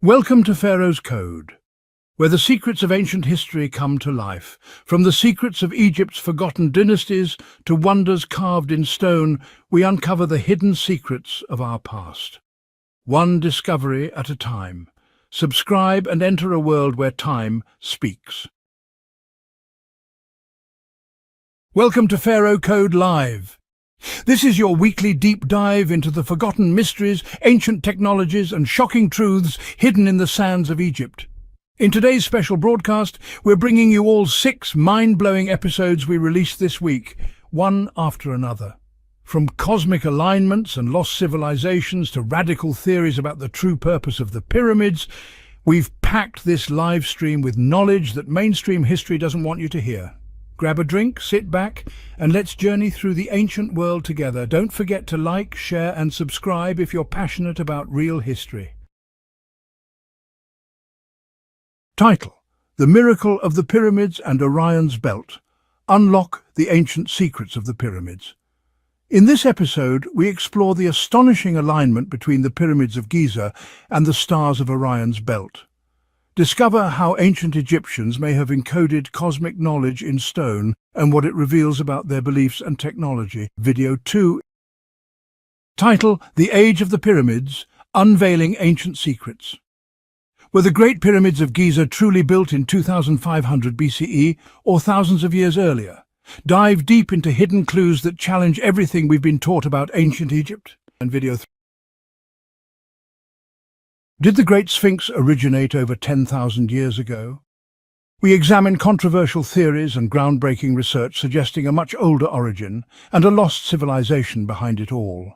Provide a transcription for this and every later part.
Welcome to Pharaoh's Code, where the secrets of ancient history come to life. From the secrets of Egypt's forgotten dynasties to wonders carved in stone, we uncover the hidden secrets of our past. One discovery at a time. Subscribe and enter a world where time speaks. Welcome to Pharaoh Code Live. This is your weekly deep dive into the forgotten mysteries, ancient technologies and shocking truths hidden in the sands of Egypt. In today's special broadcast, we're bringing you all 6 mind-blowing episodes we released this week, one after another. From cosmic alignments and lost civilizations to radical theories about the true purpose of the pyramids, we've packed this live stream with knowledge that mainstream history doesn't want you to hear. Grab a drink, sit back, and let's journey through the ancient world together. Don't forget to like, share, and subscribe if you're passionate about real history. Title: The Miracle of the Pyramids and Orion's Belt. Unlock the ancient secrets of the pyramids. In this episode, we explore the astonishing alignment between the pyramids of Giza and the stars of Orion's Belt. Discover how ancient Egyptians may have encoded cosmic knowledge in stone and what it reveals about their beliefs and technology. Video 2. Title: The Age of the Pyramids, Unveiling Ancient Secrets. Were the Great Pyramids of Giza truly built in 2500 BCE or thousands of years earlier? Dive deep into hidden clues that challenge everything we've been taught about ancient Egypt. And Video 3. Did the Great Sphinx originate over 10,000 years ago? We examine controversial theories and groundbreaking research suggesting a much older origin and a lost civilization behind it all.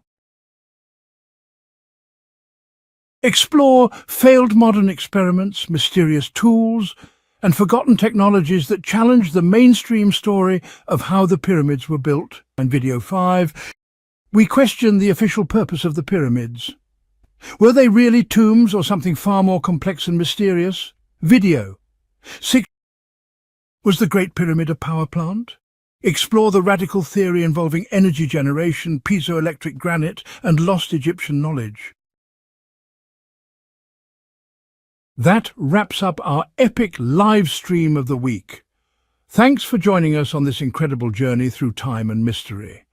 Explore failed modern experiments, mysterious tools, and forgotten technologies that challenge the mainstream story of how the pyramids were built. And Video 5, we question the official purpose of the pyramids. Were they really tombs or something far more complex and mysterious? Video 6. Was the Great Pyramid a power plant? Explore the radical theory involving energy generation, piezoelectric granite, and lost Egyptian knowledge. That wraps up our epic live stream of the week. Thanks for joining us on this incredible journey through time and mystery.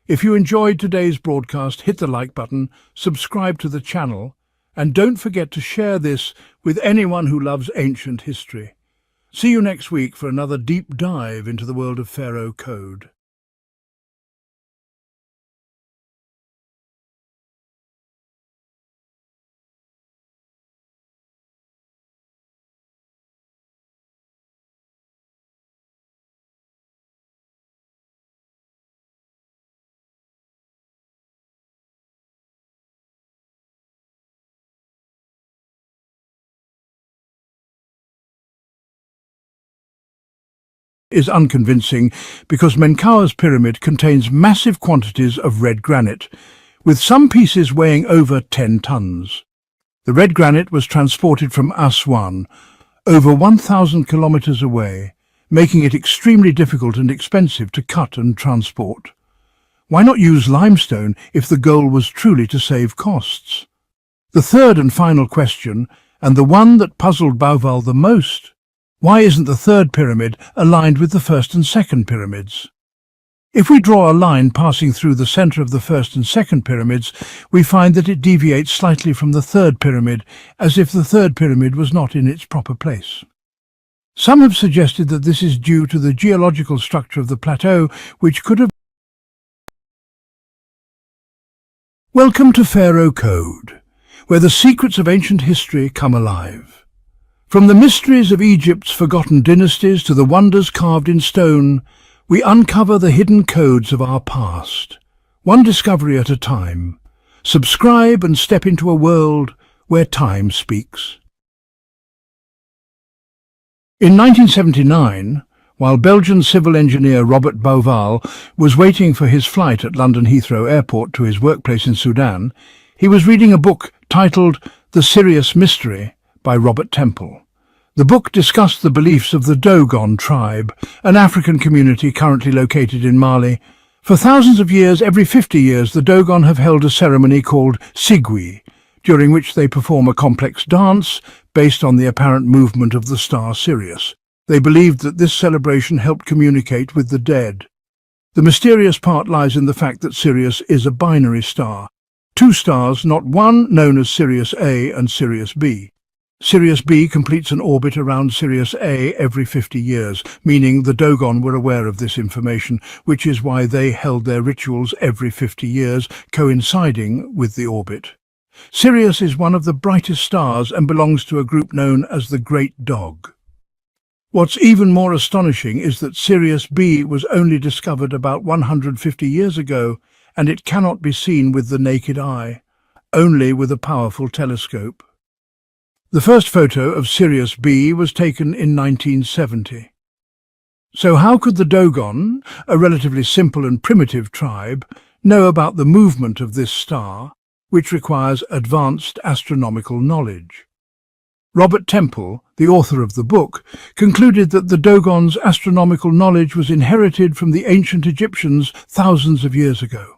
If you enjoyed today's broadcast, hit the like button, subscribe to the channel, and don't forget to share this with anyone who loves ancient history. See you next week for another deep dive into the world of Pharaoh Code. Is unconvincing because Menkaur's pyramid contains massive quantities of red granite, with some pieces weighing over 10 tons. The red granite was transported from Aswan, over 1,000 kilometers away, making it extremely difficult and expensive to cut and transport. Why not use limestone if the goal was truly to save costs? The third and final question, and the one that puzzled Bauval the most: why isn't the third pyramid aligned with the first and second pyramids? If we draw a line passing through the center of the first and second pyramids, we find that it deviates slightly from the third pyramid, as if the third pyramid was not in its proper place. Some have suggested that this is due to the geological structure of the plateau, which could have... Welcome to Pharaoh Code, where the secrets of ancient history come alive. From the mysteries of Egypt's forgotten dynasties to the wonders carved in stone, we uncover the hidden codes of our past, one discovery at a time. Subscribe and step into a world where time speaks. In 1979, while Belgian civil engineer Robert Bauval was waiting for his flight at London Heathrow Airport to his workplace in Sudan, he was reading a book titled The Sirius Mystery by Robert Temple. The book discussed the beliefs of the Dogon tribe, an African community currently located in Mali. For thousands of years, every 50 years, the Dogon have held a ceremony called Sigwi, during which they perform a complex dance based on the apparent movement of the star Sirius. They believed that this celebration helped communicate with the dead. The mysterious part lies in the fact that Sirius is a binary star. Two stars, not one, known as Sirius A and Sirius B. Sirius B completes an orbit around Sirius A every 50 years, meaning the Dogon were aware of this information, which is why they held their rituals every 50 years, coinciding with the orbit. Sirius is one of the brightest stars and belongs to a group known as the Great Dog. What's even more astonishing is that Sirius B was only discovered about 150 years ago, and it cannot be seen with the naked eye, only with a powerful telescope. The first photo of Sirius B was taken in 1970. So how could the Dogon, a relatively simple and primitive tribe, know about the movement of this star, which requires advanced astronomical knowledge? Robert Temple, the author of the book, concluded that the Dogon's astronomical knowledge was inherited from the ancient Egyptians thousands of years ago.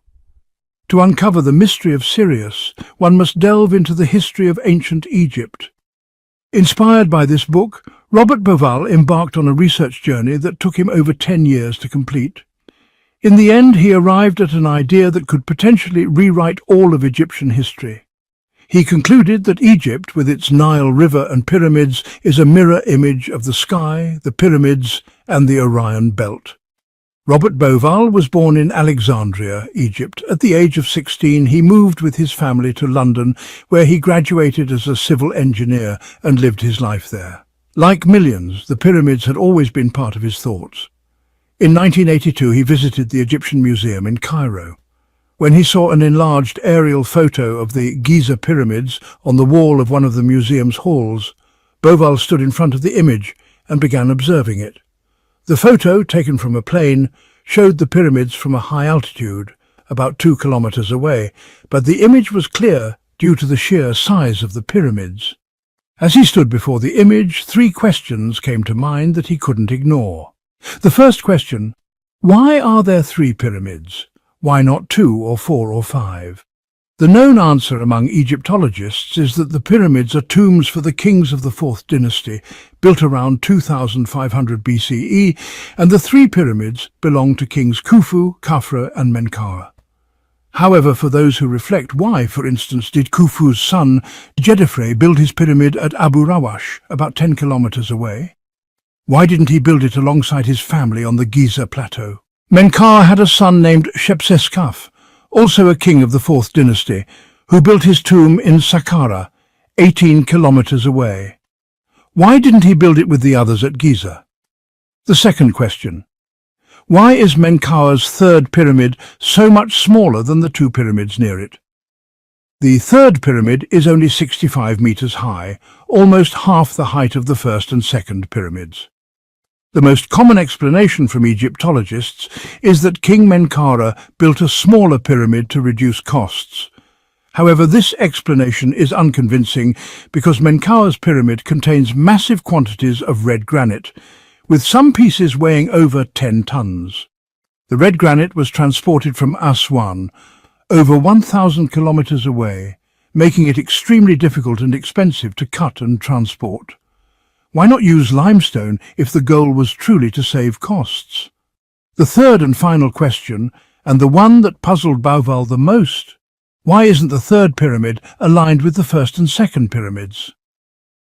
To uncover the mystery of Sirius, one must delve into the history of ancient Egypt. Inspired by this book, Robert Bauval embarked on a research journey that took him over 10 years to complete. In the end, he arrived at an idea that could potentially rewrite all of Egyptian history. He concluded that Egypt, with its Nile River and pyramids, is a mirror image of the sky, the pyramids, and the Orion Belt. Robert Bauval was born in Alexandria, Egypt. At the age of 16, he moved with his family to London, where he graduated as a civil engineer and lived his life there. Like millions, the pyramids had always been part of his thoughts. In 1982, he visited the Egyptian Museum in Cairo. When he saw an enlarged aerial photo of the Giza pyramids on the wall of one of the museum's halls, Bauval stood in front of the image and began observing it. The photo, taken from a plane, showed the pyramids from a high altitude, about 2 kilometers away, but the image was clear due to the sheer size of the pyramids. As he stood before the image, 3 questions came to mind that he couldn't ignore. The first question: why are there 3 pyramids? Why not 2 or 4 or 5? The known answer among Egyptologists is that the pyramids are tombs for the kings of the 4th dynasty, built around 2500 BCE, and the 3 pyramids belong to kings Khufu, Khafra, and Menkaure. However, for those who reflect, why, for instance, did Khufu's son, Djedefre, build his pyramid at Abu Rawash, about 10 kilometers away? Why didn't he build it alongside his family on the Giza plateau? Menkaure had a son named Shepseskaf, also a king of the 4th dynasty, who built his tomb in Saqqara, 18 kilometers away. Why didn't he build it with the others at Giza? The second question: why is Menkaure's 3rd pyramid so much smaller than the 2 pyramids near it? The 3rd pyramid is only 65 meters high, almost half the height of the 1st and 2nd pyramids. The most common explanation from Egyptologists is that King Menkaure built a smaller pyramid to reduce costs. However, this explanation is unconvincing because Menkaure's pyramid contains massive quantities of red granite, with some pieces weighing over 10 tons. The red granite was transported from Aswan, over 1,000 kilometers away, making it extremely difficult and expensive to cut and transport. Why not use limestone if the goal was truly to save costs? The third and final question, and the one that puzzled Bauval the most: why isn't the 3rd pyramid aligned with the 1st and 2nd pyramids?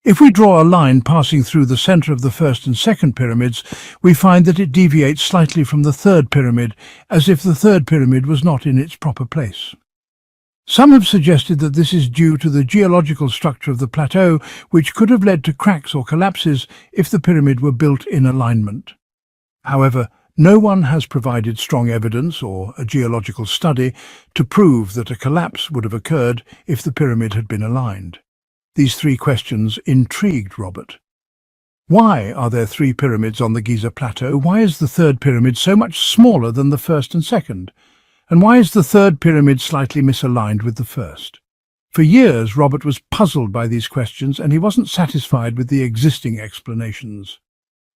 If we draw a line passing through the center of the 1st and 2nd pyramids, we find that it deviates slightly from the 3rd pyramid, as if the 3rd pyramid was not in its proper place. Some have suggested that this is due to the geological structure of the plateau, which could have led to cracks or collapses if the pyramid were built in alignment. However, no one has provided strong evidence or a geological study to prove that a collapse would have occurred if the pyramid had been aligned. These 3 questions intrigued Robert. Why are there 3 pyramids on the Giza plateau? Why is the 3rd pyramid so much smaller than the 1st and 2nd? And why is the 3rd pyramid slightly misaligned with the 1st? For years, Robert was puzzled by these questions, and he wasn't satisfied with the existing explanations.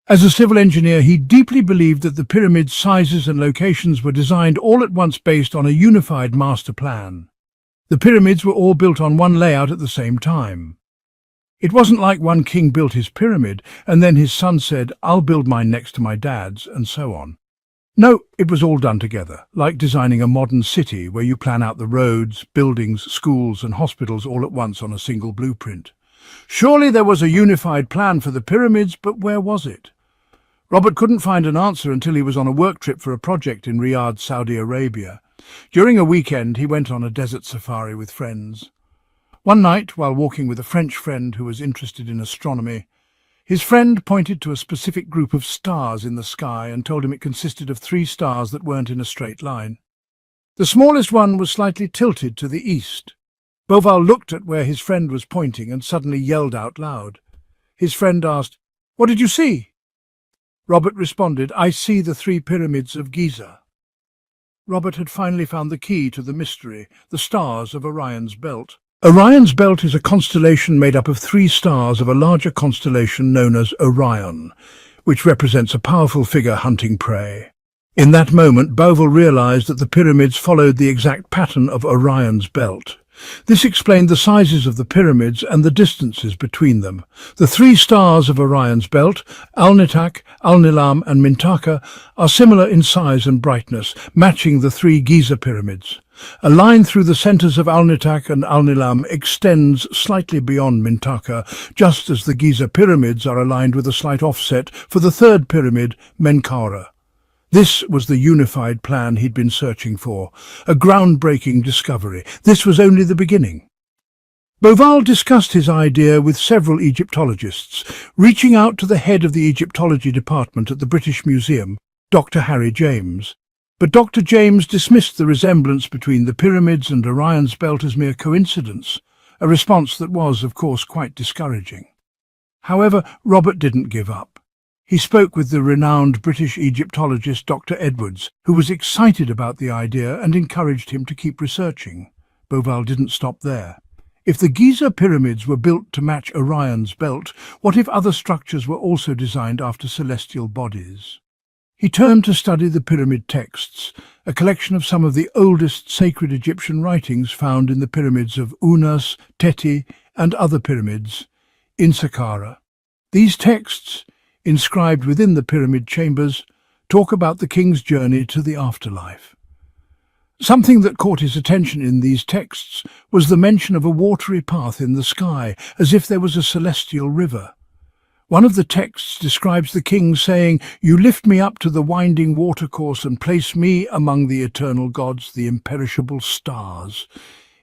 As a civil engineer, he deeply believed that the pyramid's sizes and locations were designed all at once based on a unified master plan. The pyramids were all built on one layout at the same time. It wasn't like one king built his pyramid and then his son said, "I'll build mine next to my dad's," and so on. No, it was all done together, like designing a modern city where you plan out the roads, buildings, schools and hospitals all at once on a single blueprint. Surely there was a unified plan for the pyramids, but where was it? Robert couldn't find an answer until he was on a work trip for a project in Riyadh, Saudi Arabia. During a weekend, he went on a desert safari with friends. One night, while walking with a French friend who was interested in astronomy, his friend pointed to a specific group of stars in the sky and told him it consisted of 3 stars that weren't in a straight line. The smallest one was slightly tilted to the east. Boval looked at where his friend was pointing and suddenly yelled out loud. His friend asked, "What did you see?" Robert responded, "I see the 3 pyramids of Giza." Robert had finally found the key to the mystery, the stars of Orion's belt. Orion's belt is a constellation made up of 3 stars of a larger constellation known as Orion, which represents a powerful figure hunting prey. In that moment, Boval realized that the pyramids followed the exact pattern of Orion's belt. This explained the sizes of the pyramids and the distances between them. The 3 stars of Orion's belt, Al-Nitak, Al-Nilam and Mintaka, are similar in size and brightness, matching the 3 Giza pyramids. A line through the centers of Al-Nitak and Al-Nilam extends slightly beyond Mintaka, just as the Giza pyramids are aligned with a slight offset for the 3rd pyramid, Menkaure. This was the unified plan he'd been searching for, a groundbreaking discovery. This was only the beginning. Boval discussed his idea with several Egyptologists, reaching out to the head of the Egyptology department at the British Museum, Dr. Harry James. But Dr. James dismissed the resemblance between the pyramids and Orion's belt as mere coincidence, a response that was, of course, quite discouraging. However, Robert didn't give up. He spoke with the renowned British Egyptologist Dr. Edwards, who was excited about the idea and encouraged him to keep researching. Boval didn't stop there. If the Giza pyramids were built to match Orion's belt, what if other structures were also designed after celestial bodies? He turned to study the pyramid texts, a collection of some of the oldest sacred Egyptian writings found in the pyramids of Unas, Teti, and other pyramids in Saqqara. These texts, inscribed within the pyramid chambers, talk about the king's journey to the afterlife. Something that caught his attention in these texts was the mention of a watery path in the sky, as if there was a celestial river. One of the texts describes the king saying, "You lift me up to the winding watercourse and place me among the eternal gods, the imperishable stars."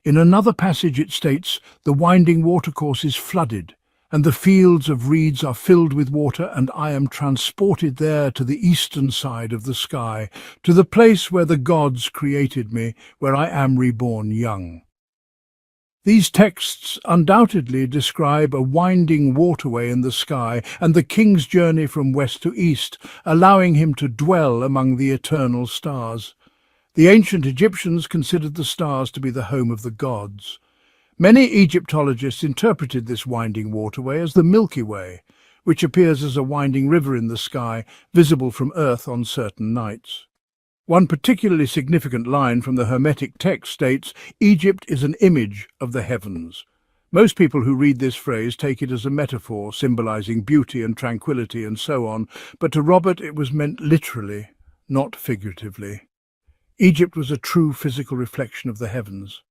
In another passage it states, "The winding watercourse is flooded, and the fields of reeds are filled with water, and I am transported there to the eastern side of the sky, to the place where the gods created me, where I am reborn young." These texts undoubtedly describe a winding waterway in the sky and the king's journey from west to east, allowing him to dwell among the eternal stars. The ancient Egyptians considered the stars to be the home of the gods. Many Egyptologists interpreted this winding waterway as the Milky Way, which appears as a winding river in the sky, visible from Earth on certain nights. One particularly significant line from the Hermetic text states, "Egypt is an image of the heavens." Most people who read this phrase take it as a metaphor, symbolizing beauty and tranquility and so on, but to Robert it was meant literally, not figuratively. Egypt was a true physical reflection of the heavens.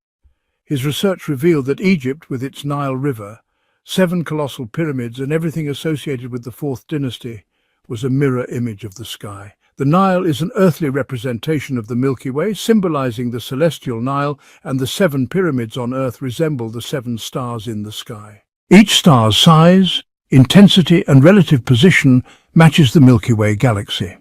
His research revealed that Egypt, with its Nile River, 7 colossal pyramids and everything associated with the 4th dynasty, was a mirror image of the sky. The Nile is an earthly representation of the Milky Way, symbolizing the celestial Nile, and the 7 pyramids on Earth resemble the 7 stars in the sky. Each star's size, intensity and relative position matches the Milky Way galaxy.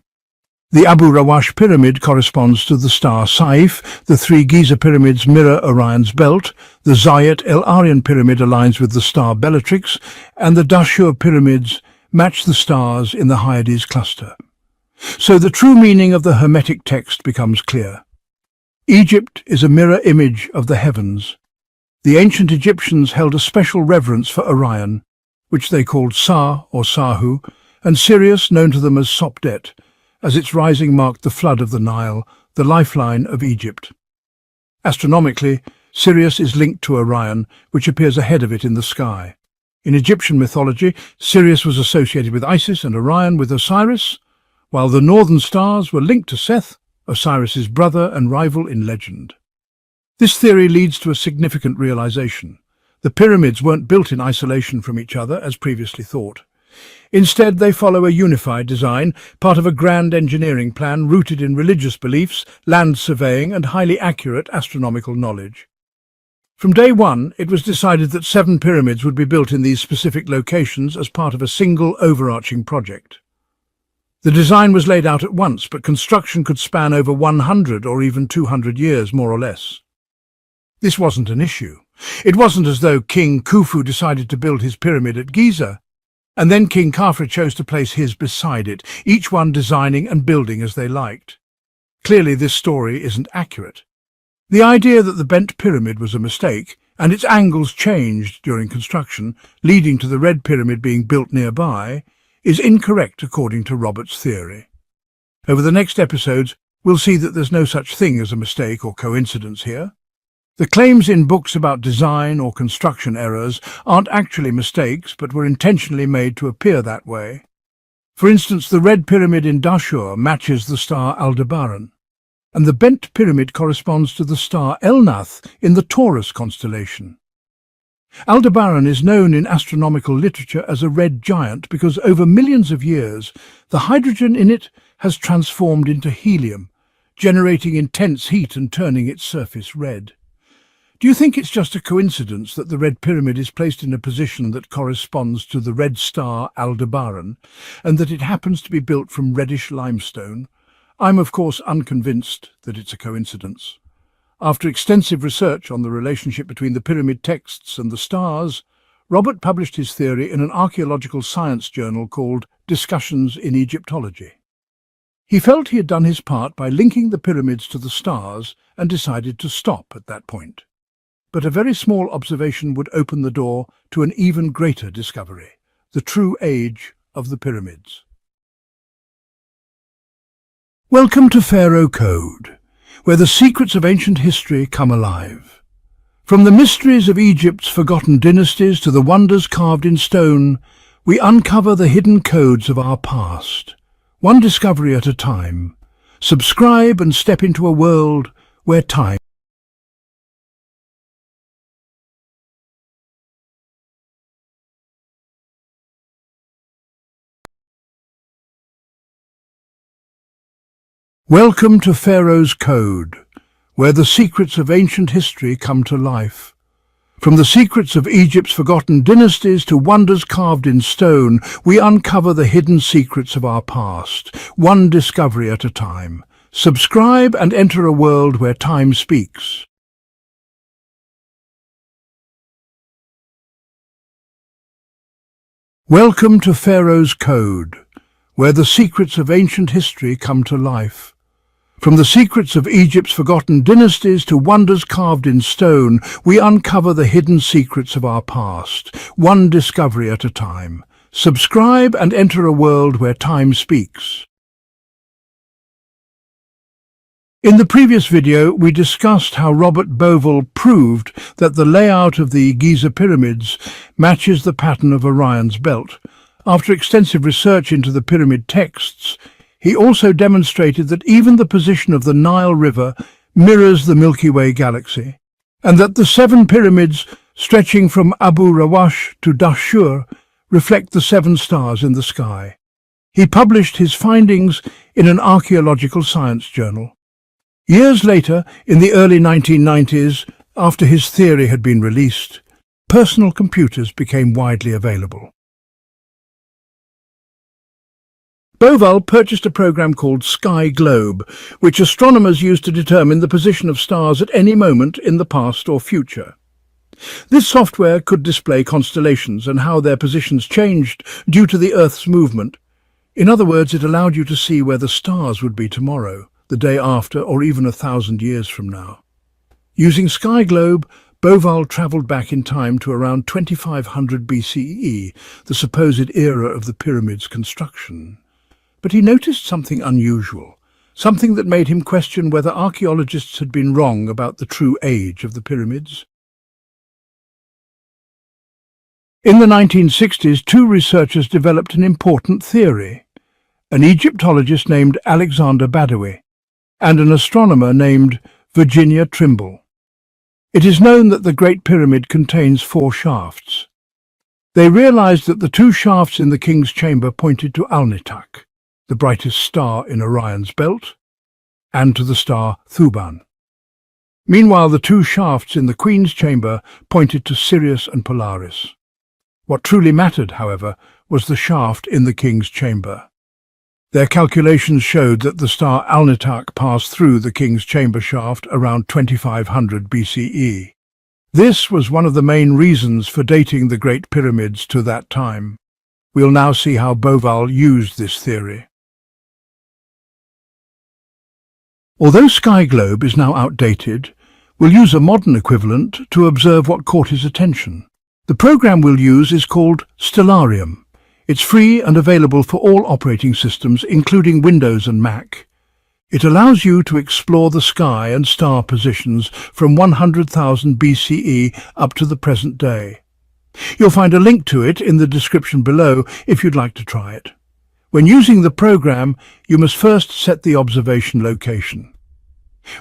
The Abu Rawash pyramid corresponds to the star Saif, the 3 Giza pyramids mirror Orion's belt, the Zayat el-Aryan pyramid aligns with the star Bellatrix, and the Dashur pyramids match the stars in the Hyades cluster. So the true meaning of the Hermetic text becomes clear. Egypt is a mirror image of the heavens. The ancient Egyptians held a special reverence for Orion, which they called Sa or Sahu, and Sirius, known to them as Sopdet, as its rising marked the flood of the Nile, the lifeline of Egypt. Astronomically, Sirius is linked to Orion, which appears ahead of it in the sky. In Egyptian mythology, Sirius was associated with Isis and Orion with Osiris, while the northern stars were linked to Seth, Osiris's brother and rival in legend. This theory leads to a significant realization. The pyramids weren't built in isolation from each other, as previously thought. Instead, they follow a unified design, part of a grand engineering plan rooted in religious beliefs, land surveying, and highly accurate astronomical knowledge. From day one, it was decided that 7 pyramids would be built in these specific locations as part of a single overarching project. The design was laid out at once, but construction could span over 100 or even 200 years, more or less. This wasn't an issue. It wasn't as though King Khufu decided to build his pyramid at Giza, and then King Khafre chose to place his beside it, each one designing and building as they liked. Clearly, this story isn't accurate. The idea that the bent pyramid was a mistake, and its angles changed during construction, leading to the red pyramid being built nearby, is incorrect according to Robert's theory. Over the next episodes, we'll see that there's no such thing as a mistake or coincidence here. The claims in books about design or construction errors aren't actually mistakes, but were intentionally made to appear that way. For instance, the red pyramid in Dashur matches the star Aldebaran, and the bent pyramid corresponds to the star Elnath in the Taurus constellation. Aldebaran is known in astronomical literature as a red giant because over millions of years, the hydrogen in it has transformed into helium, generating intense heat and turning its surface red. Do you think it's just a coincidence that the red pyramid is placed in a position that corresponds to the red star Aldebaran, and that it happens to be built from reddish limestone? I'm of course unconvinced that it's a coincidence. After extensive research on the relationship between the pyramid texts and the stars, Robert published his theory in an archaeological science journal called Discussions in Egyptology. He felt he had done his part by linking the pyramids to the stars and decided to stop at that point. But a very small observation would open the door to an even greater discovery, the true age of the pyramids. Welcome to Pharaoh Code, where the secrets of ancient history come alive. From the mysteries of Egypt's forgotten dynasties to the wonders carved in stone, we uncover the hidden codes of our past, one discovery at a time. Subscribe and step into a world where time Welcome to Pharaoh's Code, where the secrets of ancient history come to life. From the secrets of Egypt's forgotten dynasties to wonders carved in stone, we uncover the hidden secrets of our past, one discovery at a time. Subscribe and enter a world where time speaks. Welcome to Pharaoh's Code, where the secrets of ancient history come to life. From the secrets of Egypt's forgotten dynasties to wonders carved in stone, we uncover the hidden secrets of our past, one discovery at a time. Subscribe and enter a world where time speaks. In the previous video, we discussed how Robert Bovell proved that the layout of the Giza pyramids matches the pattern of Orion's belt. After extensive research into the pyramid texts, he also demonstrated that even the position of the Nile River mirrors the Milky Way galaxy, and that the 7 pyramids stretching from Abu Rawash to Dashur reflect the 7 stars in the sky. He published his findings in an archaeological science journal. Years later, in the early 1990s, after his theory had been released, personal computers became widely available. Bovell purchased a program called Sky Globe, which astronomers used to determine the position of stars at any moment in the past or future. This software could display constellations and how their positions changed due to the Earth's movement. In other words, it allowed you to see where the stars would be tomorrow, the day after, or even 1,000 years from now. Using Sky Globe, Bovell travelled back in time to around 2500 BCE, the supposed era of the pyramid's construction. But he noticed something unusual. something that made him question whether archaeologists had been wrong about the true age of the pyramids. In the 1960s, two researchers developed an important theory: an Egyptologist named Alexander Badawi and an astronomer named Virginia Trimble. It is known that the Great Pyramid contains 4 shafts. They realized that the 2 shafts in the King's Chamber pointed to Alnitak, the brightest star in Orion's belt, and to the star Thuban. Meanwhile, the 2 shafts in the Queen's Chamber pointed to Sirius and Polaris. What truly mattered, however, was the shaft in the King's Chamber. Their calculations showed that the star Alnitak passed through the King's Chamber shaft around 2500 BCE. This was one of the main reasons for dating the Great Pyramids to that time. We'll now see how Bauval used this theory. Although Sky Globe is now outdated, we'll use a modern equivalent to observe what caught his attention. The program we'll use is called Stellarium. It's free and available for all operating systems, including Windows and Mac. It allows you to explore the sky and star positions from 100,000 BCE up to the present day. You'll find a link to it in the description below if you'd like to try it. When using the program, you must first set the observation location.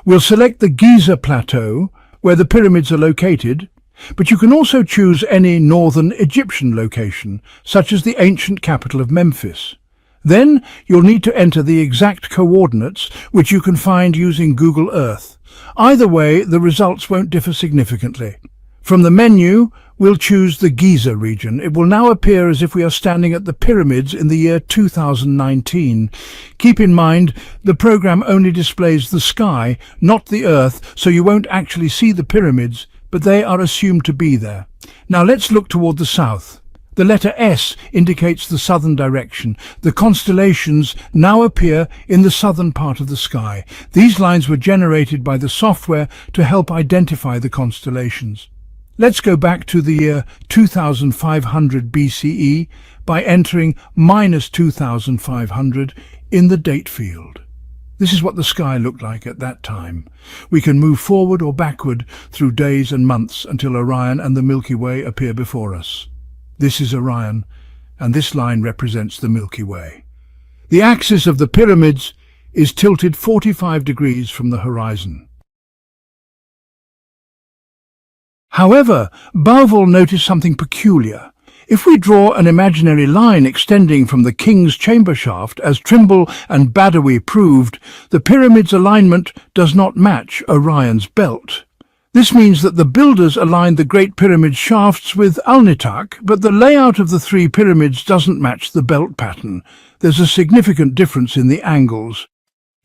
We'll select the Giza plateau, where the pyramids are located, but you can also choose any northern Egyptian location, such as the ancient capital of Memphis. Then you'll need to enter the exact coordinates, which you can find using Google Earth. Either way, the results won't differ significantly. From the menu, we'll choose the Giza region. It will now appear as if we are standing at the pyramids in the year 2019. Keep in mind, the program only displays the sky, not the Earth, so you won't actually see the pyramids, but they are assumed to be there. Now let's look toward the south. The letter S indicates the southern direction. The constellations now appear in the southern part of the sky. These lines were generated by the software to help identify the constellations. Let's go back to the year 2500 BCE by entering -2500 in the date field. This is what the sky looked like at that time. We can move forward or backward through days and months until Orion and the Milky Way appear before us. This is Orion, and this line represents the Milky Way. The axis of the pyramids is tilted 45 degrees from the horizon. However, Bauval noticed something peculiar. If we draw an imaginary line extending from the King's Chamber shaft, as Trimble and Badawi proved, the pyramid's alignment does not match Orion's belt. This means that the builders aligned the Great Pyramid shafts with Alnitak, but the layout of the 3 pyramids doesn't match the belt pattern. There's a significant difference in the angles.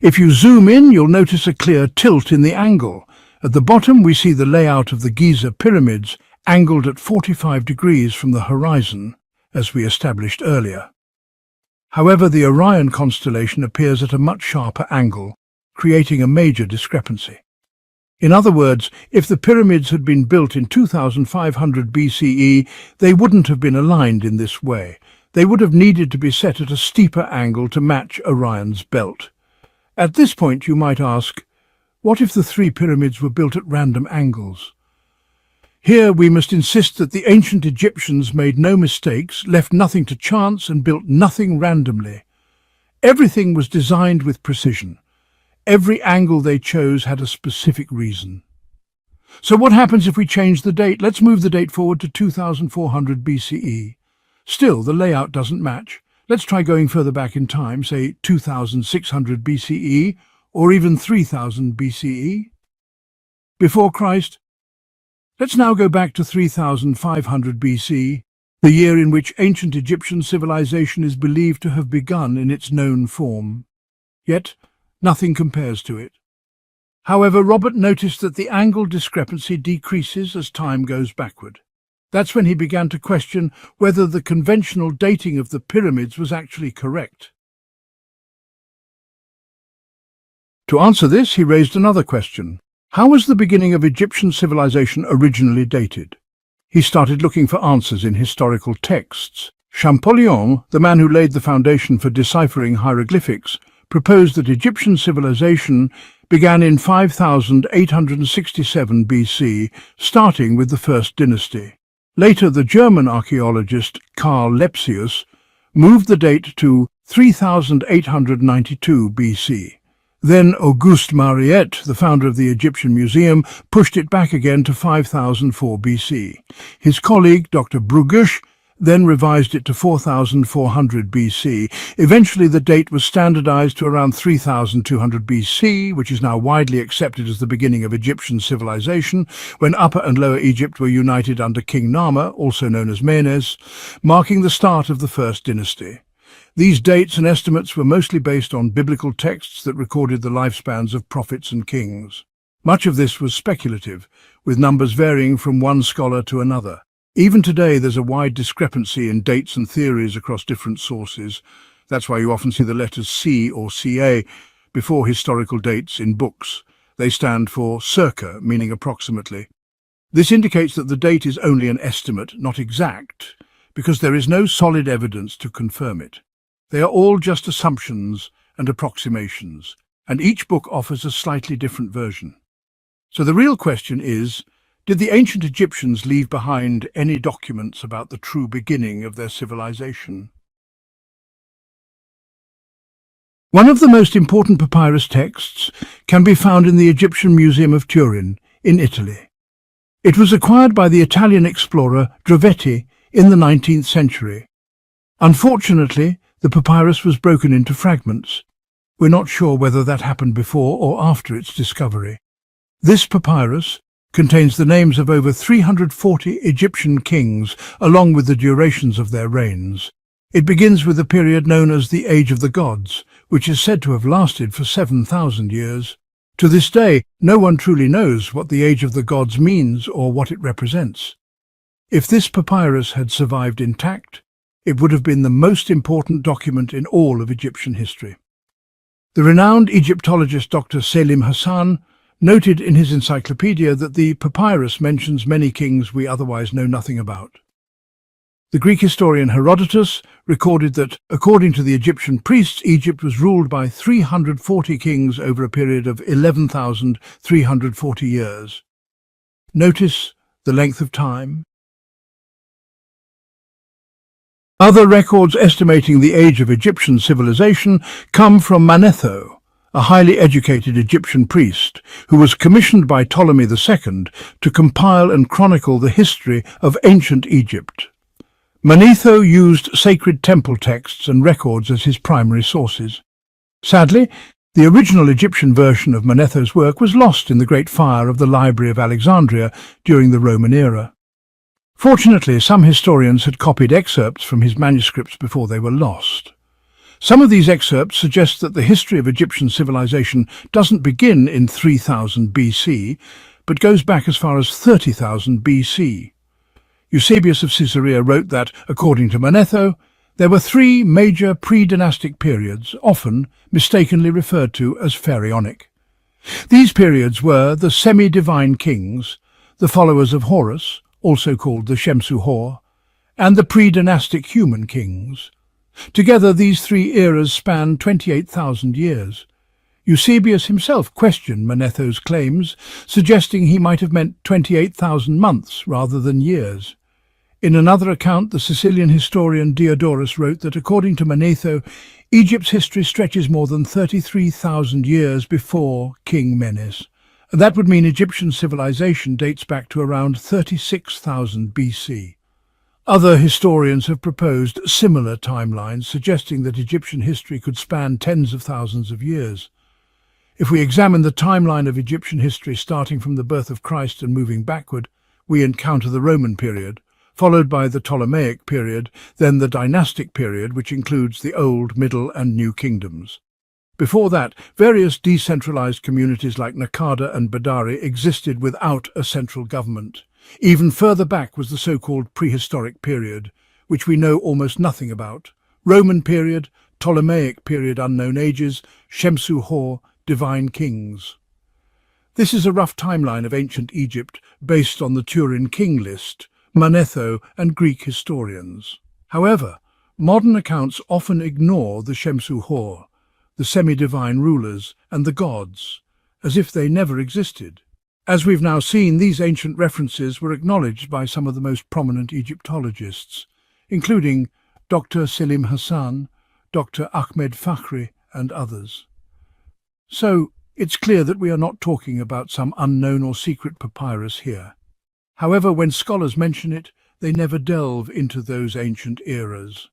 If you zoom in, you'll notice a clear tilt in the angle. At the bottom, we see the layout of the Giza pyramids, angled at 45 degrees from the horizon, as we established earlier. However, the Orion constellation appears at a much sharper angle, creating a major discrepancy. In other words, if the pyramids had been built in 2500 BCE, they wouldn't have been aligned in this way. They would have needed to be set at a steeper angle to match Orion's belt. At this point, you might ask, what if the 3 pyramids were built at random angles? Here we must insist that the ancient Egyptians made no mistakes, left nothing to chance, and built nothing randomly. Everything was designed with precision. Every angle they chose had a specific reason. So what happens if we change the date? Let's move the date forward to 2400 BCE. Still, the layout doesn't match. Let's try going further back in time, say 2600 BCE, or even 3000 BCE. Before Christ. Let's now go back to 3500 BC, the year in which ancient Egyptian civilization is believed to have begun in its known form. Yet, nothing compares to it. However, Robert noticed that the angle discrepancy decreases as time goes backward. That's when he began to question whether the conventional dating of the pyramids was actually correct. To answer this, he raised another question. How was the beginning of Egyptian civilization originally dated? He started looking for answers in historical texts. Champollion, the man who laid the foundation for deciphering hieroglyphics, proposed that Egyptian civilization began in 5867 BC, starting with the First Dynasty. Later, the German archaeologist Karl Lepsius moved the date to 3892 BC. Then Auguste Mariette, the founder of the Egyptian Museum, pushed it back again to 5004 BC. His colleague, Dr. Brugusch, then revised it to 4400 BC. Eventually, the date was standardized to around 3200 BC, which is now widely accepted as the beginning of Egyptian civilization, when Upper and Lower Egypt were united under King Nama, also known as Menes, marking the start of the First Dynasty. These dates and estimates were mostly based on biblical texts that recorded the lifespans of prophets and kings. Much of this was speculative, with numbers varying from one scholar to another. Even today, there's a wide discrepancy in dates and theories across different sources. That's why you often see the letters C or CA before historical dates in books. They stand for circa, meaning approximately. This indicates that the date is only an estimate, not exact, because there is no solid evidence to confirm it. They are all just assumptions and approximations, and each book offers a slightly different version. So the real question is, did the ancient Egyptians leave behind any documents about the true beginning of their civilization? One of the most important papyrus texts can be found in the Egyptian Museum of Turin, in Italy. It was acquired by the Italian explorer Drovetti in the 19th century. Unfortunately, the papyrus was broken into fragments. We're not sure whether that happened before or after its discovery. This papyrus contains the names of over 340 Egyptian kings, along with the durations of their reigns. It begins with a period known as the Age of the Gods, which is said to have lasted for 7,000 years. To this day, no one truly knows what the Age of the Gods means or what it represents. If this papyrus had survived intact, it would have been the most important document in all of Egyptian history. The renowned Egyptologist Dr. Selim Hassan noted in his encyclopedia that the papyrus mentions many kings we otherwise know nothing about. The Greek historian Herodotus recorded that, according to the Egyptian priests, Egypt was ruled by 340 kings over a period of 11,340 years. Notice the length of time. Other records estimating the age of Egyptian civilization come from Manetho, a highly educated Egyptian priest who was commissioned by Ptolemy II to compile and chronicle the history of ancient Egypt. Manetho used sacred temple texts and records as his primary sources. Sadly, the original Egyptian version of Manetho's work was lost in the Great Fire of the Library of Alexandria during the Roman era. Fortunately, some historians had copied excerpts from his manuscripts before they were lost. Some of these excerpts suggest that the history of Egyptian civilization doesn't begin in 3000 BC, but goes back as far as 30,000 BC. Eusebius of Caesarea wrote that, according to Manetho, there were three major pre-dynastic periods, often mistakenly referred to as pharaonic. These periods were the semi-divine kings, the followers of Horus, also called the Shemsu-Hor, and the pre-dynastic human kings. Together, these three eras span 28,000 years. Eusebius himself questioned Manetho's claims, suggesting he might have meant 28,000 months rather than years. In another account, the Sicilian historian Diodorus wrote that, according to Manetho, Egypt's history stretches more than 33,000 years before King Menes. That would mean Egyptian civilization dates back to around 36,000 BC. Other historians have proposed similar timelines, suggesting that Egyptian history could span tens of thousands of years. If we examine the timeline of Egyptian history starting from the birth of Christ and moving backward, we encounter the Roman period, followed by the Ptolemaic period, then the dynastic period, which includes the Old, Middle and New Kingdoms. Before that, various decentralized communities like Naqada and Badari existed without a central government. Even further back was the so-called prehistoric period, which we know almost nothing about. Roman period, Ptolemaic period, unknown ages, Shemsu-Hor, divine kings. This is a rough timeline of ancient Egypt based on the Turin king list, Manetho and Greek historians. However, modern accounts often ignore the Shemsu-Hor. the semi-divine rulers, and the gods, as if they never existed. As we've now seen, these ancient references were acknowledged by some of the most prominent Egyptologists, including Dr. Selim Hassan, Dr. Ahmed Fakhri, and others. So, it's clear that we are not talking about some unknown or secret papyrus here. However, when scholars mention it, they never delve into those ancient eras.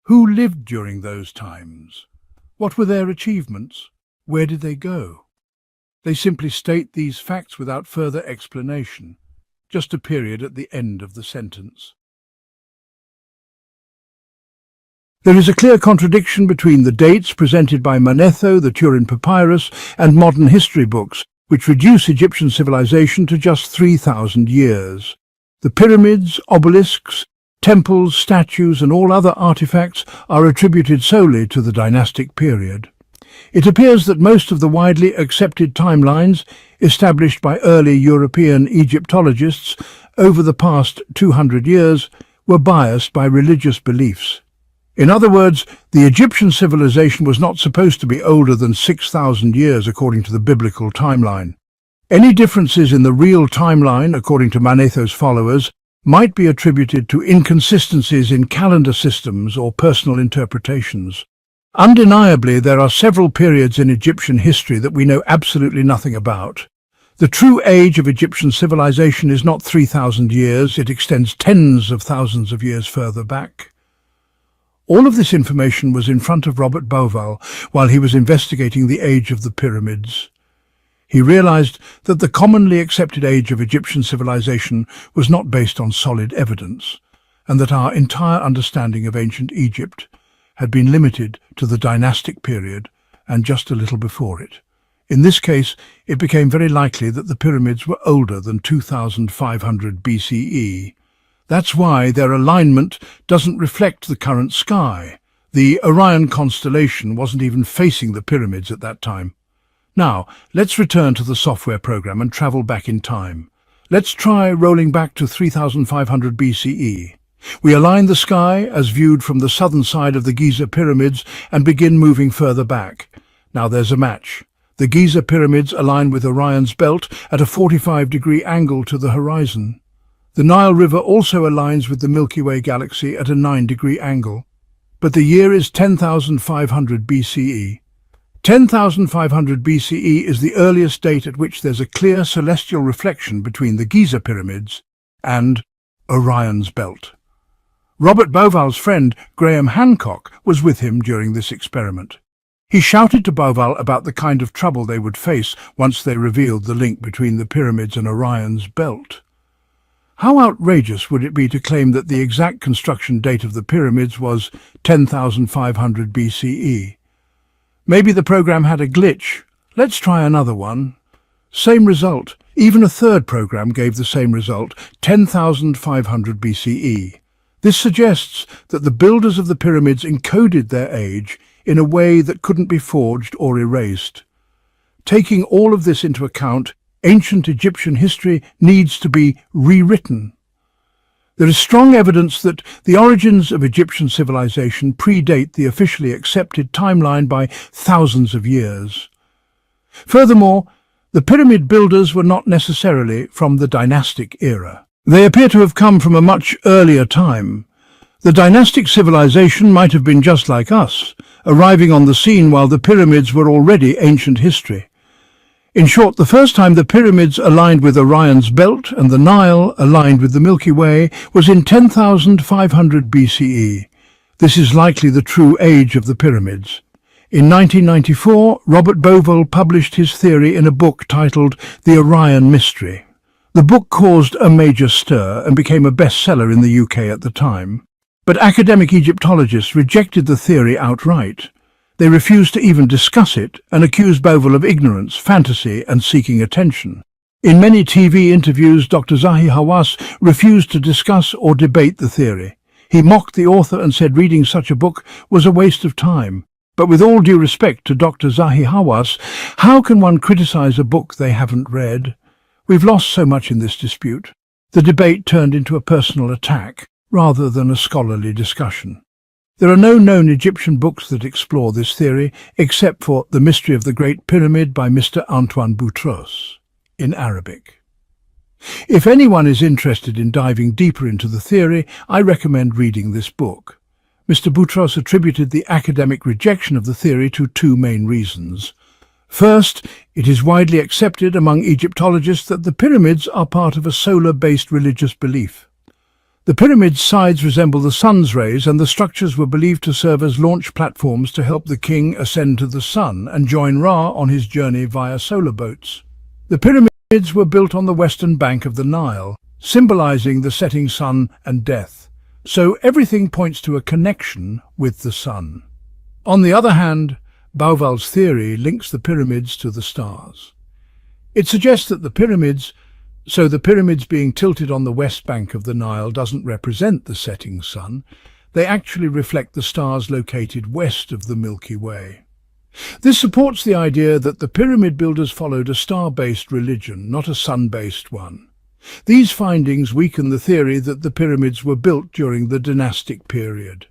Who lived during those times? What were their achievements? Where did they go? They simply state these facts without further explanation, just a period at the end of the sentence. There is a clear contradiction between the dates presented by Manetho, the Turin Papyrus, and modern history books, which reduce Egyptian civilization to just 3,000 years. The pyramids, obelisks, temples, statues, and all other artifacts are attributed solely to the dynastic period. It appears that most of the widely accepted timelines established by early European Egyptologists over the past 200 years were biased by religious beliefs. In other words, the Egyptian civilization was not supposed to be older than 6,000 years according to the biblical timeline. Any differences in the real timeline, according to Manetho's followers, might be attributed to inconsistencies in calendar systems or personal interpretations. Undeniably, there are several periods in Egyptian history that we know absolutely nothing about. The true age of Egyptian civilization is not 3,000 years, it extends tens of thousands of years further back. All of this information was in front of Robert Bauval while he was investigating the age of the pyramids. He realized that the commonly accepted age of Egyptian civilization was not based on solid evidence, and that our entire understanding of ancient Egypt had been limited to the dynastic period and just a little before it. In this case, it became very likely that the pyramids were older than 2500 BCE. That's why their alignment doesn't reflect the current sky. The Orion constellation wasn't even facing the pyramids at that time. Now, let's return to the software program and travel back in time. Let's try rolling back to 3500 BCE. We align the sky as viewed from the southern side of the Giza pyramids and begin moving further back. Now there's a match. The Giza pyramids align with Orion's belt at a 45-degree angle to the horizon. The Nile River also aligns with the Milky Way galaxy at a 9-degree angle. But the year is 10,500 BCE. 10,500 BCE is the earliest date at which there's a clear celestial reflection between the Giza pyramids and Orion's belt. Robert Bauval's friend, Graham Hancock, was with him during this experiment. He shouted to Bauval about the kind of trouble they would face once they revealed the link between the pyramids and Orion's belt. How outrageous would it be to claim that the exact construction date of the pyramids was 10,500 BCE? Maybe the program had a glitch. Let's try another one. Same result. Even a third program gave the same result, 10,500 BCE. This suggests that the builders of the pyramids encoded their age in a way that couldn't be forged or erased. Taking all of this into account, ancient Egyptian history needs to be rewritten. There is strong evidence that the origins of Egyptian civilization predate the officially accepted timeline by thousands of years. Furthermore, the pyramid builders were not necessarily from the dynastic era. They appear to have come from a much earlier time. The dynastic civilization might have been just like us, arriving on the scene while the pyramids were already ancient history. In short, the first time the pyramids aligned with Orion's belt and the Nile aligned with the Milky Way was in 10,500 BCE. This is likely the true age of the pyramids. In 1994, Robert Bauval published his theory in a book titled The Orion Mystery. The book caused a major stir and became a bestseller in the UK at the time. But academic Egyptologists rejected the theory outright. They refused to even discuss it and accused Bauval of ignorance, fantasy, and seeking attention. In many TV interviews, Dr. Zahi Hawass refused to discuss or debate the theory. He mocked the author and said reading such a book was a waste of time. But with all due respect to Dr. Zahi Hawass, how can one criticize a book they haven't read? We've lost so much in this dispute. The debate turned into a personal attack rather than a scholarly discussion. There are no known Egyptian books that explore this theory, except for The Mystery of the Great Pyramid by Mr. Antoine Boutros, in Arabic. If anyone is interested in diving deeper into the theory, I recommend reading this book. Mr. Boutros attributed the academic rejection of the theory to two main reasons. First, it is widely accepted among Egyptologists that the pyramids are part of a solar-based religious belief. The pyramid's sides resemble the sun's rays, and the structures were believed to serve as launch platforms to help the king ascend to the sun and join Ra on his journey via solar boats. The pyramids were built on the western bank of the Nile, symbolizing the setting sun and death, so everything points to a connection with the sun. On the other hand, Bauval's theory links the pyramids to the stars. It suggests that the pyramids being tilted on the west bank of the Nile doesn't represent the setting sun. They actually reflect the stars located west of the Milky Way. This supports the idea that the pyramid builders followed a star-based religion, not a sun-based one. These findings weaken the theory that the pyramids were built during the dynastic period.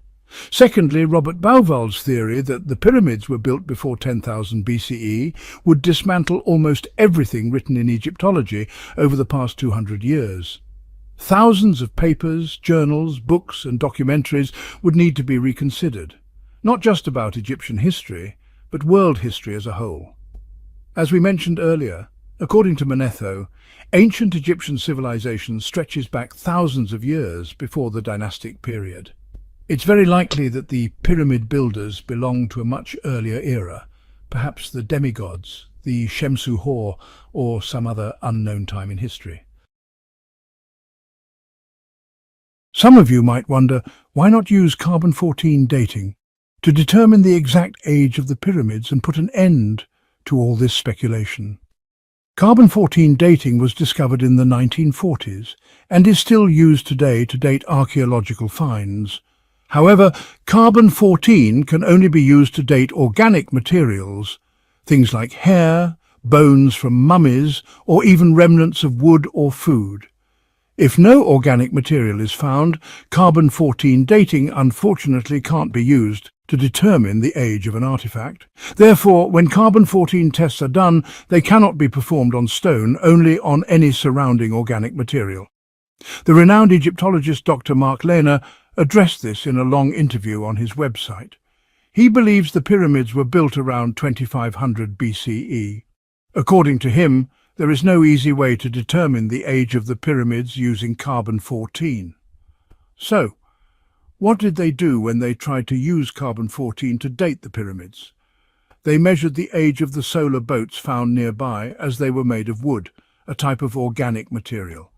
Secondly, Robert Bauval's theory that the pyramids were built before 10,000 BCE would dismantle almost everything written in Egyptology over the past 200 years. Thousands of papers, journals, books and documentaries would need to be reconsidered, not just about Egyptian history, but world history as a whole. As we mentioned earlier, according to Manetho, ancient Egyptian civilization stretches back thousands of years before the dynastic period. It's very likely that the pyramid builders belonged to a much earlier era, perhaps the demigods, the Shemsu-Hor, or some other unknown time in history. Some of you might wonder, why not use carbon-14 dating to determine the exact age of the pyramids and put an end to all this speculation? Carbon-14 dating was discovered in the 1940s and is still used today to date archaeological finds. However, carbon-14 can only be used to date organic materials, things like hair, bones from mummies, or even remnants of wood or food. If no organic material is found, carbon-14 dating unfortunately can't be used to determine the age of an artifact. Therefore, when carbon-14 tests are done, they cannot be performed on stone, only on any surrounding organic material. The renowned Egyptologist Dr. Mark Lehner addressed this in a long interview on his website. He believes the pyramids were built around 2500 BCE. According to him, there is no easy way to determine the age of the pyramids using carbon-14. So, what did they do when they tried to use carbon-14 to date the pyramids? They measured the age of the solar boats found nearby, as they were made of wood, a type of organic material.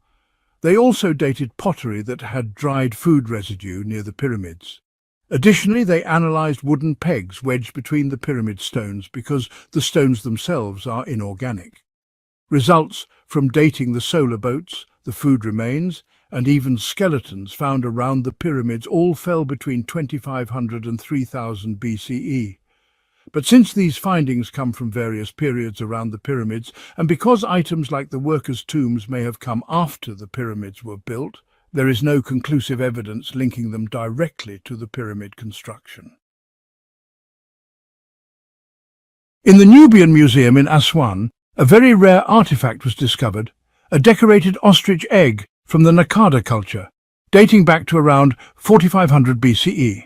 They also dated pottery that had dried food residue near the pyramids. Additionally, they analysed wooden pegs wedged between the pyramid stones because the stones themselves are inorganic. Results from dating the solar boats, the food remains, and even skeletons found around the pyramids all fell between 2500 and 3000 BCE. But since these findings come from various periods around the pyramids, and because items like the workers' tombs may have come after the pyramids were built, there is no conclusive evidence linking them directly to the pyramid construction. In the Nubian Museum in Aswan, a very rare artifact was discovered, a decorated ostrich egg from the Naqada culture, dating back to around 4500 BCE.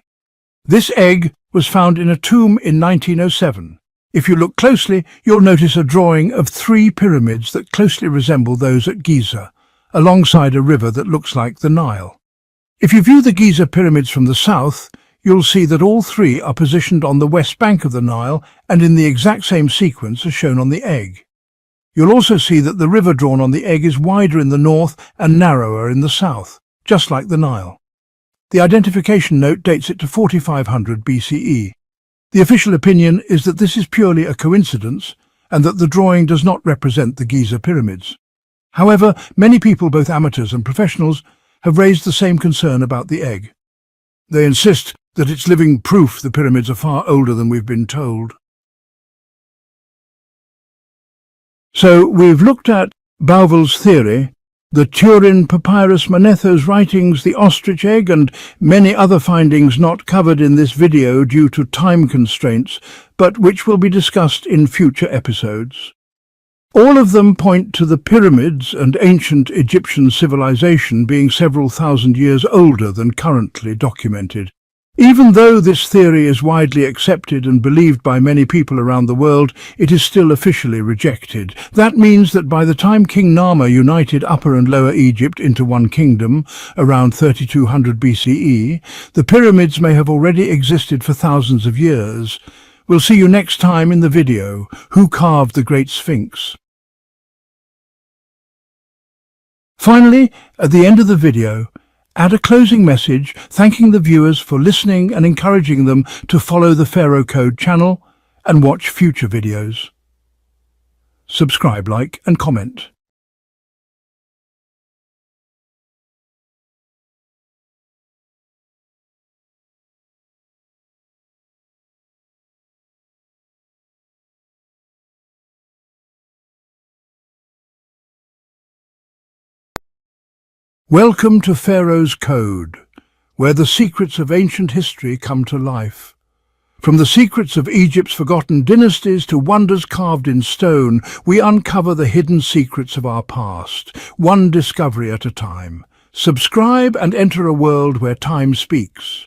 This egg was found in a tomb in 1907. If you look closely, you'll notice a drawing of 3 pyramids that closely resemble those at Giza, alongside a river that looks like the Nile. If you view the Giza pyramids from the south, you'll see that all 3 are positioned on the west bank of the Nile and in the exact same sequence as shown on the egg. You'll also see that the river drawn on the egg is wider in the north and narrower in the south, just like the Nile. The identification note dates it to 4500 BCE. The official opinion is that this is purely a coincidence and that the drawing does not represent the Giza pyramids. However, many people, both amateurs and professionals, have raised the same concern about the egg. They insist that it's living proof the pyramids are far older than we've been told. So we've looked at Bauval's theory, The Turin Papyrus, Manetho's writings, the ostrich egg, and many other findings not covered in this video due to time constraints, but which will be discussed in future episodes. All of them point to the pyramids and ancient Egyptian civilization being several thousand years older than currently documented. Even though this theory is widely accepted and believed by many people around the world, it is still officially rejected. That means that by the time King Narmer united Upper and Lower Egypt into one kingdom, around 3200 BCE, the pyramids may have already existed for thousands of years. We'll see you next time in the video, Who Carved the Great Sphinx? Finally, at the end of the video, add a closing message thanking the viewers for listening and encouraging them to follow the Pharaoh Code channel and watch future videos. Subscribe, like and comment. Welcome to Pharaoh's Code, where the secrets of ancient history come to life. From the secrets of Egypt's forgotten dynasties to wonders carved in stone, we uncover the hidden secrets of our past, one discovery at a time. Subscribe and enter a world where time speaks.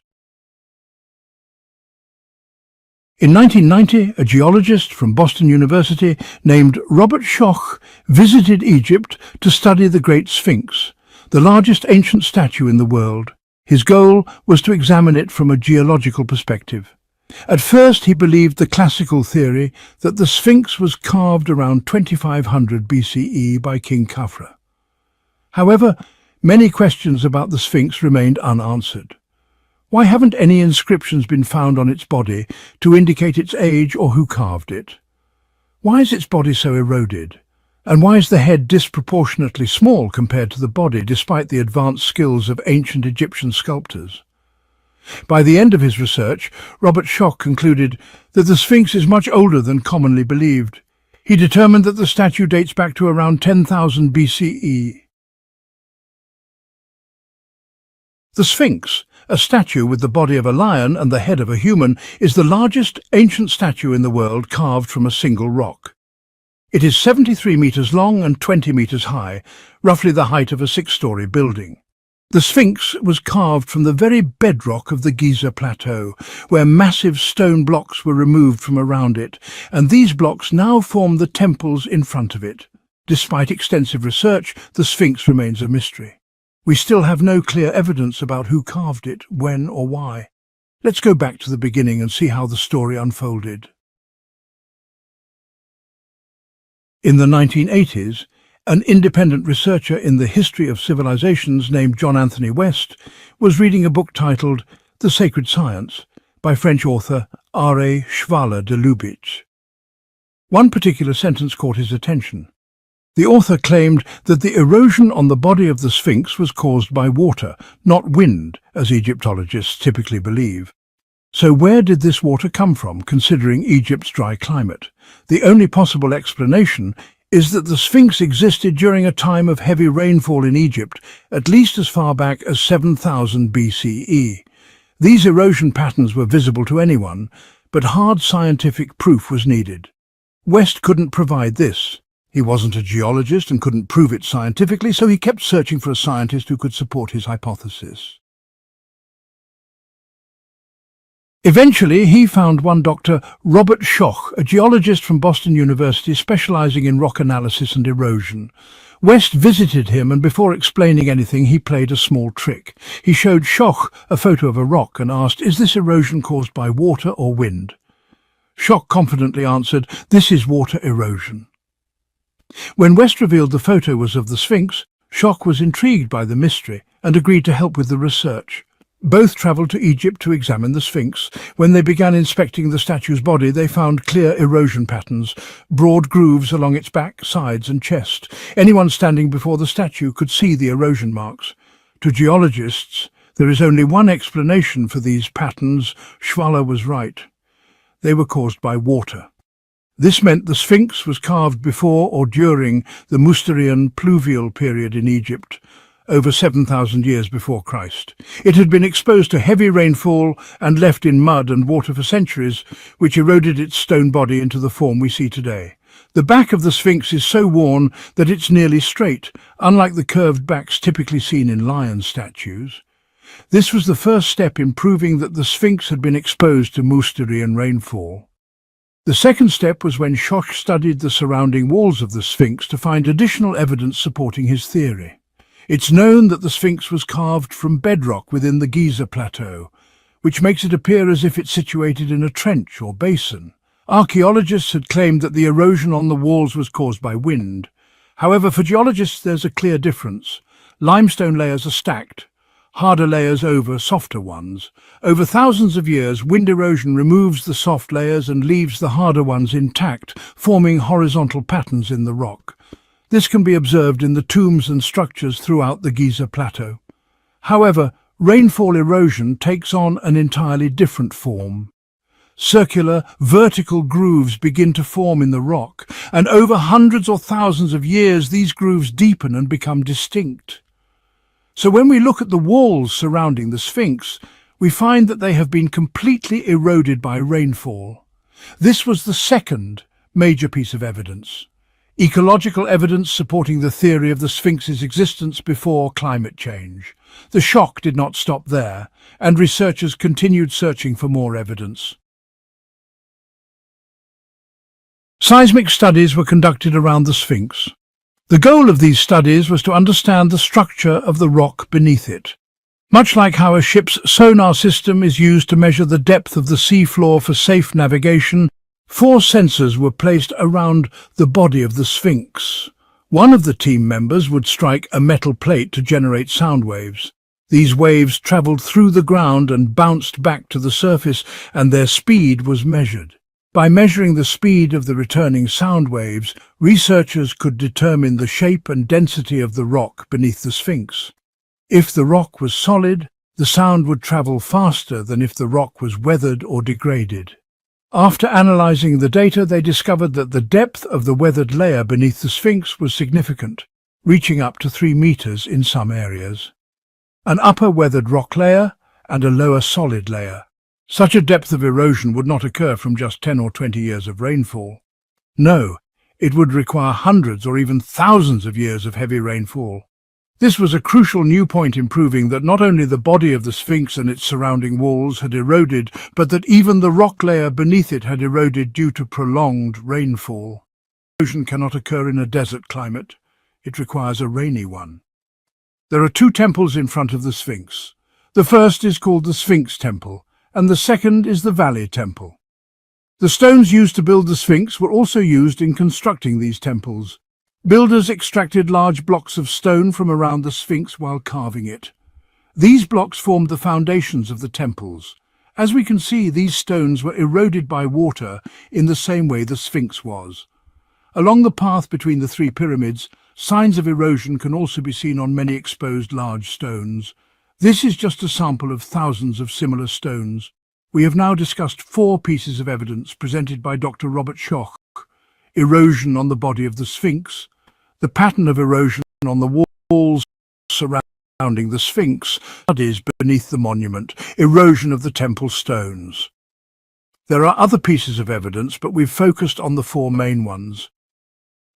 In 1990, a geologist from Boston University named Robert Schoch visited Egypt to study the Great Sphinx, the largest ancient statue in the world. His goal was to examine it from a geological perspective. At first he believed the classical theory that the Sphinx was carved around 2500 BCE by King Khafre. However, many questions about the Sphinx remained unanswered. Why haven't any inscriptions been found on its body to indicate its age or who carved it? Why is its body so eroded? And why is the head disproportionately small compared to the body, despite the advanced skills of ancient Egyptian sculptors? By the end of his research, Robert Schoch concluded that the Sphinx is much older than commonly believed. He determined that the statue dates back to around 10,000 BCE. The Sphinx, a statue with the body of a lion and the head of a human, is the largest ancient statue in the world carved from a single rock. It is 73 meters long and 20 meters high, roughly the height of a 6-story building. The Sphinx was carved from the very bedrock of the Giza plateau, where massive stone blocks were removed from around it, and these blocks now form the temples in front of it. Despite extensive research, the Sphinx remains a mystery. We still have no clear evidence about who carved it, when or why. Let's go back to the beginning and see how the story unfolded. In the 1980s, an independent researcher in the history of civilizations named John Anthony West was reading a book titled The Sacred Science by French author R. Schwaller de Lubitsch. One particular sentence caught his attention. The author claimed that the erosion on the body of the Sphinx was caused by water, not wind, as Egyptologists typically believe. So where did this water come from, considering Egypt's dry climate? The only possible explanation is that the Sphinx existed during a time of heavy rainfall in Egypt, at least as far back as 7000 BCE. These erosion patterns were visible to anyone, but hard scientific proof was needed. West couldn't provide this. He wasn't a geologist and couldn't prove it scientifically, so he kept searching for a scientist who could support his hypothesis. Eventually, he found one Dr. Robert Schoch, a geologist from Boston University specializing in rock analysis and erosion. West visited him, and before explaining anything, he played a small trick. He showed Schoch a photo of a rock and asked, "Is this erosion caused by water or wind?" Schoch confidently answered, "This is water erosion." When West revealed the photo was of the Sphinx, Schoch was intrigued by the mystery and agreed to help with the research. Both travelled to Egypt to examine the Sphinx. When they began inspecting the statue's body, they found clear erosion patterns, broad grooves along its back, sides and chest. Anyone standing before the statue could see the erosion marks. To geologists, there is only one explanation for these patterns. Schwaller was right. They were caused by water. This meant the Sphinx was carved before or during the Mousterian pluvial period in Egypt, over 7,000 years before Christ. It had been exposed to heavy rainfall and left in mud and water for centuries, which eroded its stone body into the form we see today. The back of the Sphinx is so worn that it's nearly straight, unlike the curved backs typically seen in lion statues. This was the first step in proving that the Sphinx had been exposed to Mousterian rainfall. The second step was when Schoch studied the surrounding walls of the Sphinx to find additional evidence supporting his theory. It's known that the Sphinx was carved from bedrock within the Giza plateau, which makes it appear as if it's situated in a trench or basin. Archaeologists had claimed that the erosion on the walls was caused by wind. However, for geologists there's a clear difference. Limestone layers are stacked, harder layers over softer ones. Over thousands of years, wind erosion removes the soft layers and leaves the harder ones intact, forming horizontal patterns in the rock. This can be observed in the tombs and structures throughout the Giza plateau. However, rainfall erosion takes on an entirely different form. Circular, vertical grooves begin to form in the rock, and over hundreds or thousands of years these grooves deepen and become distinct. So when we look at the walls surrounding the Sphinx, we find that they have been completely eroded by rainfall. This was the second major piece of evidence. Ecological evidence supporting the theory of the Sphinx's existence before climate change. The shock did not stop there, and researchers continued searching for more evidence. Seismic studies were conducted around the Sphinx. The goal of these studies was to understand the structure of the rock beneath it. Much like how a ship's sonar system is used to measure the depth of the seafloor for safe navigation, 4 sensors were placed around the body of the Sphinx. One of the team members would strike a metal plate to generate sound waves. These waves travelled through the ground and bounced back to the surface, and their speed was measured. By measuring the speed of the returning sound waves, researchers could determine the shape and density of the rock beneath the Sphinx. If the rock was solid, the sound would travel faster than if the rock was weathered or degraded. After analysing the data, they discovered that the depth of the weathered layer beneath the Sphinx was significant, reaching up to 3 meters in some areas. An upper weathered rock layer and a lower solid layer. Such a depth of erosion would not occur from just 10 or 20 years of rainfall. No, it would require hundreds or even thousands of years of heavy rainfall. This was a crucial new point in proving that not only the body of the Sphinx and its surrounding walls had eroded, but that even the rock layer beneath it had eroded due to prolonged rainfall. Erosion cannot occur in a desert climate. It requires a rainy one. There are 2 temples in front of the Sphinx. The first is called the Sphinx Temple, and the second is the Valley Temple. The stones used to build the Sphinx were also used in constructing these temples. Builders extracted large blocks of stone from around the Sphinx while carving it. These blocks formed the foundations of the temples. As we can see, these stones were eroded by water in the same way the Sphinx was. Along the path between the 3 pyramids, signs of erosion can also be seen on many exposed large stones. This is just a sample of thousands of similar stones. We have now discussed 4 pieces of evidence presented by Dr. Robert Schoch: erosion on the body of the Sphinx, the pattern of erosion on the walls surrounding the Sphinx, studies beneath the monument, erosion of the temple stones. There are other pieces of evidence, but we've focused on the 4 main ones.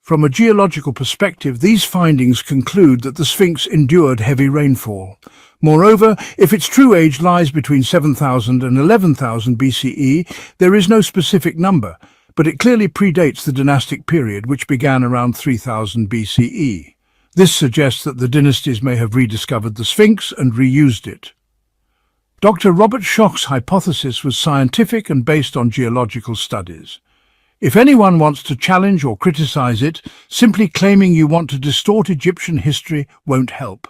From a geological perspective, these findings conclude that the Sphinx endured heavy rainfall. Moreover, if its true age lies between 7,000 and 11,000 BCE, there is no specific number, but it clearly predates the dynastic period, which began around 3000 BCE. This suggests that the dynasties may have rediscovered the Sphinx and reused it. Dr. Robert Schoch's hypothesis was scientific and based on geological studies. If anyone wants to challenge or criticize it, simply claiming you want to distort Egyptian history won't help.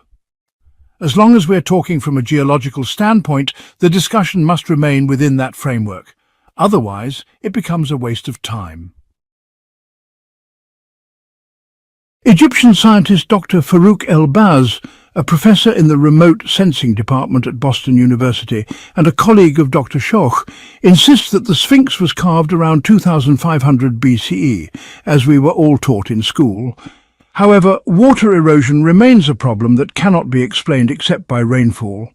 As long as we're talking from a geological standpoint, the discussion must remain within that framework. Otherwise, it becomes a waste of time. Egyptian scientist Dr. Farouk El-Baz a professor in the remote sensing department at Boston University and a colleague of Dr. Schoch, insists that the Sphinx was carved around 2500 BCE, as we were all taught in school. However, water erosion remains a problem that cannot be explained except by rainfall.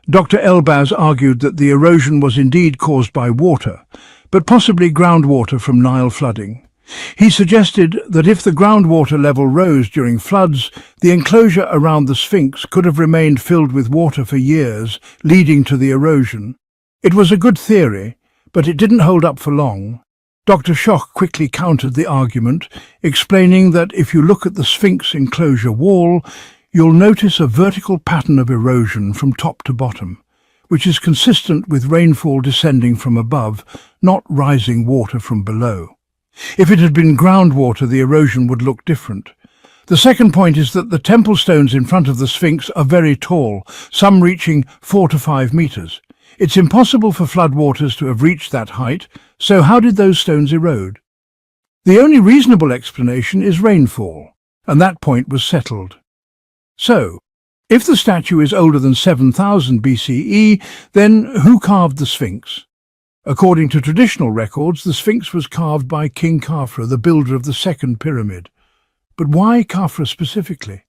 Dr. Elbaz argued that the erosion was indeed caused by water, but possibly groundwater from Nile flooding. He suggested that if the groundwater level rose during floods, the enclosure around the Sphinx could have remained filled with water for years, leading to the erosion. It was a good theory, but it didn't hold up for long. Dr. Schoch quickly countered the argument, explaining that if you look at the Sphinx enclosure wall, you'll notice a vertical pattern of erosion from top to bottom, which is consistent with rainfall descending from above, not rising water from below. If it had been groundwater, the erosion would look different. The second point is that the temple stones in front of the Sphinx are very tall, some reaching 4 to 5 meters. It's impossible for floodwaters to have reached that height, so how did those stones erode? The only reasonable explanation is rainfall, and that point was settled. So, if the statue is older than 7000 BCE, then who carved the Sphinx? According to traditional records, the Sphinx was carved by King Khafra, the builder of the second pyramid. But why Khafra specifically?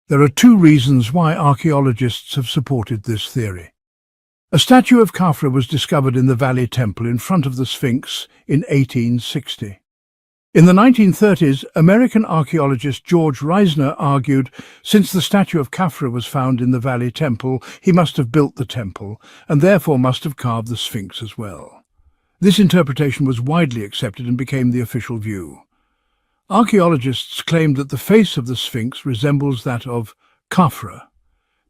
There are two reasons why archaeologists have supported this theory. A statue of Khafra was discovered in the Valley Temple in front of the Sphinx in 1860. In the 1930s, American archaeologist George Reisner argued, since the statue of Khafra was found in the Valley Temple, he must have built the temple, and therefore must have carved the Sphinx as well. This interpretation was widely accepted and became the official view. Archaeologists claimed that the face of the Sphinx resembles that of Khafra.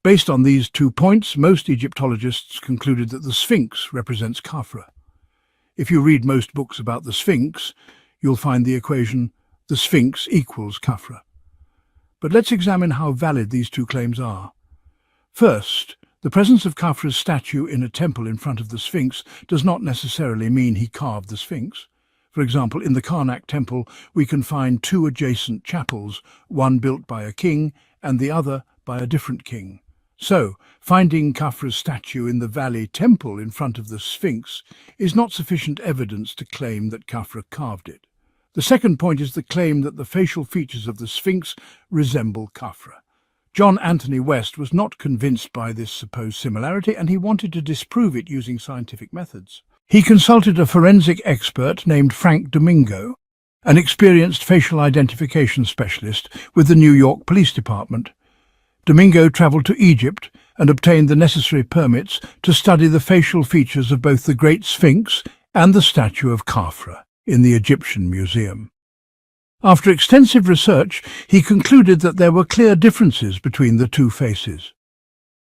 Based on these 2 points, most Egyptologists concluded that the Sphinx represents Khafra. If you read most books about the Sphinx, you'll find the equation, the Sphinx equals Khafra. But let's examine how valid these 2 claims are. First, the presence of Khafra's statue in a temple in front of the Sphinx does not necessarily mean he carved the Sphinx. For example, in the Karnak temple, we can find 2 adjacent chapels, one built by a king and the other by a different king. So, finding Khafra's statue in the Valley Temple in front of the Sphinx is not sufficient evidence to claim that Khafra carved it. The second point is the claim that the facial features of the Sphinx resemble Khafra. John Anthony West was not convinced by this supposed similarity, and he wanted to disprove it using scientific methods. He consulted a forensic expert named Frank Domingo, an experienced facial identification specialist with the New York Police Department. Domingo travelled to Egypt and obtained the necessary permits to study the facial features of both the Great Sphinx and the statue of Khafra in the Egyptian Museum. After extensive research, he concluded that there were clear differences between the 2 faces.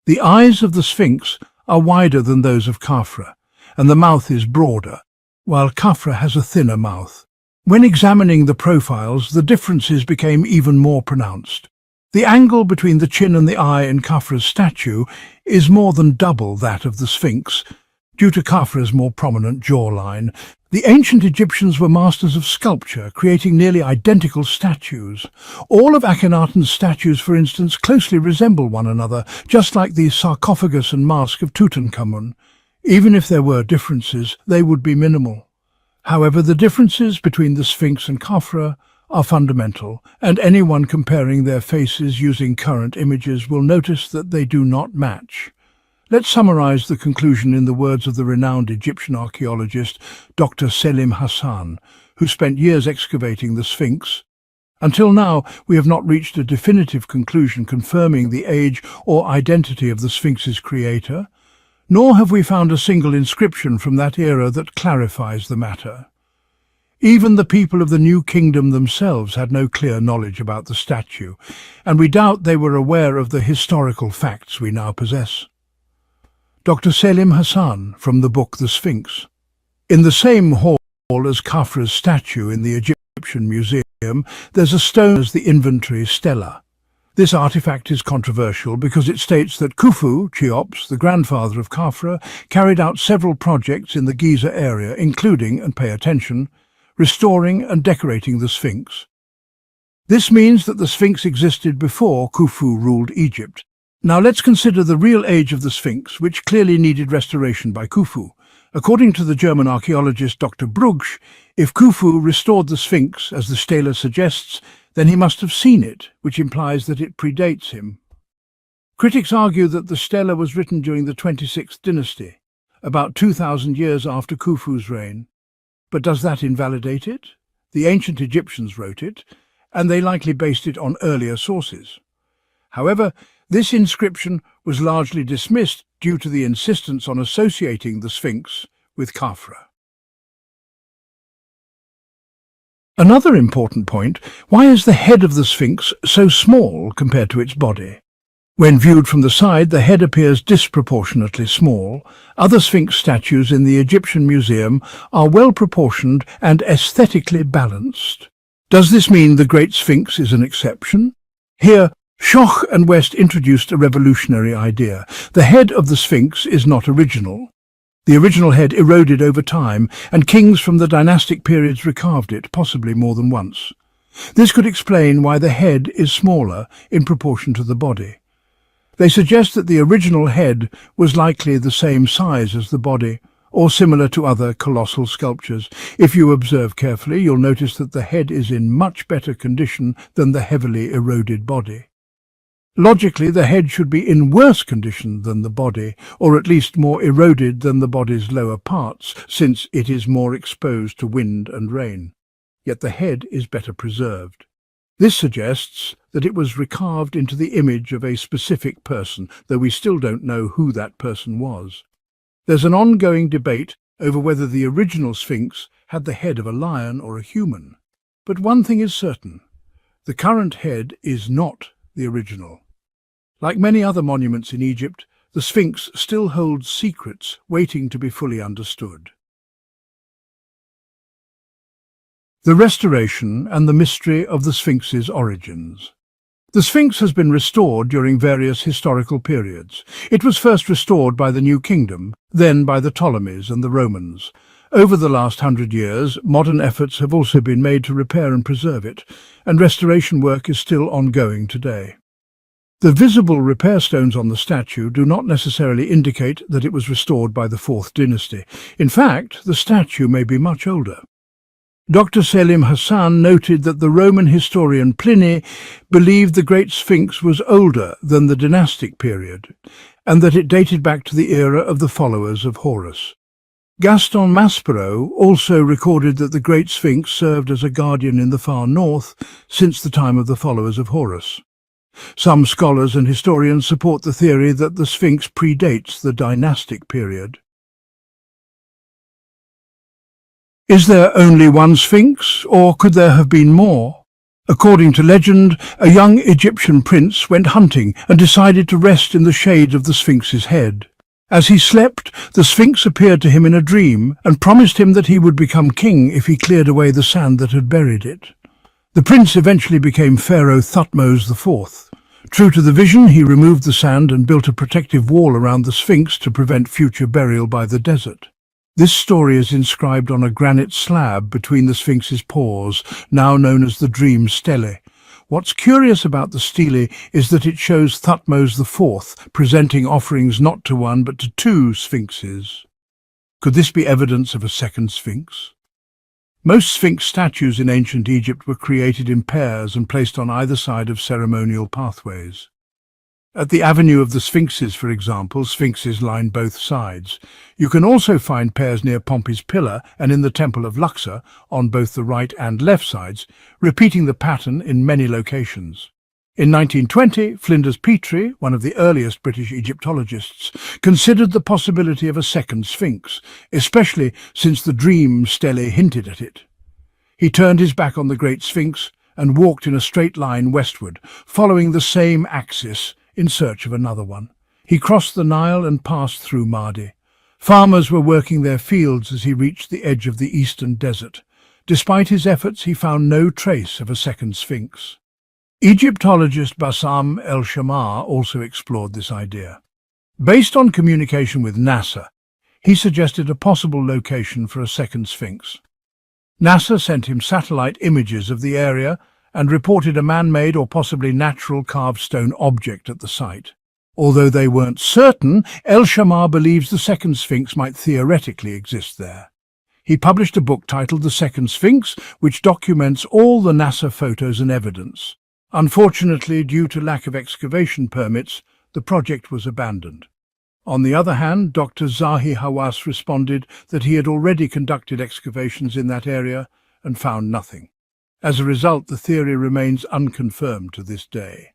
The eyes of the Sphinx are wider than those of Khafra, and the mouth is broader, while Khafra has a thinner mouth. When examining the profiles, the differences became even more pronounced. The angle between the chin and the eye in Khafra's statue is more than double that of the Sphinx, due to Khafra's more prominent jawline. The ancient Egyptians were masters of sculpture, creating nearly identical statues. All of Akhenaten's statues, for instance, closely resemble one another, just like the sarcophagus and mask of Tutankhamun. Even if there were differences, they would be minimal. However, the differences between the Sphinx and Khafra are fundamental, and anyone comparing their faces using current images will notice that they do not match. Let's summarize the conclusion in the words of the renowned Egyptian archaeologist Dr. Selim Hassan, who spent years excavating the Sphinx. Until now, we have not reached a definitive conclusion confirming the age or identity of the Sphinx's creator, nor have we found a single inscription from that era that clarifies the matter. Even the people of the New Kingdom themselves had no clear knowledge about the statue, and we doubt they were aware of the historical facts we now possess. Dr. Selim Hassan, from the book The Sphinx. In the same hall as Khafra's statue in the Egyptian Museum, there's a stone as the inventory stela. This artifact is controversial because it states that Khufu, Cheops, the grandfather of Khafra, carried out several projects in the Giza area, including, and pay attention, restoring and decorating the Sphinx. This means that the Sphinx existed before Khufu ruled Egypt. Now let's consider the real age of the Sphinx, which clearly needed restoration by Khufu. According to the German archaeologist Dr. Brugsch, if Khufu restored the Sphinx, as the stele suggests, then he must have seen it, which implies that it predates him. Critics argue that the stele was written during the 26th dynasty, about 2,000 years after Khufu's reign. But does that invalidate it? The ancient Egyptians wrote it, and they likely based it on earlier sources. However, this inscription was largely dismissed due to the insistence on associating the Sphinx with Khafra. Another important point, why is the head of the Sphinx so small compared to its body? When viewed from the side, the head appears disproportionately small. Other Sphinx statues in the Egyptian Museum are well proportioned and aesthetically balanced. Does this mean the Great Sphinx is an exception? Here, Schoch and West introduced a revolutionary idea. The head of the Sphinx is not original. The original head eroded over time, and kings from the dynastic periods recarved it, possibly more than once. This could explain why the head is smaller in proportion to the body. They suggest that the original head was likely the same size as the body, or similar to other colossal sculptures. If you observe carefully, you'll notice that the head is in much better condition than the heavily eroded body. Logically, the head should be in worse condition than the body, or at least more eroded than the body's lower parts, since it is more exposed to wind and rain. Yet the head is better preserved. This suggests that it was recarved into the image of a specific person, though we still don't know who that person was. There's an ongoing debate over whether the original Sphinx had the head of a lion or a human. But one thing is certain: the current head is not the original. Like many other monuments in Egypt, the Sphinx still holds secrets waiting to be fully understood. The restoration and the mystery of the Sphinx's origins. The Sphinx has been restored during various historical periods. It was first restored by the New Kingdom, then by the Ptolemies and the Romans. Over the last 100 years, modern efforts have also been made to repair and preserve it, and restoration work is still ongoing today. The visible repair stones on the statue do not necessarily indicate that it was restored by the 4th dynasty. In fact, the statue may be much older. Dr. Selim Hassan noted that the Roman historian Pliny believed the Great Sphinx was older than the dynastic period, and that it dated back to the era of the followers of Horus. Gaston Maspero also recorded that the Great Sphinx served as a guardian in the far north since the time of the followers of Horus. Some scholars and historians support the theory that the Sphinx predates the dynastic period. Is there only one Sphinx, or could there have been more? According to legend, a young Egyptian prince went hunting and decided to rest in the shade of the Sphinx's head. As he slept, the Sphinx appeared to him in a dream and promised him that he would become king if he cleared away the sand that had buried it. The prince eventually became Pharaoh Thutmose IV. True to the vision, he removed the sand and built a protective wall around the Sphinx to prevent future burial by the desert. This story is inscribed on a granite slab between the Sphinx's paws, now known as the Dream Stele. What's curious about the stele is that it shows Thutmose IV presenting offerings not to one but to two Sphinxes. Could this be evidence of a second Sphinx? Most Sphinx statues in ancient Egypt were created in pairs and placed on either side of ceremonial pathways. At the Avenue of the Sphinxes, for example, Sphinxes line both sides. You can also find pairs near Pompey's Pillar and in the Temple of Luxor on both the right and left sides, repeating the pattern in many locations. In 1920, Flinders Petrie, one of the earliest British Egyptologists, considered the possibility of a second Sphinx, especially since the Dream Stele hinted at it. He turned his back on the Great Sphinx and walked in a straight line westward, following the same axis in search of another one. He crossed the Nile and passed through Mahdi. Farmers were working their fields as he reached the edge of the eastern desert. Despite his efforts, he found no trace of a second Sphinx. Egyptologist Bassam el-Shamar also explored this idea. Based on communication with NASA, he suggested a possible location for a second Sphinx. NASA sent him satellite images of the area and reported a man-made or possibly natural carved stone object at the site. Although they weren't certain, El-Shammar believes the second Sphinx might theoretically exist there. He published a book titled The Second Sphinx, which documents all the NASA photos and evidence. Unfortunately, due to lack of excavation permits, the project was abandoned. On the other hand, Dr. Zahi Hawass responded that he had already conducted excavations in that area and found nothing. As a result, the theory remains unconfirmed to this day.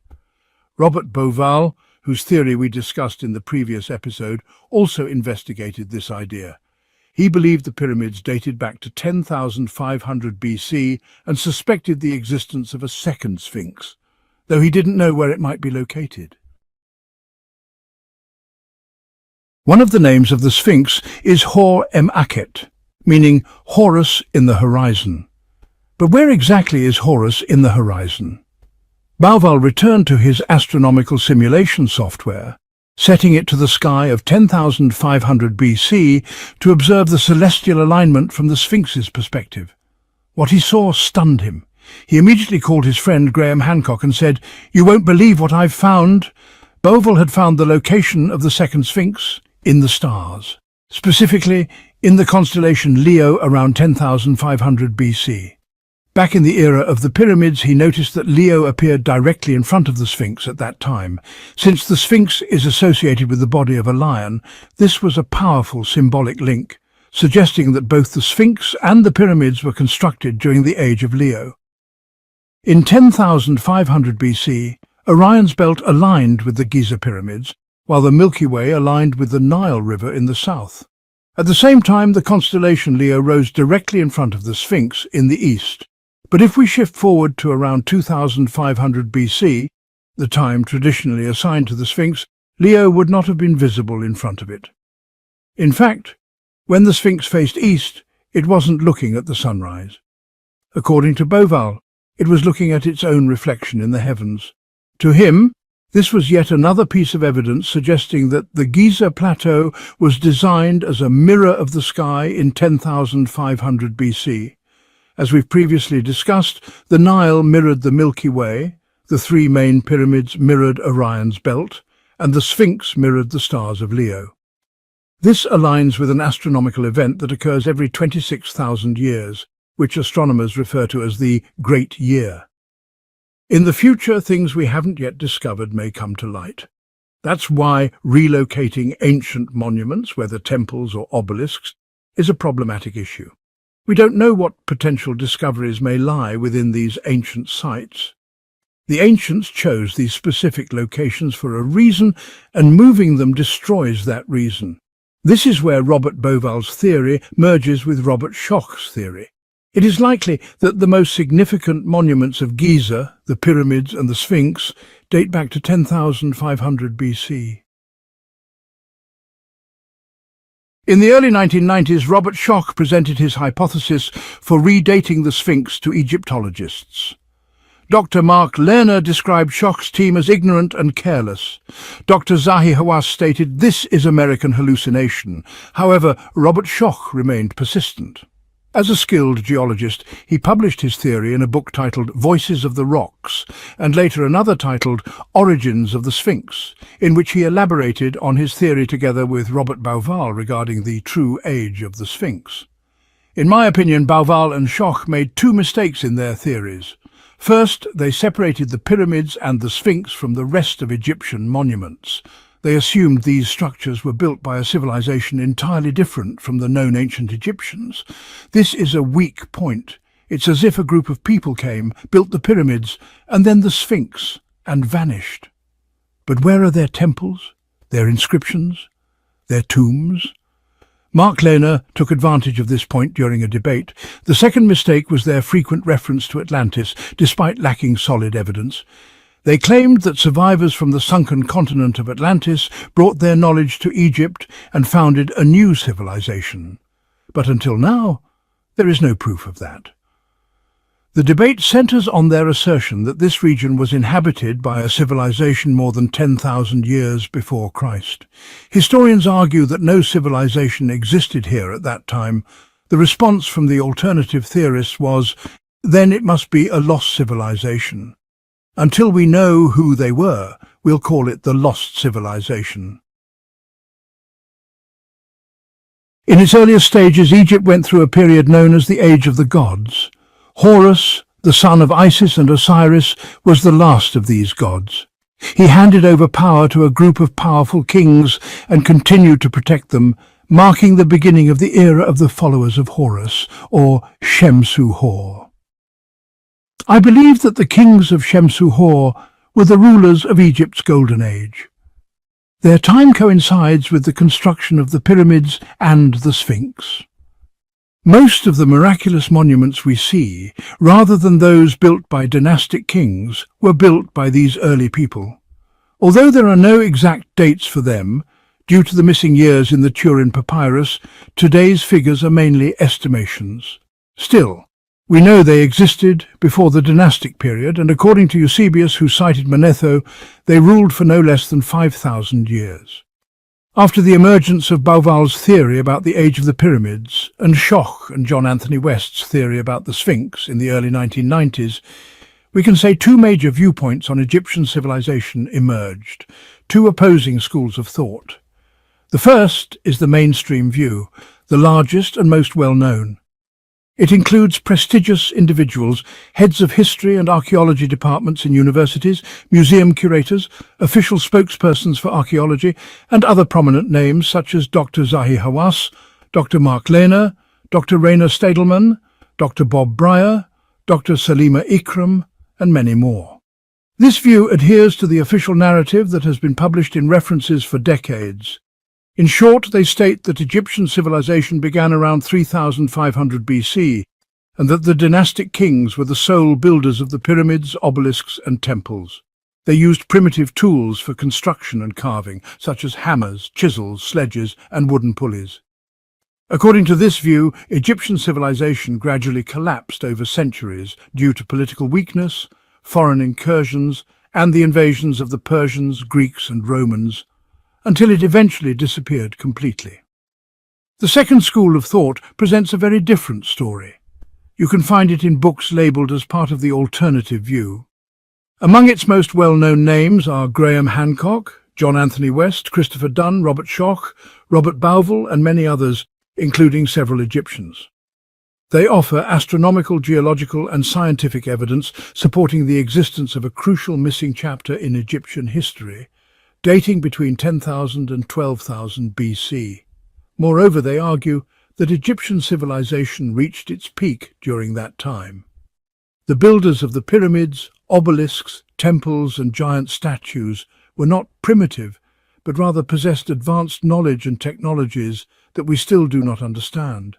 Robert Bauval, whose theory we discussed in the previous episode, also investigated this idea. He believed the pyramids dated back to 10,500 BC and suspected the existence of a second Sphinx, though he didn't know where it might be located. One of the names of the Sphinx is Hor-em-Akhet, meaning Horus in the horizon. But where exactly is Horus in the horizon? Bauval returned to his astronomical simulation software, setting it to the sky of 10,500 BC to observe the celestial alignment from the Sphinx's perspective. What he saw stunned him. He immediately called his friend Graham Hancock and said, "You won't believe what I've found." Bauval had found the location of the second Sphinx in the stars, specifically in the constellation Leo around 10,500 BC. Back in the era of the pyramids, he noticed that Leo appeared directly in front of the Sphinx at that time. Since the Sphinx is associated with the body of a lion, this was a powerful symbolic link, suggesting that both the Sphinx and the pyramids were constructed during the age of Leo. In 10,500 BC, Orion's belt aligned with the Giza pyramids, while the Milky Way aligned with the Nile River in the south. At the same time, the constellation Leo rose directly in front of the Sphinx in the east. But if we shift forward to around 2500 BC, the time traditionally assigned to the Sphinx, Leo would not have been visible in front of it. In fact, when the Sphinx faced east, it wasn't looking at the sunrise. According to Bauval, it was looking at its own reflection in the heavens. To him, this was yet another piece of evidence suggesting that the Giza plateau was designed as a mirror of the sky in 10,500 BC. As we've previously discussed, the Nile mirrored the Milky Way, the three main pyramids mirrored Orion's belt, and the Sphinx mirrored the stars of Leo. This aligns with an astronomical event that occurs every 26,000 years, which astronomers refer to as the Great Year. In the future, things we haven't yet discovered may come to light. That's why relocating ancient monuments, whether temples or obelisks, is a problematic issue. We don't know what potential discoveries may lie within these ancient sites. The ancients chose these specific locations for a reason, and moving them destroys that reason. This is where Robert Bauval's theory merges with Robert Schoch's theory. It is likely that the most significant monuments of Giza, the pyramids and the Sphinx, date back to 10,500 BC. In the early 1990s, Robert Schoch presented his hypothesis for redating the Sphinx to Egyptologists. Dr. Mark Lerner described Schoch's team as ignorant and careless. Dr. Zahi Hawass stated, "This is American hallucination." However, Robert Schoch remained persistent. As a skilled geologist, he published his theory in a book titled Voices of the Rocks, and later another titled Origins of the Sphinx, in which he elaborated on his theory together with Robert Bauval regarding the true age of the Sphinx. In my opinion, Bauval and Schoch made two mistakes in their theories. First, they separated the pyramids and the Sphinx from the rest of Egyptian monuments. They assumed these structures were built by a civilization entirely different from the known ancient Egyptians. This is a weak point. It's as if a group of people came, built the pyramids, and then the Sphinx, and vanished. But where are their temples, their inscriptions, their tombs? Mark Lerner took advantage of this point during a debate. The second mistake was their frequent reference to Atlantis, despite lacking solid evidence. They claimed that survivors from the sunken continent of Atlantis brought their knowledge to Egypt and founded a new civilization. But until now, there is no proof of that. The debate centers on their assertion that this region was inhabited by a civilization more than 10,000 years before Christ. Historians argue that no civilization existed here at that time. The response from the alternative theorists was, then it must be a lost civilization. Until we know who they were, we'll call it the lost civilization. In its earliest stages, Egypt went through a period known as the Age of the Gods. Horus, the son of Isis and Osiris, was the last of these gods. He handed over power to a group of powerful kings and continued to protect them, marking the beginning of the era of the followers of Horus, or Shemsu-Hor. I believe that the kings of Shemsu-Hor were the rulers of Egypt's Golden Age. Their time coincides with the construction of the pyramids and the Sphinx. Most of the miraculous monuments we see, rather than those built by dynastic kings, were built by these early people. Although there are no exact dates for them, due to the missing years in the Turin papyrus, today's figures are mainly estimations. Still, we know they existed before the dynastic period, and according to Eusebius, who cited Manetho, they ruled for no less than 5,000 years. After the emergence of Bauval's theory about the age of the pyramids, and Schoch and John Anthony West's theory about the Sphinx in the early 1990s, we can say two major viewpoints on Egyptian civilization emerged, two opposing schools of thought. The first is the mainstream view, the largest and most well-known. It includes prestigious individuals, heads of history and archaeology departments in universities, museum curators, official spokespersons for archaeology, and other prominent names such as Dr. Zahi Hawass, Dr. Mark Lehner, Dr. Rainer Stadelmann, Dr. Bob Breyer, Dr. Salima Ikram, and many more. This view adheres to the official narrative that has been published in references for decades. In short, they state that Egyptian civilization began around 3500 BC, and that the dynastic kings were the sole builders of the pyramids, obelisks, and temples. They used primitive tools for construction and carving, such as hammers, chisels, sledges, and wooden pulleys. According to this view, Egyptian civilization gradually collapsed over centuries due to political weakness, foreign incursions, and the invasions of the Persians, Greeks, and Romans, until it eventually disappeared completely. The second school of thought presents a very different story. You can find it in books labelled as part of the alternative view. Among its most well-known names are Graham Hancock, John Anthony West, Christopher Dunn, Robert Schoch, Robert Bauval, and many others, including several Egyptians. They offer astronomical, geological, and scientific evidence supporting the existence of a crucial missing chapter in Egyptian history, dating between 10,000 and 12,000 BC. Moreover, they argue that Egyptian civilization reached its peak during that time. The builders of the pyramids, obelisks, temples, and giant statues were not primitive, but rather possessed advanced knowledge and technologies that we still do not understand.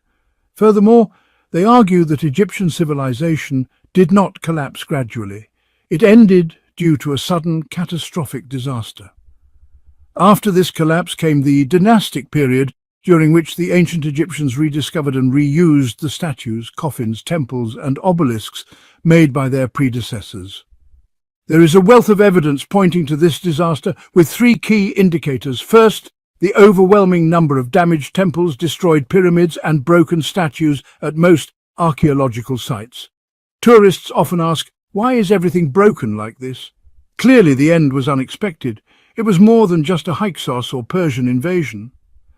Furthermore, they argue that Egyptian civilization did not collapse gradually. It ended due to a sudden, catastrophic disaster. After this collapse came the dynastic period, during which the ancient Egyptians rediscovered and reused the statues, coffins, temples, and obelisks made by their predecessors. There is a wealth of evidence pointing to this disaster, with three key indicators. First, the overwhelming number of damaged temples, destroyed pyramids, and broken statues at most archaeological sites. Tourists often ask, why is everything broken like this? Clearly, the end was unexpected. It was more than just a Hyksos or Persian invasion.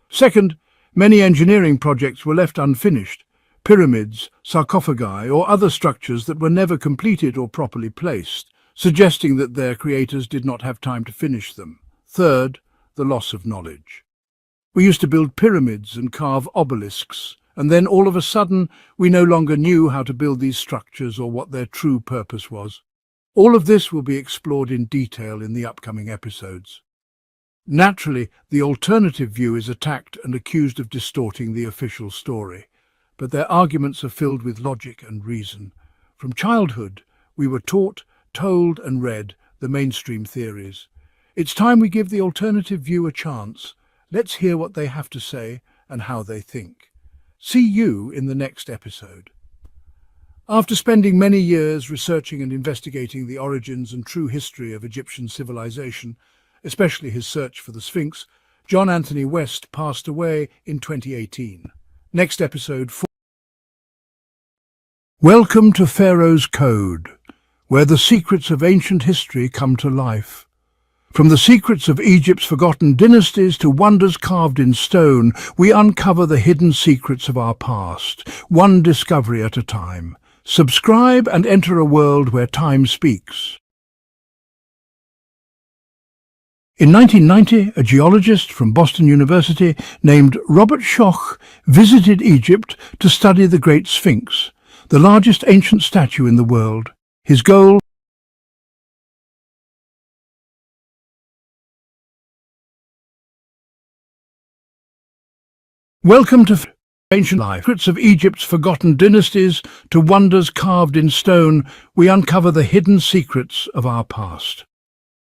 Second, many engineering projects were left unfinished. Pyramids, sarcophagi, or other structures that were never completed or properly placed, suggesting that their creators did not have time to finish them. Third, the loss of knowledge. We used to build pyramids and carve obelisks, and then all of a sudden we no longer knew how to build these structures or what their true purpose was. All of this will be explored in detail in the upcoming episodes. Naturally, the alternative view is attacked and accused of distorting the official story, but their arguments are filled with logic and reason. From childhood, we were taught, told, and read the mainstream theories. It's time we give the alternative view a chance. Let's hear what they have to say and how they think. See you in the next episode. After spending many years researching and investigating the origins and true history of Egyptian civilization, especially his search for the Sphinx, John Anthony West passed away in 2018. Next episode, Welcome to Pharaoh's Code, where the secrets of ancient history come to life. From the secrets of Egypt's forgotten dynasties to wonders carved in stone, we uncover the hidden secrets of our past, one discovery at a time. Subscribe and enter a world where time speaks. In 1990, a geologist from Boston University named Robert Schoch visited Egypt to study the Great Sphinx, the largest ancient statue in the world. His goal: Welcome to Ancient Life. Secrets of Egypt's forgotten dynasties to wonders carved in stone, we uncover the hidden secrets of our past.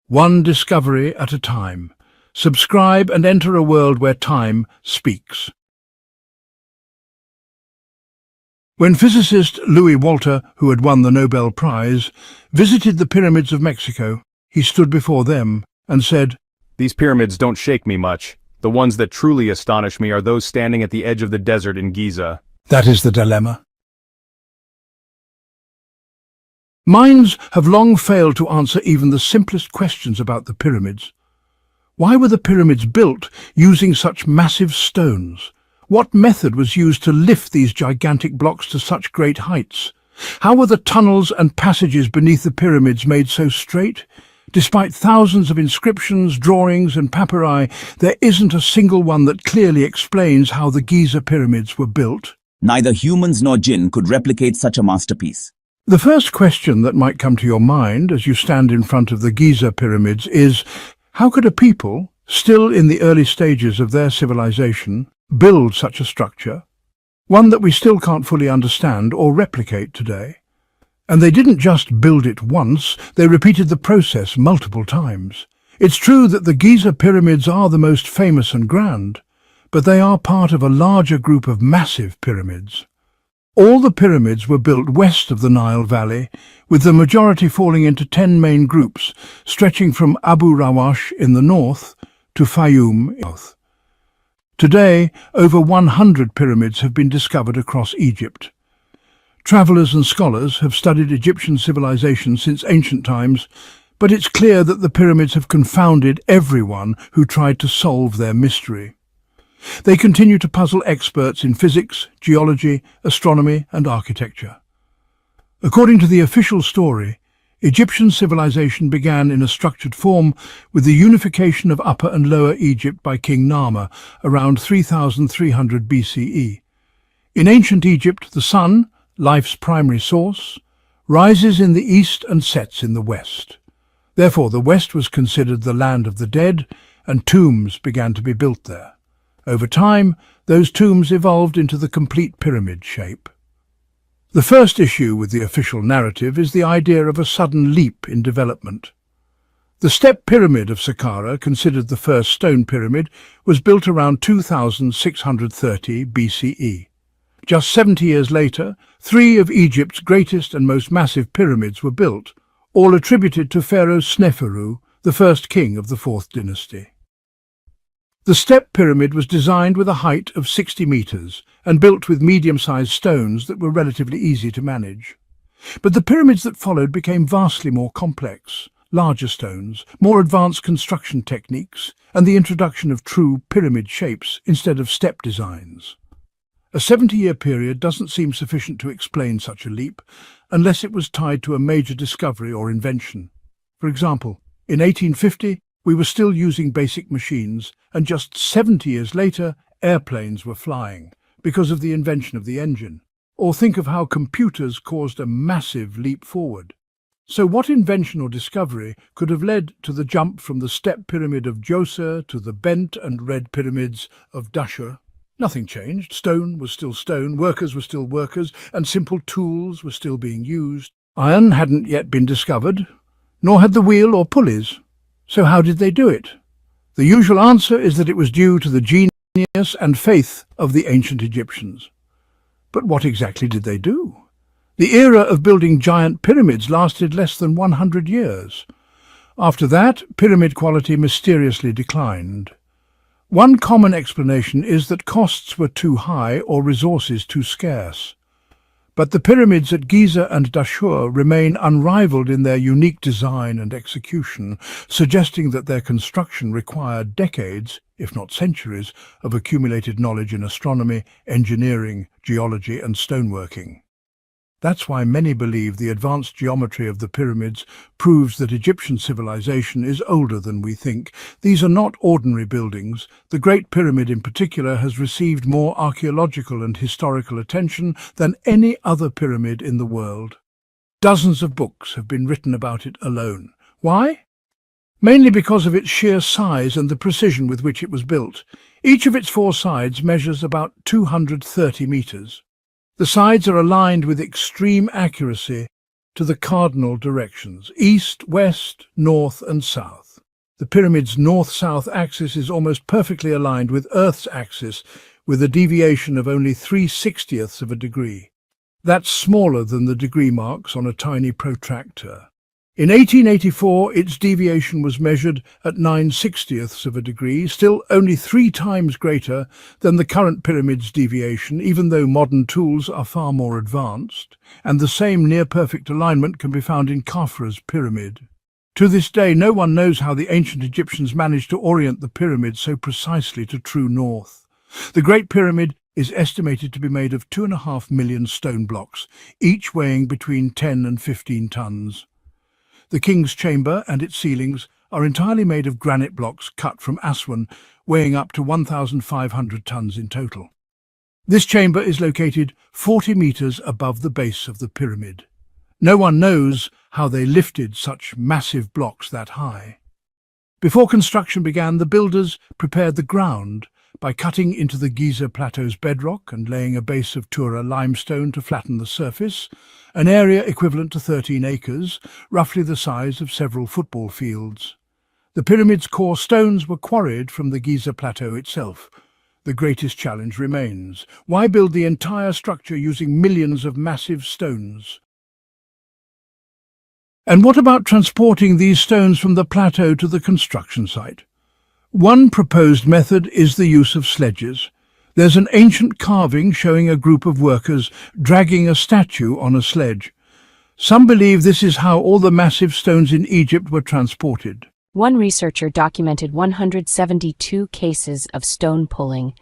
One discovery at a time. Subscribe and enter a world where time speaks. When physicist Louis Walter, who had won the Nobel Prize, visited the pyramids of Mexico, he stood before them and said, "These pyramids don't shake me much. The ones that truly astonish me are those standing at the edge of the desert in Giza." That is the dilemma. Minds have long failed to answer even the simplest questions about the pyramids. Why were the pyramids built using such massive stones? What method was used to lift these gigantic blocks to such great heights? How were the tunnels and passages beneath the pyramids made so straight? Despite thousands of inscriptions, drawings and papyri, there isn't a single one that clearly explains how the Giza pyramids were built. Neither humans nor jinn could replicate such a masterpiece. The first question that might come to your mind as you stand in front of the Giza pyramids is, how could a people, still in the early stages of their civilization, build such a structure? One that we still can't fully understand or replicate today. And they didn't just build it once, they repeated the process multiple times. It's true that the Giza pyramids are the most famous and grand, but they are part of a larger group of massive pyramids. All the pyramids were built west of the Nile Valley, with the majority falling into 10 main groups, stretching from Abu Rawash in the north to Fayum in the south. Today, over 100 pyramids have been discovered across Egypt. Travelers and scholars have studied Egyptian civilization since ancient times, but it's clear that the pyramids have confounded everyone who tried to solve their mystery. They continue to puzzle experts in physics, geology, astronomy, and architecture. According to the official story, Egyptian civilization began in a structured form with the unification of Upper and Lower Egypt by King Narmer around 3300 BCE. In ancient Egypt, the sun, life's primary source, rises in the east and sets in the west. Therefore, the west was considered the land of the dead, and tombs began to be built there. Over time, those tombs evolved into the complete pyramid shape. The first issue with the official narrative is the idea of a sudden leap in development. The step pyramid of Saqqara, considered the first stone pyramid, was built around 2630 BCE. Just 70 years later, 3 of Egypt's greatest and most massive pyramids were built, all attributed to Pharaoh Sneferu, the first king of the 4th dynasty. The step pyramid was designed with a height of 60 meters and built with medium-sized stones that were relatively easy to manage. But the pyramids that followed became vastly more complex, larger stones, more advanced construction techniques, and the introduction of true pyramid shapes instead of step designs. A 70-year period doesn't seem sufficient to explain such a leap, unless it was tied to a major discovery or invention. For example, in 1850, we were still using basic machines, and just 70 years later, airplanes were flying because of the invention of the engine. Or think of how computers caused a massive leap forward. So what invention or discovery could have led to the jump from the step pyramid of Djoser to the bent and red pyramids of Dashur? Nothing changed. Stone was still stone, workers were still workers, and simple tools were still being used. Iron hadn't yet been discovered, nor had the wheel or pulleys. So how did they do it? The usual answer is that it was due to the genius and faith of the ancient Egyptians. But what exactly did they do? The era of building giant pyramids lasted less than 100 years. After that, pyramid quality mysteriously declined. One common explanation is that costs were too high or resources too scarce. But the pyramids at Giza and Dashur remain unrivaled in their unique design and execution, suggesting that their construction required decades, if not centuries, of accumulated knowledge in astronomy, engineering, geology and stoneworking. That's why many believe the advanced geometry of the pyramids proves that Egyptian civilization is older than we think. These are not ordinary buildings. The Great Pyramid in particular has received more archaeological and historical attention than any other pyramid in the world. Dozens of books have been written about it alone. Why? Mainly because of its sheer size and the precision with which it was built. Each of its 4 sides measures about 230 meters. The sides are aligned with extreme accuracy to the cardinal directions, east, west, north and south. The pyramid's north-south axis is almost perfectly aligned with Earth's axis, with a deviation of only 3/60ths of a degree. That's smaller than the degree marks on a tiny protractor. In 1884, its deviation was measured at 9/60ths of a degree, still only 3 times greater than the current pyramid's deviation, even though modern tools are far more advanced, and the same near-perfect alignment can be found in Khafra's pyramid. To this day, no one knows how the ancient Egyptians managed to orient the pyramid so precisely to true north. The Great Pyramid is estimated to be made of 2.5 million stone blocks, each weighing between 10 and 15 tons. The King's Chamber and its ceilings are entirely made of granite blocks cut from Aswan, weighing up to 1,500 tons in total. This chamber is located 40 meters above the base of the pyramid. No one knows how they lifted such massive blocks that high. Before construction began, the builders prepared the ground by cutting into the Giza Plateau's bedrock and laying a base of Tura limestone to flatten the surface, an area equivalent to 13 acres, roughly the size of several football fields. The pyramid's core stones were quarried from the Giza Plateau itself. The greatest challenge remains. Why build the entire structure using millions of massive stones? And what about transporting these stones from the plateau to the construction site? One proposed method is the use of sledges. There's an ancient carving showing a group of workers dragging a statue on a sledge. Some believe this is how all the massive stones in Egypt were transported. One researcher documented 172 cases of stone pulling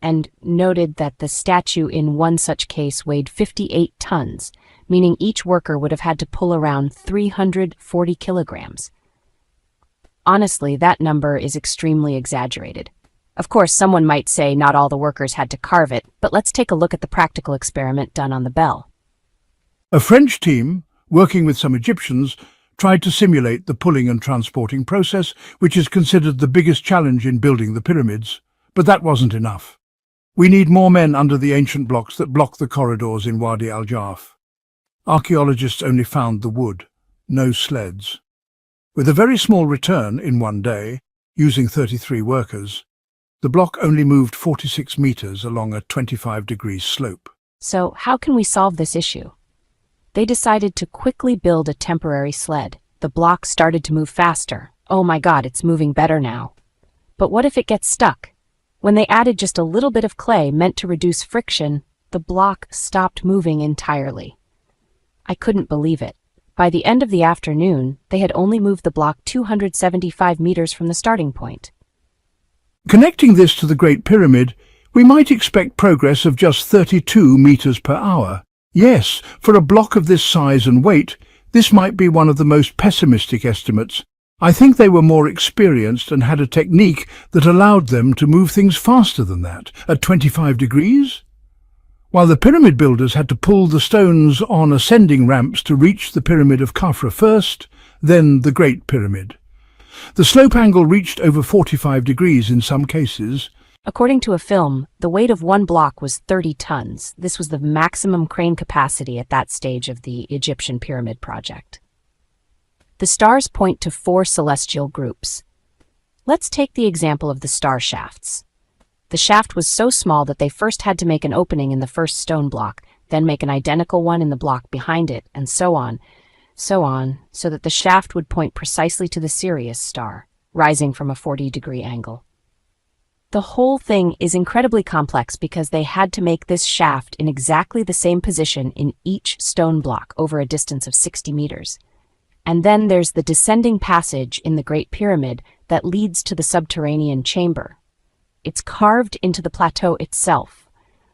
and noted that the statue in one such case weighed 58 tons, meaning each worker would have had to pull around 340 kilograms. Honestly, that number is extremely exaggerated. Of course, someone might say not all the workers had to carve it, but let's take a look at the practical experiment done on the bell. A French team, working with some Egyptians, tried to simulate the pulling and transporting process, which is considered the biggest challenge in building the pyramids. But that wasn't enough. We need more men under the ancient blocks that block the corridors in Wadi al-Jarf. Archaeologists only found the wood, no sleds. With a very small return in one day, using 33 workers, the block only moved 46 meters along a 25-degree slope. So how can we solve this issue? They decided to quickly build a temporary sled. The block started to move faster. Oh my God, it's moving better now. But what if it gets stuck? When they added just a little bit of clay meant to reduce friction, the block stopped moving entirely. I couldn't believe it. By the end of the afternoon, they had only moved the block 275 meters from the starting point. Connecting this to the Great Pyramid, we might expect progress of just 32 meters per hour. Yes, for a block of this size and weight, this might be one of the most pessimistic estimates. I think they were more experienced and had a technique that allowed them to move things faster than that, at 25 degrees. While the pyramid builders had to pull the stones on ascending ramps to reach the Pyramid of Khafra first, then the Great Pyramid. The slope angle reached over 45 degrees in some cases. According to a film, the weight of one block was 30 tons. This was the maximum crane capacity at that stage of the Egyptian pyramid project. The stars point to 4 celestial groups. Let's take the example of the star shafts. The shaft was so small that they first had to make an opening in the first stone block, then make an identical one in the block behind it, and so on, so that the shaft would point precisely to the Sirius star, rising from a 40-degree angle. The whole thing is incredibly complex because they had to make this shaft in exactly the same position in each stone block over a distance of 60 meters. And then there's the descending passage in the Great Pyramid that leads to the subterranean chamber. It's carved into the plateau itself,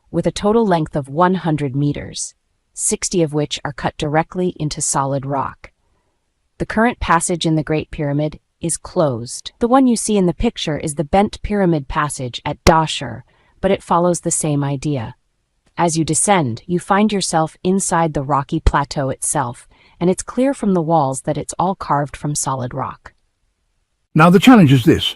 with a total length of 100 meters, 60 of which are cut directly into solid rock. The current passage in the Great Pyramid is closed. The one you see in the picture is the Bent Pyramid Passage at Dashur, but it follows the same idea. As you descend, you find yourself inside the rocky plateau itself, and it's clear from the walls that it's all carved from solid rock. Now the challenge is this.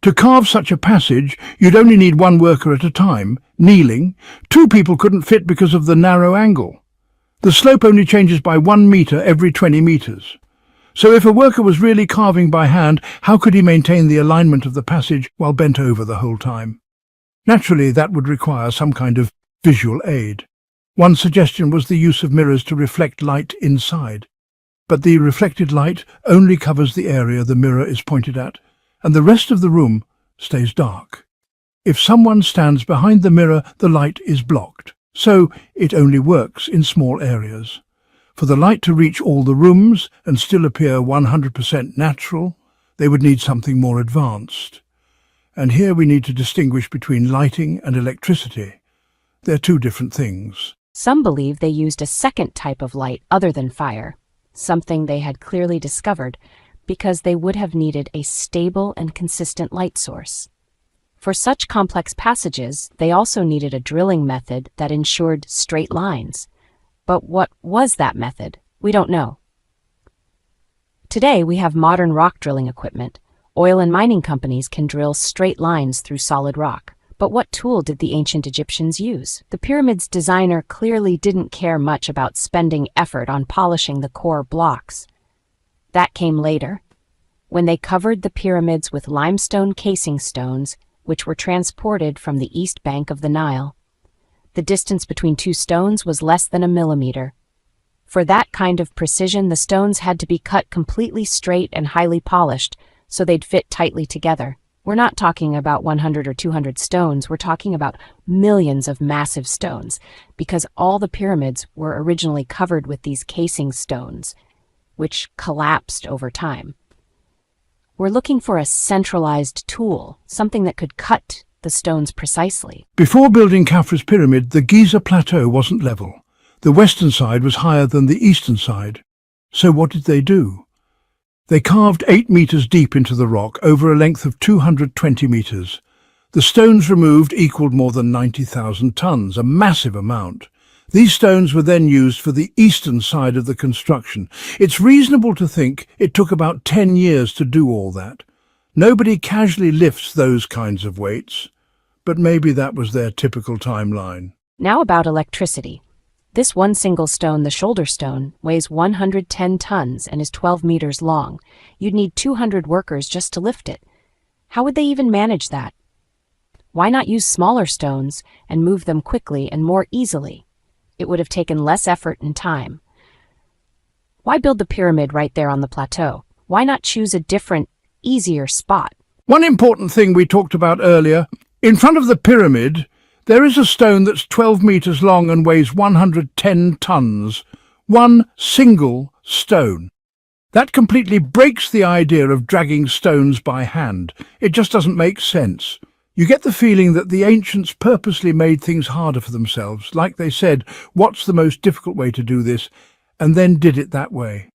To carve such a passage, you'd only need one worker at a time, kneeling. 2 people couldn't fit because of the narrow angle. The slope only changes by 1 meter every 20 meters. So if a worker was really carving by hand, how could he maintain the alignment of the passage while bent over the whole time? Naturally, that would require some kind of visual aid. One suggestion was the use of mirrors to reflect light inside. But the reflected light only covers the area the mirror is pointed at, and the rest of the room stays dark. If someone stands behind the mirror, the light is blocked, so it only works in small areas. For the light to reach all the rooms and still appear 100% natural, they would need something more advanced. And here we need to distinguish between lighting and electricity. They're 2 different things. Some believe they used a second type of light other than fire, something they had clearly discovered, because they would have needed a stable and consistent light source. For such complex passages, they also needed a drilling method that ensured straight lines. But what was that method? We don't know. Today, we have modern rock drilling equipment. Oil and mining companies can drill straight lines through solid rock. But what tool did the ancient Egyptians use? The pyramid's designer clearly didn't care much about spending effort on polishing the core blocks. That came later, when they covered the pyramids with limestone casing stones, which were transported from the east bank of the Nile. The distance between 2 stones was less than a millimeter. For that kind of precision, the stones had to be cut completely straight and highly polished, so they'd fit tightly together. We're not talking about 100 or 200 stones, we're talking about millions of massive stones, because all the pyramids were originally covered with these casing stones, which collapsed over time. We're looking for a centralized tool, something that could cut the stones precisely. Before building Khafra's pyramid, the Giza plateau wasn't level. The western side was higher than the eastern side. So what did they do? They carved 8 meters deep into the rock over a length of 220 meters. The stones removed equaled more than 90,000 tons, a massive amount. These stones were then used for the eastern side of the construction. It's reasonable to think it took about 10 years to do all that. Nobody casually lifts those kinds of weights, but maybe that was their typical timeline. Now about electricity. This one single stone, the shoulder stone, weighs 110 tons and is 12 meters long. You'd need 200 workers just to lift it. How would they even manage that? Why not use smaller stones and move them quickly and more easily? It would have taken less effort and time. Why build the pyramid right there on the plateau? Why not choose a different, easier spot? One important thing we talked about earlier, in front of the pyramid, there is a stone that's 12 meters long and weighs 110 tons. One single stone. That completely breaks the idea of dragging stones by hand. It just doesn't make sense. You get the feeling that the ancients purposely made things harder for themselves, like they said, what's the most difficult way to do this, and then did it that way.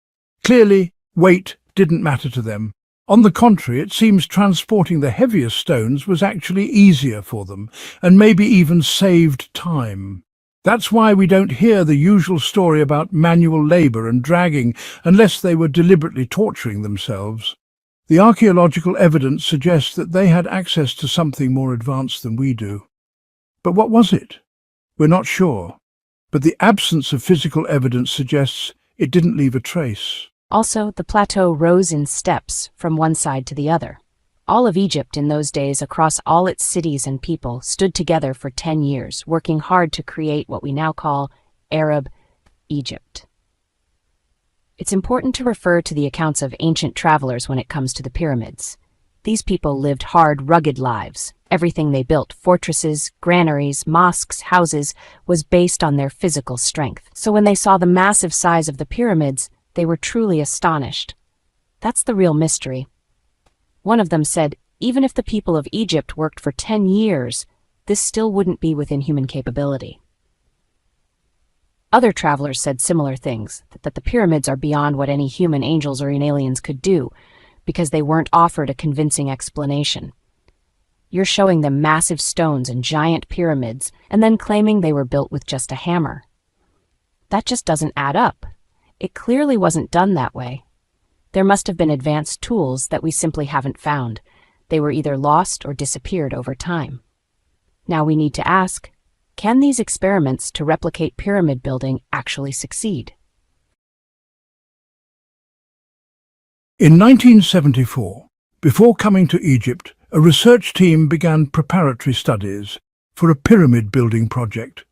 Clearly, weight didn't matter to them. On the contrary, it seems transporting the heaviest stones was actually easier for them, and maybe even saved time. That's why we don't hear the usual story about manual labour and dragging unless they were deliberately torturing themselves. The archaeological evidence suggests that they had access to something more advanced than we do. But what was it? We're not sure, but the absence of physical evidence suggests it didn't leave a trace. Also, the plateau rose in steps from one side to the other. All of Egypt in those days, across all its cities and people, stood together for 10 years, working hard to create what we now call Arab Egypt. It's important to refer to the accounts of ancient travelers when it comes to the pyramids. These people lived hard, rugged lives. Everything they built, fortresses, granaries, mosques, houses, was based on their physical strength. So when they saw the massive size of the pyramids, they were truly astonished. That's the real mystery. One of them said, even if the people of Egypt worked for 10 years, this still wouldn't be within human capability. Other travelers said similar things, that the pyramids are beyond what any human angels or aliens could do, because they weren't offered a convincing explanation. You're showing them massive stones and giant pyramids, and then claiming they were built with just a hammer. That just doesn't add up. It clearly wasn't done that way. There must have been advanced tools that we simply haven't found. They were either lost or disappeared over time. Now we need to ask, can these experiments to replicate pyramid building actually succeed? In 1974, before coming to Egypt, a research team began preparatory studies for a pyramid building project.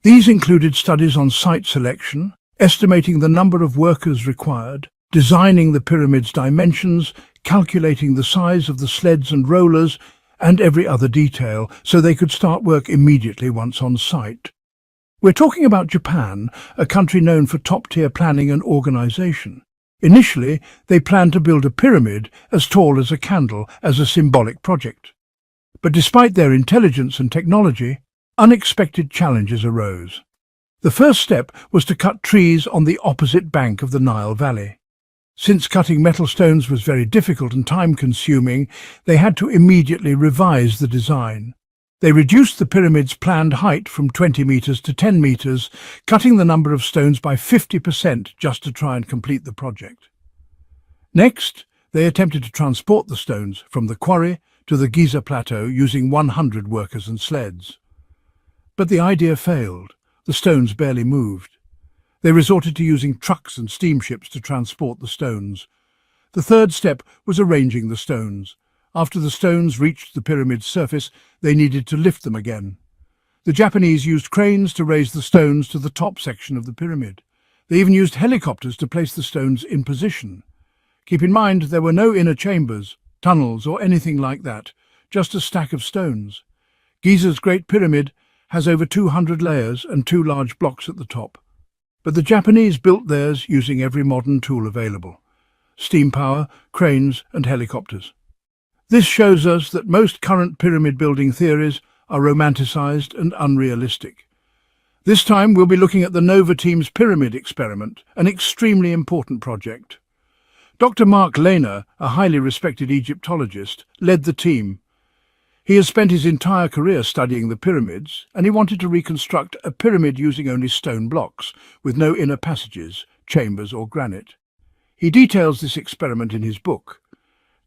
These included studies on site selection, estimating the number of workers required, designing the pyramid's dimensions, calculating the size of the sleds and rollers, and every other detail, so they could start work immediately once on site. We're talking about Japan, a country known for top-tier planning and organization. Initially, they planned to build a pyramid as tall as a candle as a symbolic project. But despite their intelligence and technology, unexpected challenges arose. The first step was to cut trees on the opposite bank of the Nile Valley. Since cutting metal stones was very difficult and time-consuming, they had to immediately revise the design. They reduced the pyramid's planned height from 20 meters to 10 meters, cutting the number of stones by 50% just to try and complete the project. Next, they attempted to transport the stones from the quarry to the Giza plateau using 100 workers and sleds. But the idea failed. The stones barely moved. They resorted to using trucks and steamships to transport the stones. The third step was arranging the stones. After the stones reached the pyramid's surface, they needed to lift them again. The Japanese used cranes to raise the stones to the top section of the pyramid. They even used helicopters to place the stones in position. Keep in mind, there were no inner chambers, tunnels, or anything like that, just a stack of stones. Giza's Great Pyramid has over 200 layers and 2 large blocks at the top. But the Japanese built theirs using every modern tool available: steam power, cranes, and helicopters. This shows us that most current pyramid building theories are romanticized and unrealistic. This time we'll be looking at the NOVA team's pyramid experiment, an extremely important project. Dr. Mark Lehner, a highly respected Egyptologist, led the team. He has spent his entire career studying the pyramids, and he wanted to reconstruct a pyramid using only stone blocks, with no inner passages, chambers or granite. He details this experiment in his book.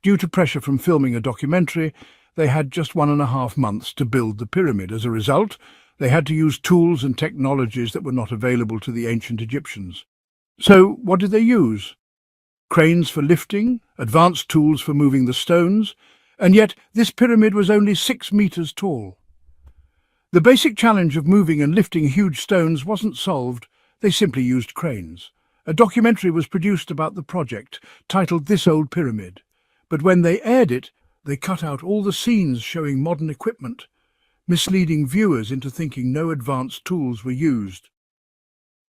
Due to pressure from filming a documentary, they had just 1.5 months to build the pyramid. As a result, they had to use tools and technologies that were not available to the ancient Egyptians. So, what did they use? Cranes for lifting, advanced tools for moving the stones, and yet this pyramid was only 6 meters tall. The basic challenge of moving and lifting huge stones wasn't solved. They simply used cranes. A documentary was produced about the project, titled This Old Pyramid. But when they aired it, they cut out all the scenes showing modern equipment, misleading viewers into thinking no advanced tools were used.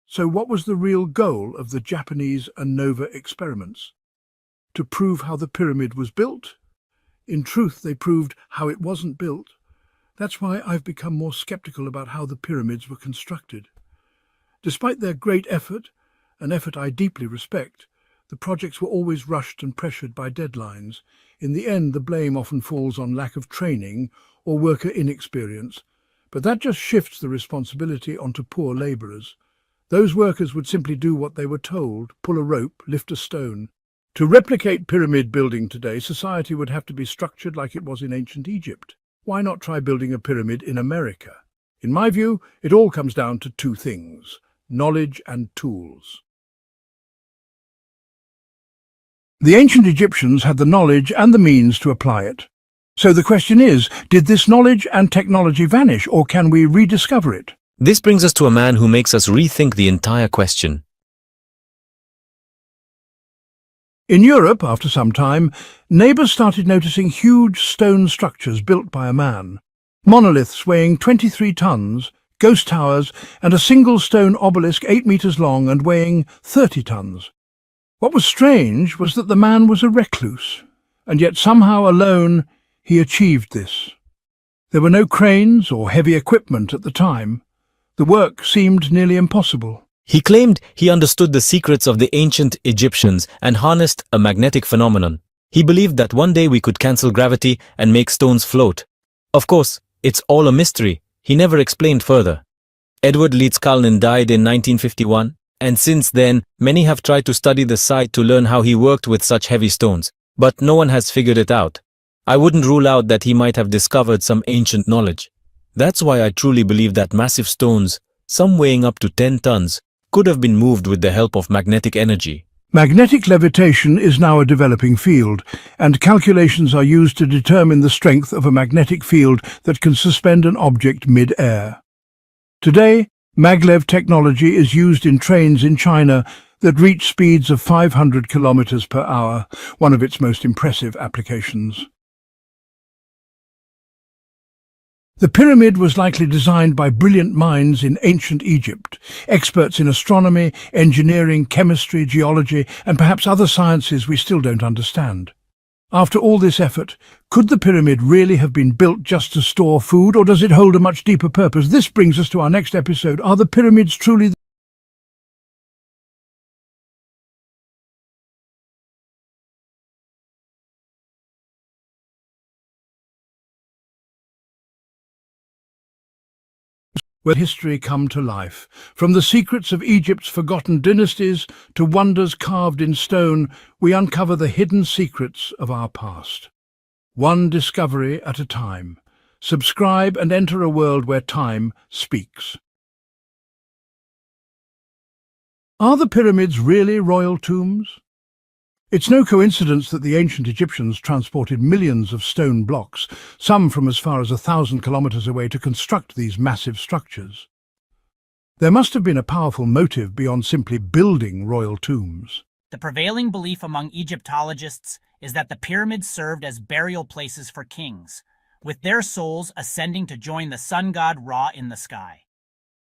So what was the real goal of the Japanese and NOVA experiments? To prove how the pyramid was built? In truth, they proved how it wasn't built. That's why I've become more skeptical about how the pyramids were constructed. Despite their great effort, an effort I deeply respect, the projects were always rushed and pressured by deadlines. In the end, the blame often falls on lack of training or worker inexperience, but that just shifts the responsibility onto poor labourers. Those workers would simply do what they were told: pull a rope, lift a stone. To replicate pyramid building today, society would have to be structured like it was in ancient Egypt. Why not try building a pyramid in America? In my view, it all comes down to 2 things: knowledge and tools. The ancient Egyptians had the knowledge and the means to apply it. So the question is, did this knowledge and technology vanish, or can we rediscover it? This brings us to a man who makes us rethink the entire question. In Europe, after some time, neighbours started noticing huge stone structures built by a man. Monoliths weighing 23 tons, ghost towers, and a single stone obelisk 8 metres long and weighing 30 tons. What was strange was that the man was a recluse, and yet somehow alone he achieved this. There were no cranes or heavy equipment at the time. The work seemed nearly impossible. He claimed he understood the secrets of the ancient Egyptians and harnessed a magnetic phenomenon. He believed that one day we could cancel gravity and make stones float. Of course, it's all a mystery. He never explained further. Edward Leeds-Kalnin died in 1951, and since then, many have tried to study the site to learn how he worked with such heavy stones, but no one has figured it out. I wouldn't rule out that he might have discovered some ancient knowledge. That's why I truly believe that massive stones, some weighing up to 10 tons, could have been moved with the help of magnetic energy. Magnetic levitation is now a developing field, and calculations are used to determine the strength of a magnetic field that can suspend an object mid-air. Today, maglev technology is used in trains in China that reach speeds of 500 kilometers per hour, one of its most impressive applications. The pyramid was likely designed by brilliant minds in ancient Egypt, experts in astronomy, engineering, chemistry, geology, and perhaps other sciences we still don't understand. After all this effort, could the pyramid really have been built just to store food, or does it hold a much deeper purpose? This brings us to our next episode. Are the pyramids truly where history come to life? From the secrets of Egypt's forgotten dynasties to wonders carved in stone, we uncover the hidden secrets of our past. One discovery at a time. Subscribe and enter a world where time speaks. Are the pyramids really royal tombs? It's no coincidence that the ancient Egyptians transported millions of stone blocks, some from as far as 1,000 kilometers away, to construct these massive structures. There must have been a powerful motive beyond simply building royal tombs. The prevailing belief among Egyptologists is that the pyramids served as burial places for kings, with their souls ascending to join the sun god Ra in the sky.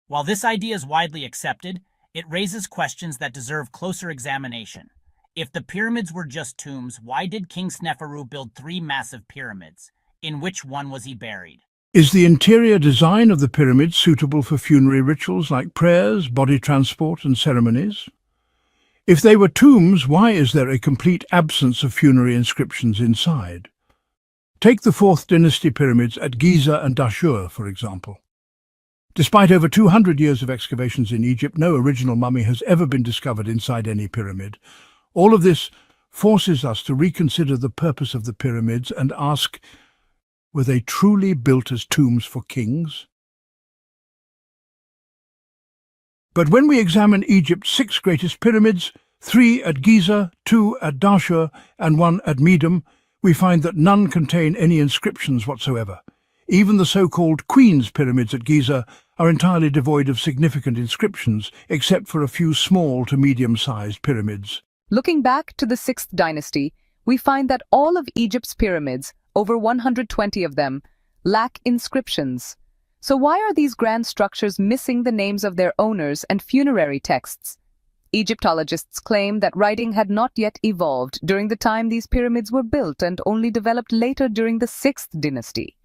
While this idea is widely accepted, it raises questions that deserve closer examination. If the pyramids were just tombs, why did King Sneferu build 3 massive pyramids? In which one was he buried? Is the interior design of the pyramids suitable for funerary rituals like prayers, body transport, and ceremonies? If they were tombs, why is there a complete absence of funerary inscriptions inside? Take the 4th dynasty pyramids at Giza and Dashur, for example. Despite over 200 years of excavations in Egypt, no original mummy has ever been discovered inside any pyramid. All of this forces us to reconsider the purpose of the pyramids and ask, were they truly built as tombs for kings? But when we examine Egypt's 6 greatest pyramids, 3 at Giza, 2 at Dashur, and 1 at Medum, we find that none contain any inscriptions whatsoever. Even the so-called Queen's pyramids at Giza are entirely devoid of significant inscriptions, except for a few small to medium-sized pyramids. Looking back to the 6th dynasty, we find that all of Egypt's pyramids, over 120 of them, lack inscriptions. So why are these grand structures missing the names of their owners and funerary texts? Egyptologists claim that writing had not yet evolved during the time these pyramids were built and only developed later during the 6th dynasty.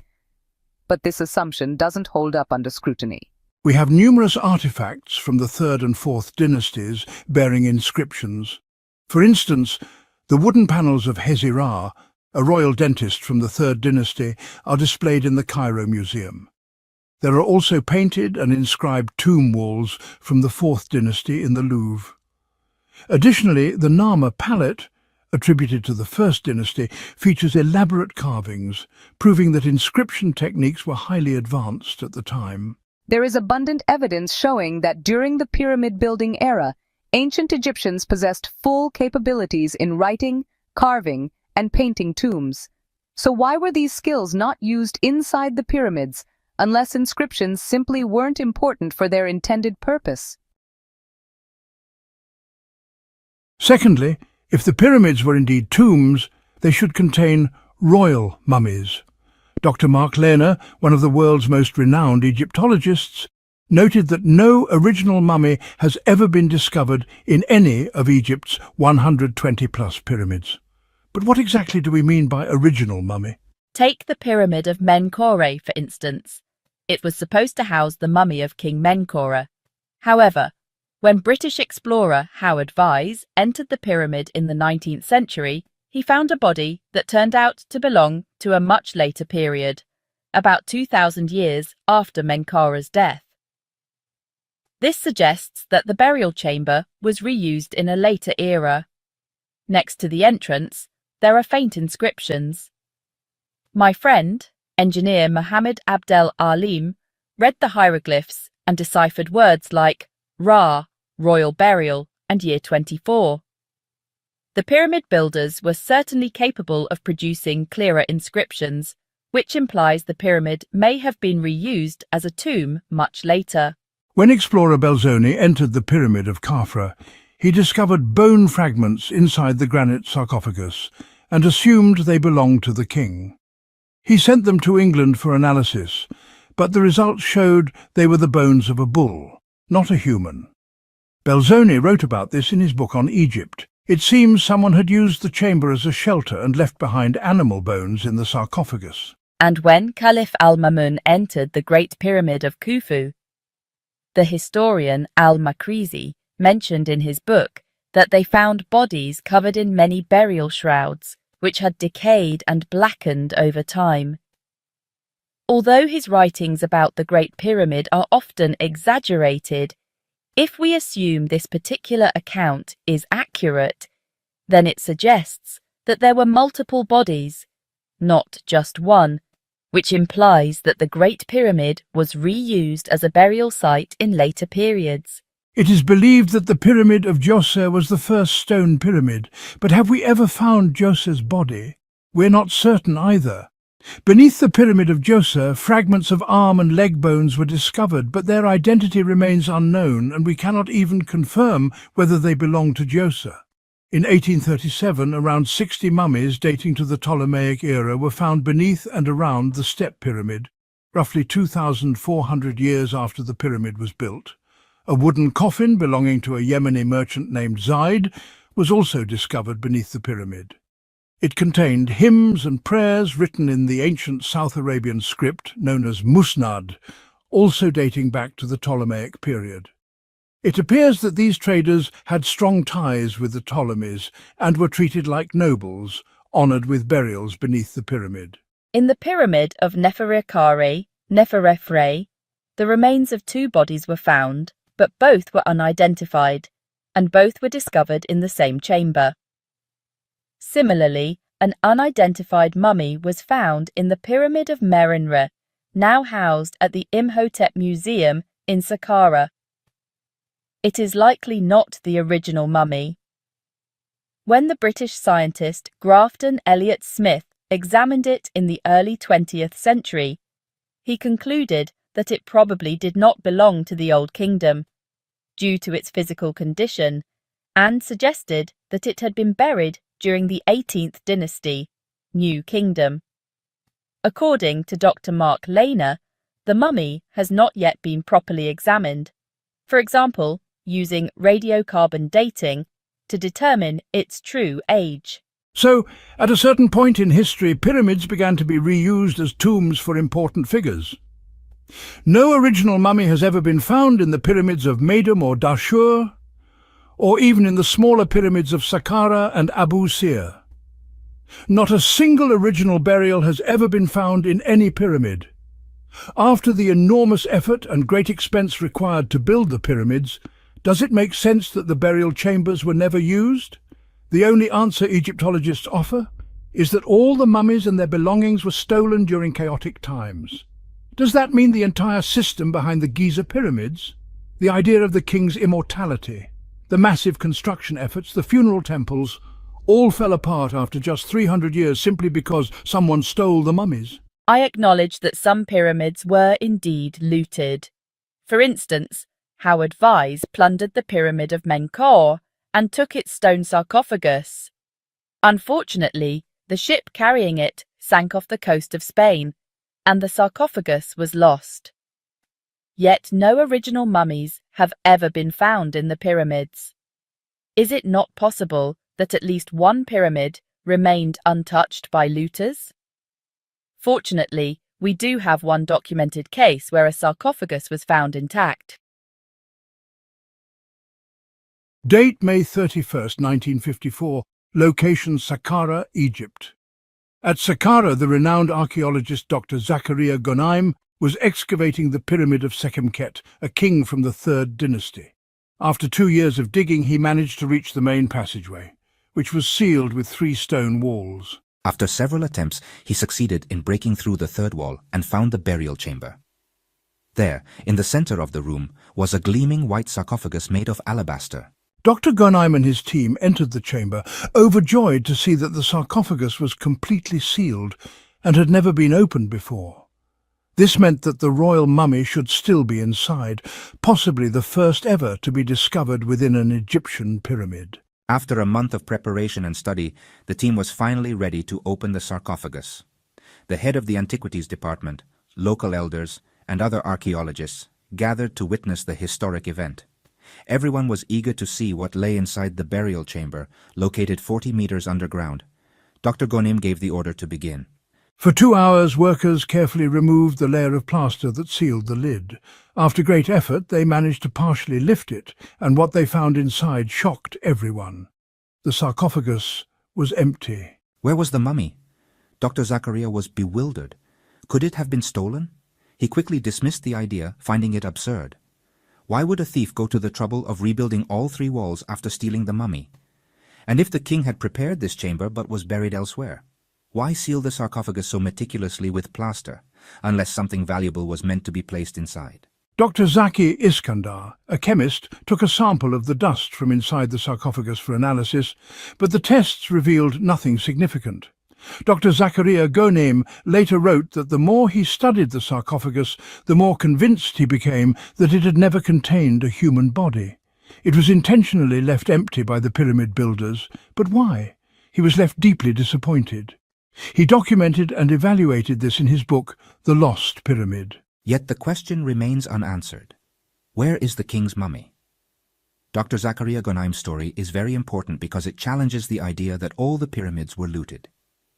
But this assumption doesn't hold up under scrutiny. We have numerous artifacts from the 3rd and 4th dynasties bearing inscriptions. For instance, the wooden panels of Hezirah, a royal dentist from the 3rd dynasty, are displayed in the Cairo Museum. There are also painted and inscribed tomb walls from the 4th dynasty in the Louvre. Additionally, the Narmer palette, attributed to the 1st dynasty, features elaborate carvings, proving that inscription techniques were highly advanced at the time. There is abundant evidence showing that during the pyramid building era, ancient Egyptians possessed full capabilities in writing, carving, and painting tombs. So why were these skills not used inside the pyramids, unless inscriptions simply weren't important for their intended purpose? Secondly, If the pyramids were indeed tombs, they should contain royal mummies. Dr. Mark Lehner, one of the world's most renowned Egyptologists, noted that no original mummy has ever been discovered in any of Egypt's 120-plus pyramids. But what exactly do we mean by original mummy? Take the Pyramid of Menkore, for instance. It was supposed to house the mummy of King Menkore. However, when British explorer Howard Vyse entered the pyramid in the 19th century, he found a body that turned out to belong to a much later period, about 2,000 years after Menkare's death. This suggests that the burial chamber was reused in a later era. Next to the entrance, there are faint inscriptions. My friend, engineer Mohammed Abdel Alim, read the hieroglyphs and deciphered words like Ra, royal burial, and year 24. The pyramid builders were certainly capable of producing clearer inscriptions, which implies the pyramid may have been reused as a tomb much later. When explorer Belzoni entered the pyramid of Khafra, he discovered bone fragments inside the granite sarcophagus and assumed they belonged to the king. He sent them to England for analysis, but the results showed they were the bones of a bull, not a human. Belzoni wrote about this in his book on Egypt. It seems someone had used the chamber as a shelter and left behind animal bones in the sarcophagus. And when Caliph al-Mamun entered the Great Pyramid of Khufu, the historian al-Makrizi mentioned in his book that they found bodies covered in many burial shrouds, which had decayed and blackened over time. Although his writings about the Great Pyramid are often exaggerated, if we assume this particular account is accurate, then it suggests that there were multiple bodies, not just one, which implies that the Great Pyramid was reused as a burial site in later periods. It is believed that the Pyramid of Djoser was the first stone pyramid, but have we ever found Djoser's body? We're not certain either. Beneath the Pyramid of Djoser, fragments of arm and leg bones were discovered, but their identity remains unknown, and we cannot even confirm whether they belong to Djoser. In 1837, around 60 mummies dating to the Ptolemaic era were found beneath and around the Step Pyramid, roughly 2,400 years after the pyramid was built. A wooden coffin belonging to a Yemeni merchant named Zaid was also discovered beneath the pyramid. It contained hymns and prayers written in the ancient South Arabian script known as Musnad, also dating back to the Ptolemaic period. It appears that these traders had strong ties with the Ptolemies and were treated like nobles, honoured with burials beneath the pyramid. In the pyramid of Neferefre, the remains of two bodies were found, but both were unidentified, and both were discovered in the same chamber. Similarly, an unidentified mummy was found in the Pyramid of Merenre, now housed at the Imhotep Museum in Saqqara. It is likely not the original mummy. When the British scientist Grafton Elliott Smith examined it in the early 20th century, he concluded that it probably did not belong to the Old Kingdom, due to its physical condition, and suggested that it had been buried during the 18th dynasty, New Kingdom. According to Dr. Mark Lehner, the mummy has not yet been properly examined, for example, using radiocarbon dating to determine its true age. So, at a certain point in history, pyramids began to be reused as tombs for important figures. No original mummy has ever been found in the pyramids of Meidum or Dashur, or even in the smaller pyramids of Saqqara and Abu Sir. Not a single original burial has ever been found in any pyramid. After the enormous effort and great expense required to build the pyramids, does it make sense that the burial chambers were never used? The only answer Egyptologists offer is that all the mummies and their belongings were stolen during chaotic times. Does that mean the entire system behind the Giza pyramids? The idea of the king's immortality, the massive construction efforts, the funeral temples, all fell apart after just 300 years simply because someone stole the mummies? I acknowledge that some pyramids were indeed looted. For instance, Howard Vyse plundered the Pyramid of Menkore and took its stone sarcophagus. Unfortunately, the ship carrying it sank off the coast of Spain, and the sarcophagus was lost. Yet no original mummies have ever been found in the pyramids. Is it not possible that at least one pyramid remained untouched by looters? Fortunately, we do have one documented case where a sarcophagus was found intact. Date May 31st, 1954. Location Saqqara, Egypt. At Saqqara, the renowned archaeologist Dr. Zakaria Gonaim was excavating the pyramid of Sekhemkhet, a king from the 3rd dynasty. After 2 years of digging, he managed to reach the main passageway, which was sealed with 3 stone walls. After several attempts, he succeeded in breaking through the 3rd wall and found the burial chamber. There, in the center of the room, was a gleaming white sarcophagus made of alabaster. Dr. Gonaim and his team entered the chamber, overjoyed to see that the sarcophagus was completely sealed and had never been opened before. This meant that the royal mummy should still be inside, possibly the first ever to be discovered within an Egyptian pyramid. After a month of preparation and study, the team was finally ready to open the sarcophagus. The head of the antiquities department, local elders, and other archaeologists gathered to witness the historic event. Everyone was eager to see what lay inside the burial chamber, located 40 meters underground. Dr. Gonim gave the order to begin. For 2 hours, workers carefully removed the layer of plaster that sealed the lid. After great effort, they managed to partially lift it, and what they found inside shocked everyone. The sarcophagus was empty. Where was the mummy? Dr. Zakaria was bewildered. Could it have been stolen? He quickly dismissed the idea, finding it absurd. Why would a thief go to the trouble of rebuilding all 3 walls after stealing the mummy? And if the king had prepared this chamber but was buried elsewhere? Why seal the sarcophagus so meticulously with plaster, unless something valuable was meant to be placed inside? Dr. Zaki Iskandar, a chemist, took a sample of the dust from inside the sarcophagus for analysis, but the tests revealed nothing significant. Dr. Zakaria Gonim later wrote that the more he studied the sarcophagus, the more convinced he became that it had never contained a human body. It was intentionally left empty by the pyramid builders, but why? He was left deeply disappointed. He documented and evaluated this in his book, The Lost Pyramid. Yet the question remains unanswered. Where is the king's mummy? Dr. Zakaria Gonaim's story is very important because it challenges the idea that all the pyramids were looted.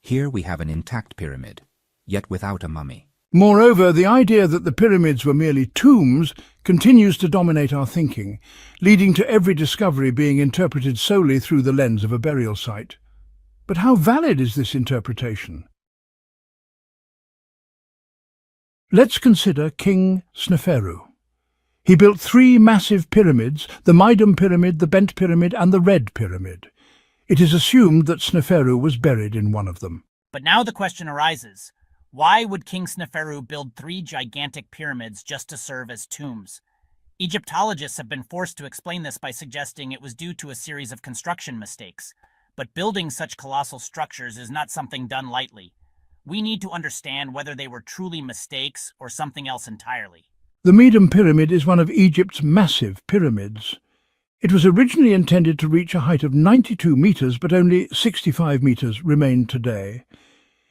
Here we have an intact pyramid, yet without a mummy. Moreover, the idea that the pyramids were merely tombs continues to dominate our thinking, leading to every discovery being interpreted solely through the lens of a burial site. But how valid is this interpretation? Let's consider King Sneferu. He built 3 massive pyramids, the Meidum Pyramid, the Bent Pyramid, and the Red Pyramid. It is assumed that Sneferu was buried in one of them. But now the question arises, why would King Sneferu build 3 gigantic pyramids just to serve as tombs? Egyptologists have been forced to explain this by suggesting it was due to a series of construction mistakes. But building such colossal structures is not something done lightly. We need to understand whether they were truly mistakes or something else entirely. The Meidum Pyramid is one of Egypt's massive pyramids. It was originally intended to reach a height of 92 meters, but only 65 meters remain today.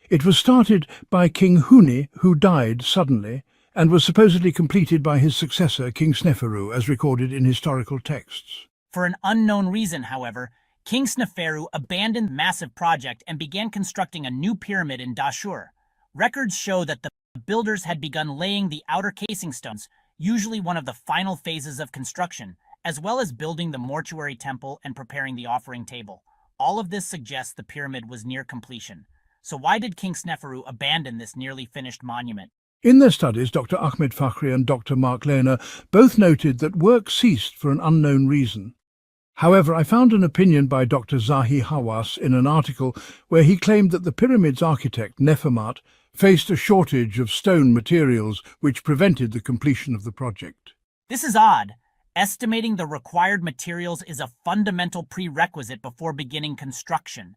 It was started by King Huni, who died suddenly, and was supposedly completed by his successor, King Sneferu, as recorded in historical texts. For an unknown reason, however, King Sneferu abandoned the massive project and began constructing a new pyramid in Dashur. Records show that the builders had begun laying the outer casing stones, usually one of the final phases of construction, as well as building the mortuary temple and preparing the offering table. All of this suggests the pyramid was near completion. So why did King Sneferu abandon this nearly finished monument? In their studies, Dr. Ahmed Fakhri and Dr. Mark Lehner both noted that work ceased for an unknown reason. However, I found an opinion by Dr. Zahi Hawass in an article where he claimed that the pyramid's architect, Nefermat, faced a shortage of stone materials which prevented the completion of the project. This is odd. Estimating the required materials is a fundamental prerequisite before beginning construction.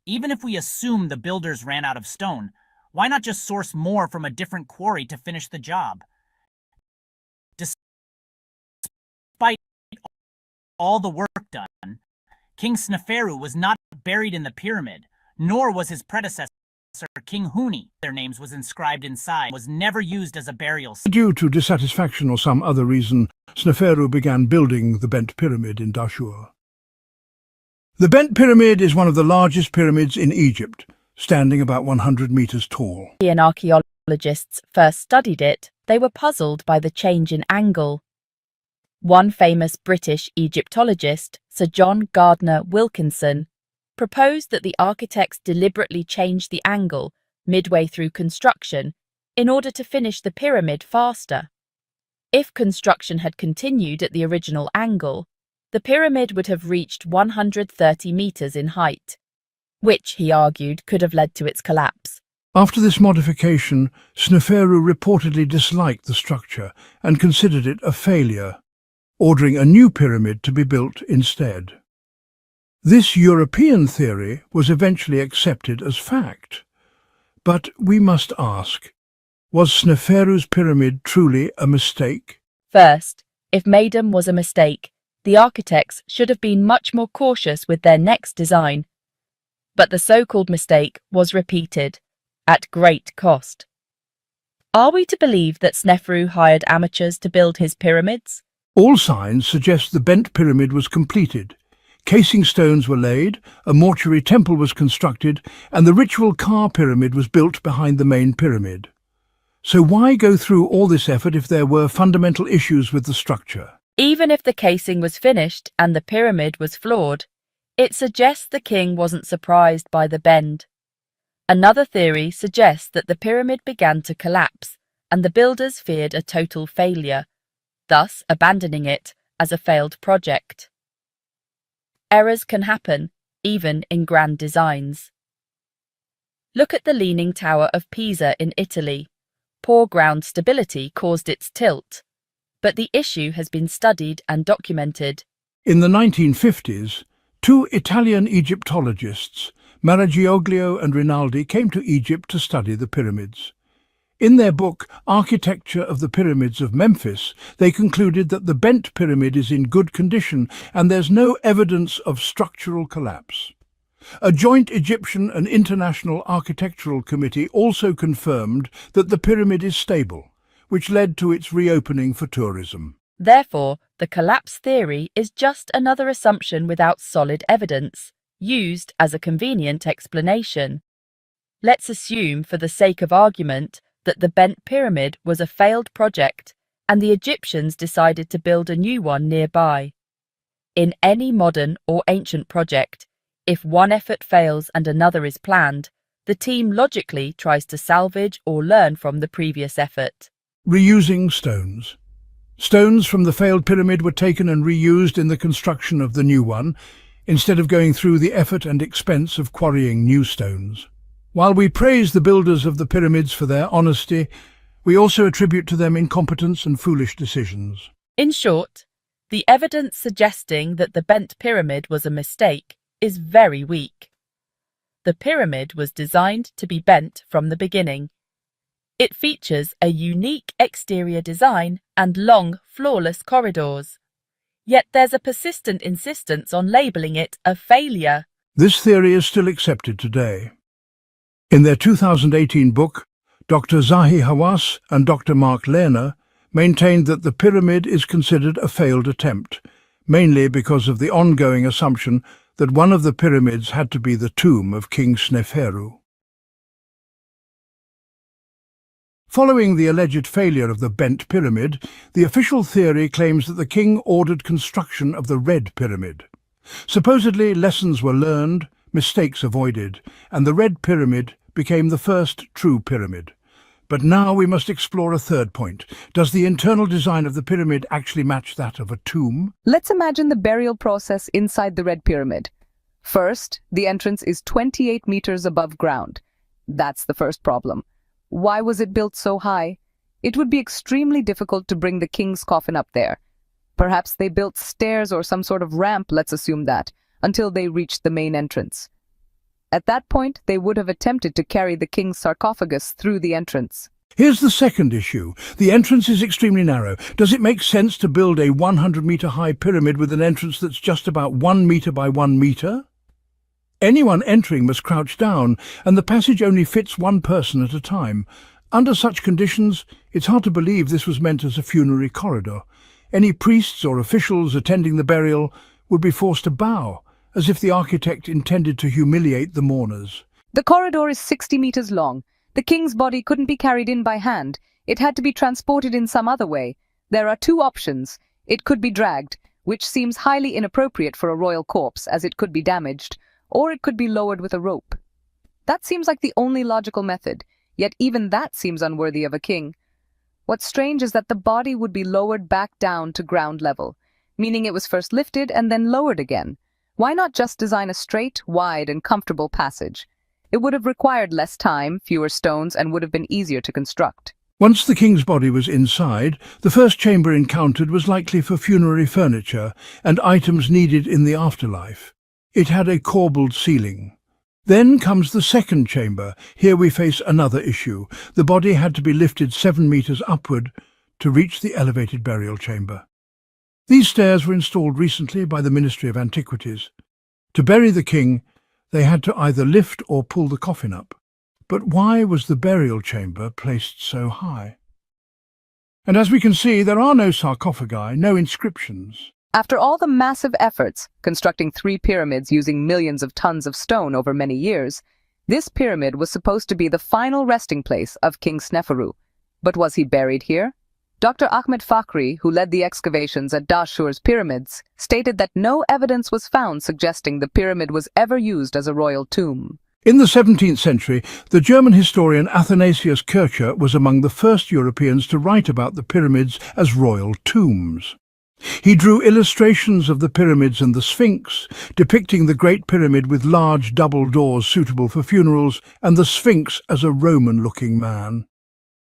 Even if we assume the builders ran out of stone, why not just source more from a different quarry to finish the job? Despite all the work done, King Sneferu was not buried in the pyramid, nor was his predecessor, King Huni. Their names was inscribed inside, was never used as a burial site. Due to dissatisfaction or some other reason, Sneferu began building the Bent Pyramid in Dashur. The Bent Pyramid is one of the largest pyramids in Egypt, standing about 100 meters tall. When archaeologists first studied it, they were puzzled by the change in angle. One famous British Egyptologist, Sir John Gardner Wilkinson, proposed that the architects deliberately change the angle midway through construction in order to finish the pyramid faster. If construction had continued at the original angle, the pyramid would have reached 130 meters in height, which, he argued, could have led to its collapse. After this modification, Sneferu reportedly disliked the structure and considered it a failure, ordering a new pyramid to be built instead. This European theory was eventually accepted as fact. But we must ask, was Sneferu's pyramid truly a mistake? First, if Maiden was a mistake, the architects should have been much more cautious with their next design. But the so-called mistake was repeated, at great cost. Are we to believe that Sneferu hired amateurs to build his pyramids? All signs suggest the Bent Pyramid was completed. Casing stones were laid, a mortuary temple was constructed, and the ritual car pyramid was built behind the main pyramid. So why go through all this effort if there were fundamental issues with the structure? Even if the casing was finished and the pyramid was flawed, it suggests the king wasn't surprised by the bend. Another theory suggests that the pyramid began to collapse and the builders feared a total failure, thus abandoning it as a failed project. Errors can happen, even in grand designs. Look at the Leaning Tower of Pisa in Italy. Poor ground stability caused its tilt, but the issue has been studied and documented. In the 1950s, two Italian Egyptologists, Maragioglio and Rinaldi, came to Egypt to study the pyramids. In their book, Architecture of the Pyramids of Memphis, they concluded that the Bent Pyramid is in good condition and there's no evidence of structural collapse. A joint Egyptian and international architectural committee also confirmed that the pyramid is stable, which led to its reopening for tourism. Therefore, the collapse theory is just another assumption without solid evidence, used as a convenient explanation. Let's assume, for the sake of argument, that the Bent Pyramid was a failed project and the Egyptians decided to build a new one nearby. In any modern or ancient project, if one effort fails and another is planned, the team logically tries to salvage or learn from the previous effort. Reusing stones. Stones from the failed pyramid were taken and reused in the construction of the new one, instead of going through the effort and expense of quarrying new stones. While we praise the builders of the pyramids for their honesty, we also attribute to them incompetence and foolish decisions. In short, the evidence suggesting that the Bent Pyramid was a mistake is very weak. The pyramid was designed to be bent from the beginning. It features a unique exterior design and long, flawless corridors. Yet there's a persistent insistence on labelling it a failure. This theory is still accepted today. In their 2018 book, Dr. Zahi Hawass and Dr. Mark Lerner maintained that the pyramid is considered a failed attempt, mainly because of the ongoing assumption that one of the pyramids had to be the tomb of King Sneferu. Following the alleged failure of the Bent Pyramid, the official theory claims that the king ordered construction of the Red Pyramid. Supposedly, lessons were learned, mistakes avoided, and the Red Pyramid became the first true pyramid. But now we must explore a third point. Does the internal design of the pyramid actually match that of a tomb? Let's imagine the burial process inside the Red Pyramid. First, the entrance is 28 meters above ground. That's the first problem. Why was it built so high? It would be extremely difficult to bring the king's coffin up there. Perhaps they built stairs or some sort of ramp, let's assume that, until they reached the main entrance. At that point, they would have attempted to carry the king's sarcophagus through the entrance. Here's the second issue. The entrance is extremely narrow. Does it make sense to build a 100-meter-high pyramid with an entrance that's just about 1 meter by 1 meter? Anyone entering must crouch down, and the passage only fits one person at a time. Under such conditions, it's hard to believe this was meant as a funerary corridor. Any priests or officials attending the burial would be forced to bow, as if the architect intended to humiliate the mourners. The corridor is 60 meters long. The king's body couldn't be carried in by hand. It had to be transported in some other way. There are two options. It could be dragged, which seems highly inappropriate for a royal corpse, as it could be damaged, or it could be lowered with a rope. That seems like the only logical method, yet even that seems unworthy of a king. What's strange is that the body would be lowered back down to ground level, meaning it was first lifted and then lowered again. Why not just design a straight, wide, and comfortable passage? It would have required less time, fewer stones, and would have been easier to construct. Once the king's body was inside, the first chamber encountered was likely for funerary furniture and items needed in the afterlife. It had a corbelled ceiling. Then comes the second chamber. Here we face another issue. The body had to be lifted 7 meters upward to reach the elevated burial chamber. These stairs were installed recently by the Ministry of Antiquities. To bury the king, they had to either lift or pull the coffin up. But why was the burial chamber placed so high? And as we can see, there are no sarcophagi, no inscriptions. After all the massive efforts, constructing 3 pyramids using millions of tons of stone over many years, this pyramid was supposed to be the final resting place of King Sneferu. But was he buried here? Dr. Ahmed Fakhri, who led the excavations at Dashur's pyramids, stated that no evidence was found suggesting the pyramid was ever used as a royal tomb. In the 17th century, the German historian Athanasius Kircher was among the first Europeans to write about the pyramids as royal tombs. He drew illustrations of the pyramids and the Sphinx, depicting the Great Pyramid with large double doors suitable for funerals and the Sphinx as a Roman-looking man.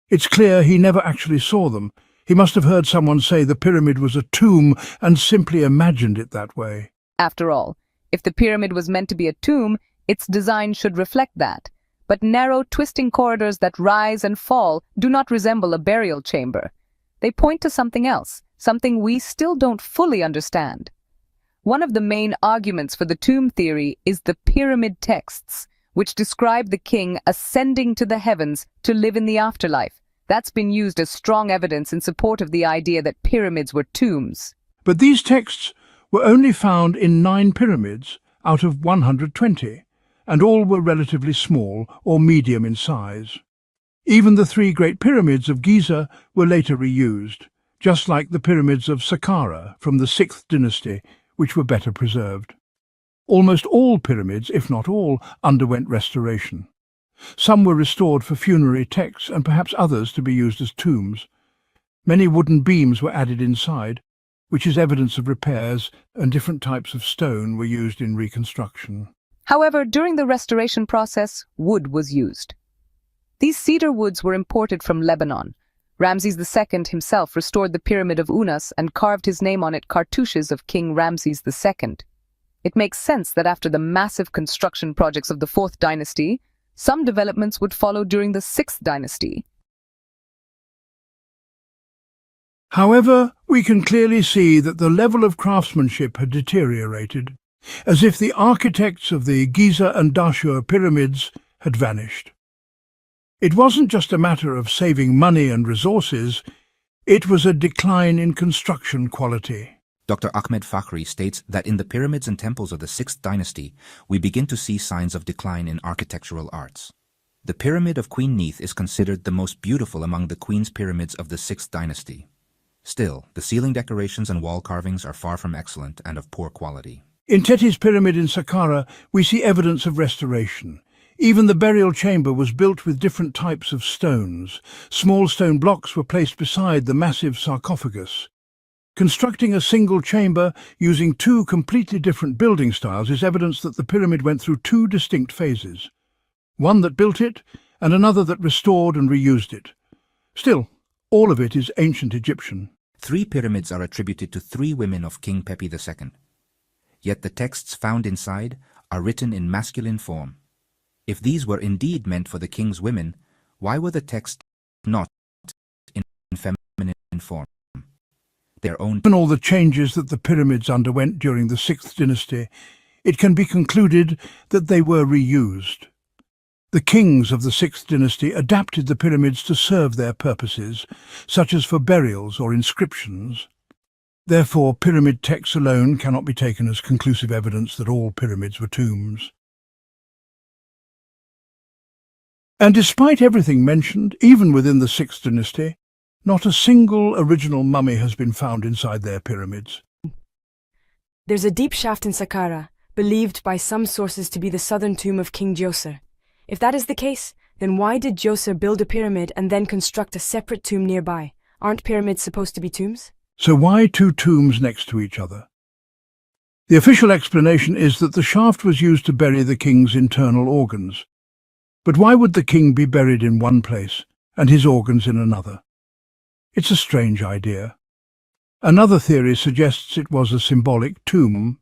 It's clear he never actually saw them. He must have heard someone say the pyramid was a tomb and simply imagined it that way. After all, if the pyramid was meant to be a tomb, its design should reflect that. But narrow, twisting corridors that rise and fall do not resemble a burial chamber. They point to something else, something we still don't fully understand. One of the main arguments for the tomb theory is the pyramid texts, which describe the king ascending to the heavens to live in the afterlife. That's been used as strong evidence in support of the idea that pyramids were tombs. But these texts were only found in 9 pyramids out of 120, and all were relatively small or medium in size. Even the 3 great pyramids of Giza were later reused, just like the pyramids of Saqqara from the 6th dynasty, which were better preserved. Almost all pyramids, if not all, underwent restoration. Some were restored for funerary texts and perhaps others to be used as tombs. Many wooden beams were added inside, which is evidence of repairs, and different types of stone were used in reconstruction. However, during the restoration process, wood was used. These cedar woods were imported from Lebanon. Ramses II himself restored the Pyramid of Unas and carved his name on it cartouches of King Ramses II. It makes sense that after the massive construction projects of the 4th dynasty, some developments would follow during the 6th dynasty. However, we can clearly see that the level of craftsmanship had deteriorated, as if the architects of the Giza and Dashur pyramids had vanished. It wasn't just a matter of saving money and resources, it was a decline in construction quality. Dr. Ahmed Fakhri states that in the pyramids and temples of the 6th dynasty, we begin to see signs of decline in architectural arts. The Pyramid of Queen Neith is considered the most beautiful among the Queen's pyramids of the 6th dynasty. Still, the ceiling decorations and wall carvings are far from excellent and of poor quality. In Teti's pyramid in Saqqara, we see evidence of restoration. Even the burial chamber was built with different types of stones. Small stone blocks were placed beside the massive sarcophagus. Constructing a single chamber using 2 completely different building styles is evidence that the pyramid went through 2 distinct phases. One that built it, and another that restored and reused it. Still, all of it is ancient Egyptian. 3 pyramids are attributed to 3 women of King Pepi II. Yet the texts found inside are written in masculine form. If these were indeed meant for the king's women, why were the texts not in feminine form. Their own. Given all the changes that the pyramids underwent during the 6th dynasty, it can be concluded that they were reused. The kings of the 6th dynasty adapted the pyramids to serve their purposes, such as for burials or inscriptions. Therefore, pyramid texts alone cannot be taken as conclusive evidence that all pyramids were tombs. And despite everything mentioned, even within the 6th dynasty, not a single original mummy has been found inside their pyramids. There's a deep shaft in Saqqara, believed by some sources to be the southern tomb of King Djoser. If that is the case, then why did Djoser build a pyramid and then construct a separate tomb nearby? Aren't pyramids supposed to be tombs? So why two tombs next to each other? The official explanation is that the shaft was used to bury the king's internal organs. But why would the king be buried in one place and his organs in another? It's a strange idea. Another theory suggests it was a symbolic tomb.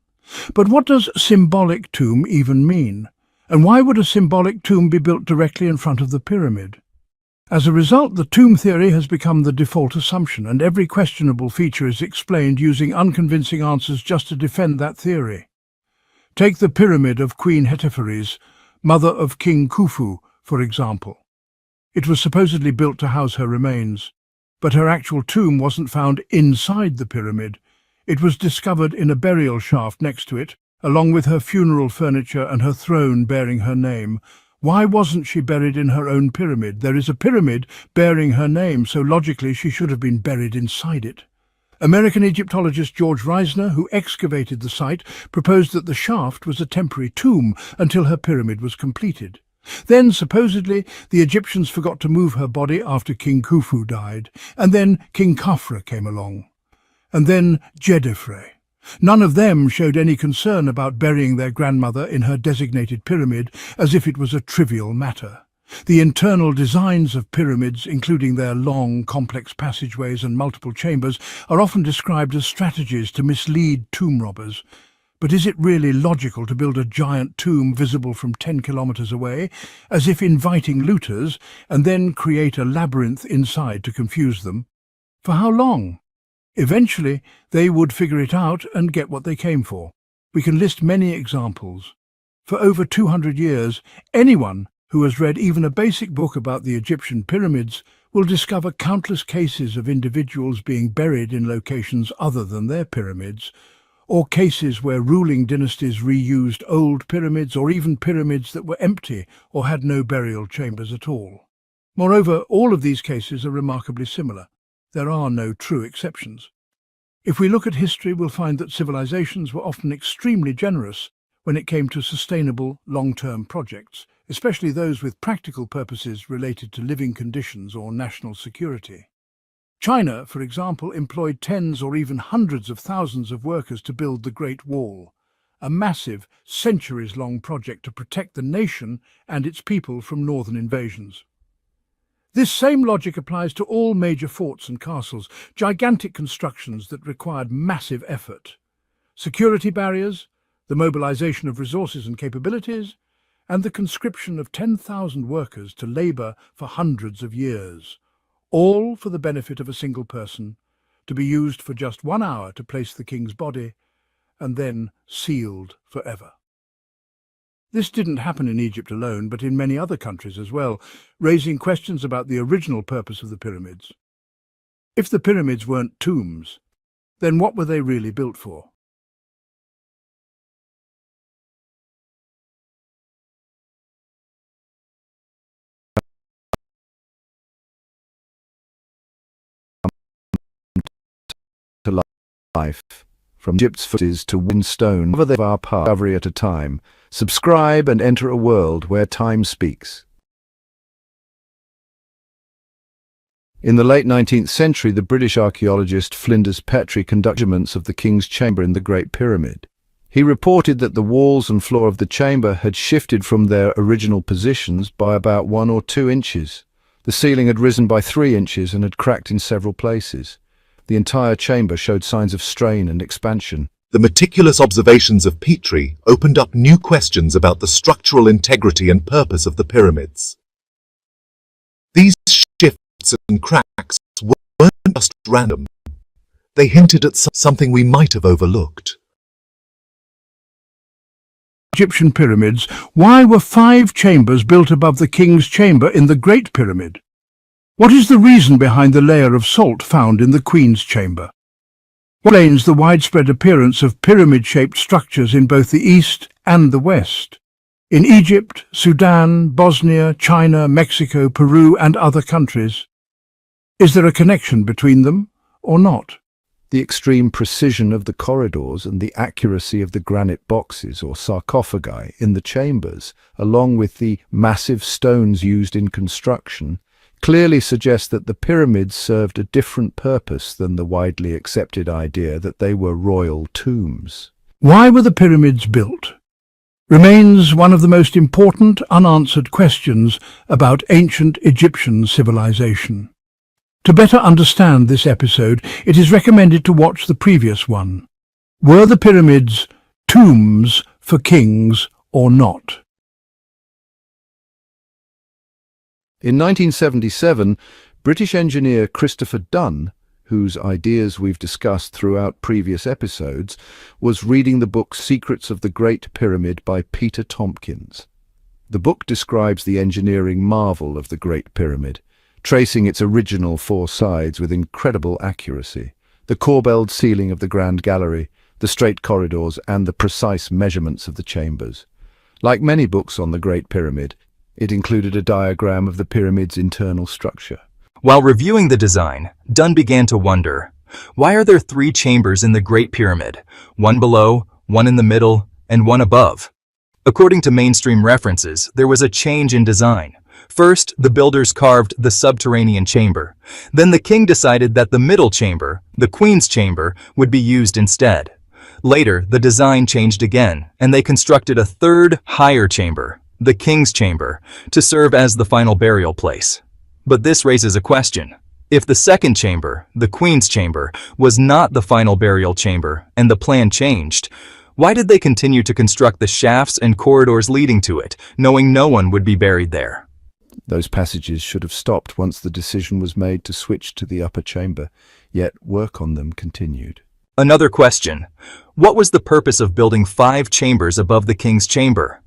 But what does symbolic tomb even mean? And why would a symbolic tomb be built directly in front of the pyramid? As a result, the tomb theory has become the default assumption, and every questionable feature is explained using unconvincing answers just to defend that theory. Take the pyramid of Queen Hetepheres, mother of King Khufu, for example. It was supposedly built to house her remains, but her actual tomb wasn't found inside the pyramid. It was discovered in a burial shaft next to it, along with her funeral furniture and her throne bearing her name. Why wasn't she buried in her own pyramid? There is a pyramid bearing her name, so logically she should have been buried inside it. American Egyptologist George Reisner, who excavated the site, proposed that the shaft was a temporary tomb until her pyramid was completed. Then, supposedly, the Egyptians forgot to move her body after King Khufu died, and then King Khafra came along. And then Djedefre. None of them showed any concern about burying their grandmother in her designated pyramid as if it was a trivial matter. The internal designs of pyramids, including their long, complex passageways and multiple chambers, are often described as strategies to mislead tomb robbers. But is it really logical to build a giant tomb visible from 10 kilometers away, as if inviting looters, and then create a labyrinth inside to confuse them? For how long? Eventually, they would figure it out and get what they came for. We can list many examples. For over 200 years, anyone who has read even a basic book about the Egyptian pyramids will discover countless cases of individuals being buried in locations other than their pyramids, or cases where ruling dynasties reused old pyramids or even pyramids that were empty or had no burial chambers at all. Moreover, all of these cases are remarkably similar. There are no true exceptions. If we look at history, we'll find that civilizations were often extremely generous when it came to sustainable, long-term projects, especially those with practical purposes related to living conditions or national security. China, for example, employed tens or even hundreds of thousands of workers to build the Great Wall, a massive, centuries-long project to protect the nation and its people from northern invasions. This same logic applies to all major forts and castles, gigantic constructions that required massive effort. Security barriers, the mobilization of resources and capabilities, and the conscription of 10,000 workers to labor for hundreds of years, all for the benefit of a single person, to be used for just 1 hour to place the king's body, and then sealed forever. This didn't happen in Egypt alone, but in many other countries as well, raising questions about the original purpose of the pyramids. If the pyramids weren't tombs, then what were they really built for? To life. From Egypt's footage to one stone, cover the our path, discovery at a time. Subscribe and enter a world where time speaks. In the late 19th century, the British archaeologist Flinders Petrie conducted measurements of the king's chamber in the Great Pyramid. He reported that the walls and floor of the chamber had shifted from their original positions by about 1 or 2 inches. The ceiling had risen by 3 inches and had cracked in several places. The entire chamber showed signs of strain and expansion. The meticulous observations of Petrie opened up new questions about the structural integrity and purpose of the pyramids. These shifts rifts and cracks weren't just random. They hinted at something we might have overlooked. Egyptian pyramids, why were 5 chambers built above the king's chamber in the Great Pyramid? What is the reason behind the layer of salt found in the queen's chamber? What explains the widespread appearance of pyramid-shaped structures in both the East and the West? In Egypt, Sudan, Bosnia, China, Mexico, Peru, and other countries. Is there a connection between them, or not? The extreme precision of the corridors and the accuracy of the granite boxes or sarcophagi in the chambers, along with the massive stones used in construction, clearly suggest that the pyramids served a different purpose than the widely accepted idea that they were royal tombs. Why were the pyramids built? Remains one of the most important unanswered questions about ancient Egyptian civilization. To better understand this episode, it is recommended to watch the previous one. Were the pyramids tombs for kings or not? In 1977, British engineer Christopher Dunn, whose ideas we've discussed throughout previous episodes, was reading the book Secrets of the Great Pyramid by Peter Tompkins. The book describes the engineering marvel of the Great Pyramid, tracing its original 4 sides with incredible accuracy. The corbelled ceiling of the Grand Gallery, the straight corridors, and the precise measurements of the chambers. Like many books on the Great Pyramid, it included a diagram of the pyramid's internal structure. While reviewing the design, Dunn began to wonder, why are there 3 chambers in the Great Pyramid, one below, one in the middle, and one above? According to mainstream references, there was a change in design. First, the builders carved the subterranean chamber. Then the king decided that the middle chamber, the queen's chamber, would be used instead. Later, the design changed again, and they constructed a 3rd, higher chamber, the king's chamber, to serve as the final burial place. But this raises a question. If the 2nd chamber, the queen's chamber, was not the final burial chamber and the plan changed, why did they continue to construct the shafts and corridors leading to it, knowing no one would be buried there? Those passages should have stopped once the decision was made to switch to the upper chamber, yet work on them continued. Another question. What was the purpose of building 5 chambers above the king's chamber?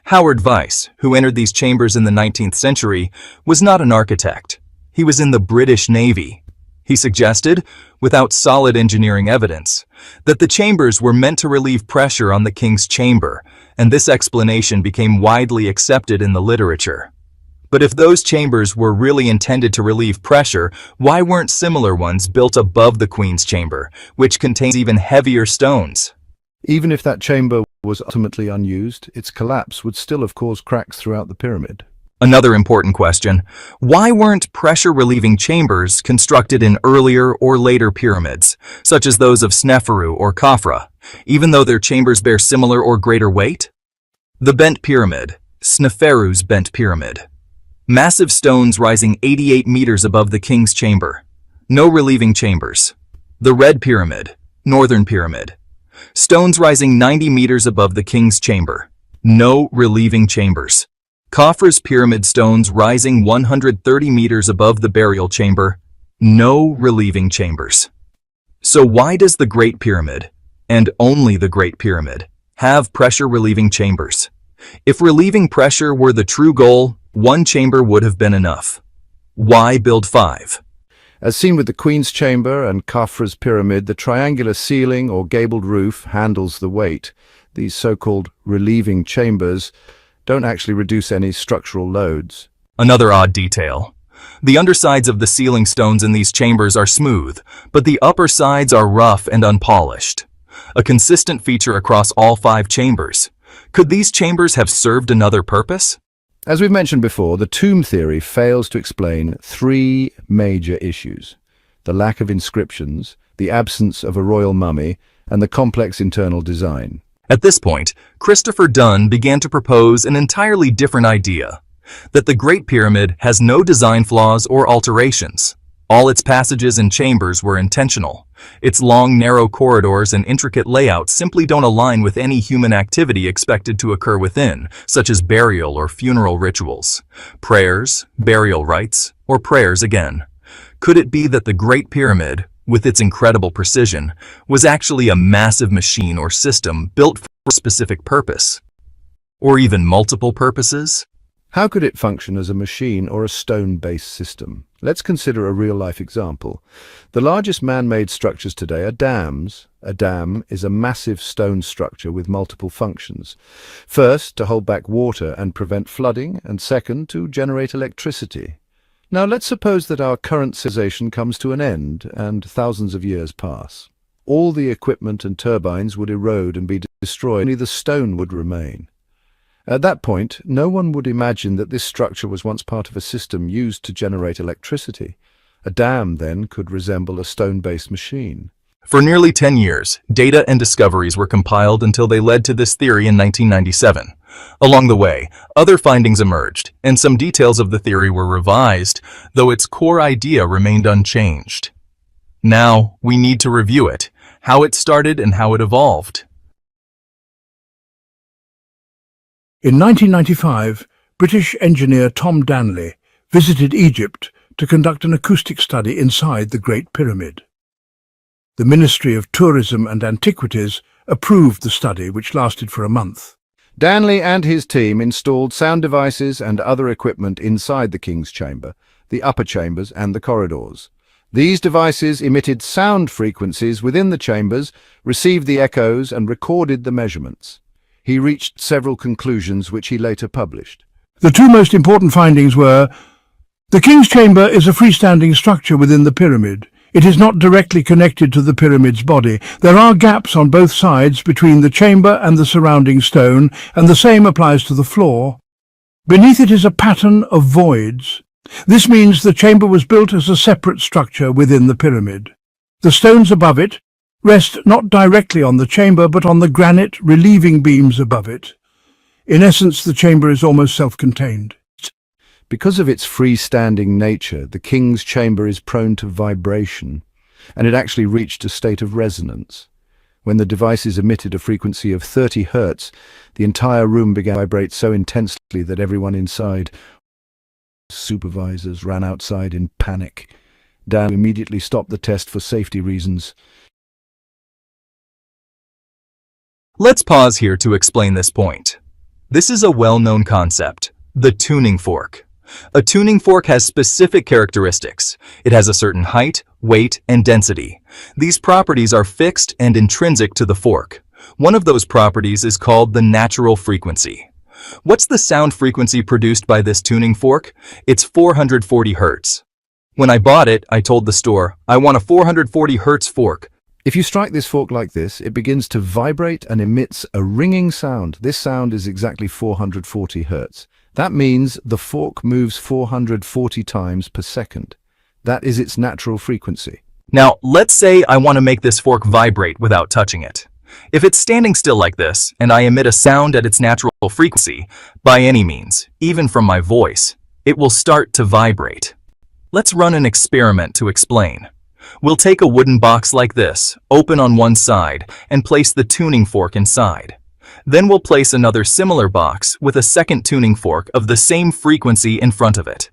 Howard Vyse, who entered these chambers in the 19th century, was not an architect. He was in the British Navy. He suggested, without solid engineering evidence, that the chambers were meant to relieve pressure on the king's chamber, and this explanation became widely accepted in the literature. But if those chambers were really intended to relieve pressure, why weren't similar ones built above the queen's chamber, which contains even heavier stones? Even if that chamber was ultimately unused, its collapse would still have caused cracks throughout the pyramid. Another important question, why weren't pressure-relieving chambers constructed in earlier or later pyramids, such as those of Sneferu or Khafra, even though their chambers bear similar or greater weight? The Bent Pyramid, Sneferu's Bent Pyramid. Massive stones rising 88 meters above the king's chamber. No relieving chambers. The Red Pyramid, Northern Pyramid. Stones rising 90 meters above the king's chamber. No relieving chambers. Khafra's pyramid stones rising 130 meters above the burial chamber. No relieving chambers. So why does the Great Pyramid, and only the Great Pyramid, have pressure-relieving chambers? If relieving pressure were the true goal, 1 chamber would have been enough. Why build 5? As seen with the Queen's Chamber and Khafra's pyramid, the triangular ceiling or gabled roof handles the weight. These so-called relieving chambers don't actually reduce any structural loads. Another odd detail. The undersides of the ceiling stones in these chambers are smooth, but the upper sides are rough and unpolished. A consistent feature across all 5 chambers. Could these chambers have served another purpose? As we've mentioned before, the tomb theory fails to explain 3 major issues: the lack of inscriptions, the absence of a royal mummy, and the complex internal design. At this point, Christopher Dunn began to propose an entirely different idea, that the Great Pyramid has no design flaws or alterations. All its passages and chambers were intentional, Its long, narrow corridors and intricate layout simply don't align with any human activity expected to occur within, such as burial or funeral rituals, prayers, burial rites, or prayers again. Could it be that the Great Pyramid, with its incredible precision, was actually a massive machine or system built for a specific purpose? Or even multiple purposes? How could it function as a machine or a stone-based system? Let's consider a real-life example. The largest man-made structures today are dams. A dam is a massive stone structure with multiple functions. First, to hold back water and prevent flooding, and second, to generate electricity. Now let's suppose that our current civilization comes to an end and thousands of years pass. All the equipment and turbines would erode and be destroyed, only the stone would remain. At that point, no one would imagine that this structure was once part of a system used to generate electricity. A dam, then, could resemble a stone-based machine. For nearly 10 years, data and discoveries were compiled until they led to this theory in 1997. Along the way, other findings emerged, and some details of the theory were revised, though its core idea remained unchanged. Now, we need to review it, how it started and how it evolved. In 1995, British engineer Tom Danley visited Egypt to conduct an acoustic study inside the Great Pyramid. The Ministry of Tourism and Antiquities approved the study, which lasted for a month. Danley and his team installed sound devices and other equipment inside the king's chamber, the upper chambers and the corridors. These devices emitted sound frequencies within the chambers, received the echoes and recorded the measurements. He reached several conclusions which he later published. The two most important findings were: the king's chamber is a freestanding structure within the pyramid. It is not directly connected to the pyramid's body. There are gaps on both sides between the chamber and the surrounding stone, and the same applies to the floor. Beneath it is a pattern of voids. This means the chamber was built as a separate structure within the pyramid. The stones above it rest not directly on the chamber, but on the granite relieving beams above it. In essence, the chamber is almost self-contained. Because of its freestanding nature, the king's chamber is prone to vibration, and it actually reached a state of resonance. When the devices emitted a frequency of 30 Hz, the entire room began to vibrate so intensely that everyone inside, supervisors, ran outside in panic. Dan immediately stopped the test for safety reasons. Let's pause here to explain this point. This is a well-known concept, the tuning fork. A tuning fork has specific characteristics. It has a certain height, weight, and density. These properties are fixed and intrinsic to the fork. One of those properties is called the natural frequency. What's the sound frequency produced by this tuning fork? It's 440 Hz. When I bought it, I told the store, I want a 440 Hz fork. If you strike this fork like this, it begins to vibrate and emits a ringing sound. This sound is exactly 440 Hz. That means the fork moves 440 times per second. That is its natural frequency. Now, let's say I want to make this fork vibrate without touching it. If it's standing still like this, and I emit a sound at its natural frequency, by any means, even from my voice, it will start to vibrate. Let's run an experiment to explain. We'll take a wooden box like this, open on one side, and place the tuning fork inside. Then we'll place another similar box with a second tuning fork of the same frequency in front of it.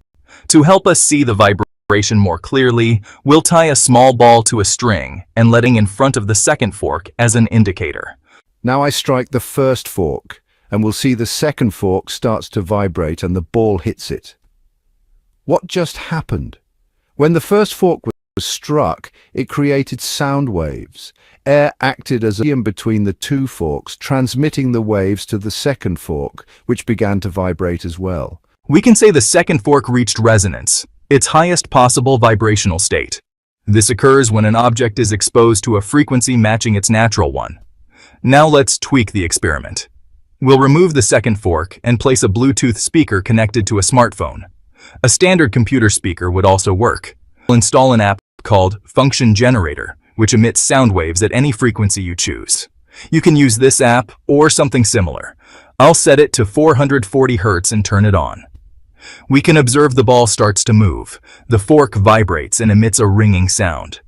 To help us see the vibration more clearly, we'll tie a small ball to a string and letting in front of the second fork as an indicator. Now I strike the first fork, and we'll see the second fork starts to vibrate and the ball hits it. What just happened? When the first fork was struck, it created sound waves. Air acted as a medium between the two forks, transmitting the waves to the second fork, which began to vibrate as well. We can say the second fork reached resonance, its highest possible vibrational state. This occurs when an object is exposed to a frequency matching its natural one. Now let's tweak the experiment. We'll remove the second fork and place a Bluetooth speaker connected to a smartphone. A standard computer speaker would also work. We'll install an app called Function Generator, which emits sound waves at any frequency you choose. You can use this app or something similar. I'll set it to 440 Hz and turn it on. We can observe the ball starts to move. The fork vibrates and emits a ringing sound.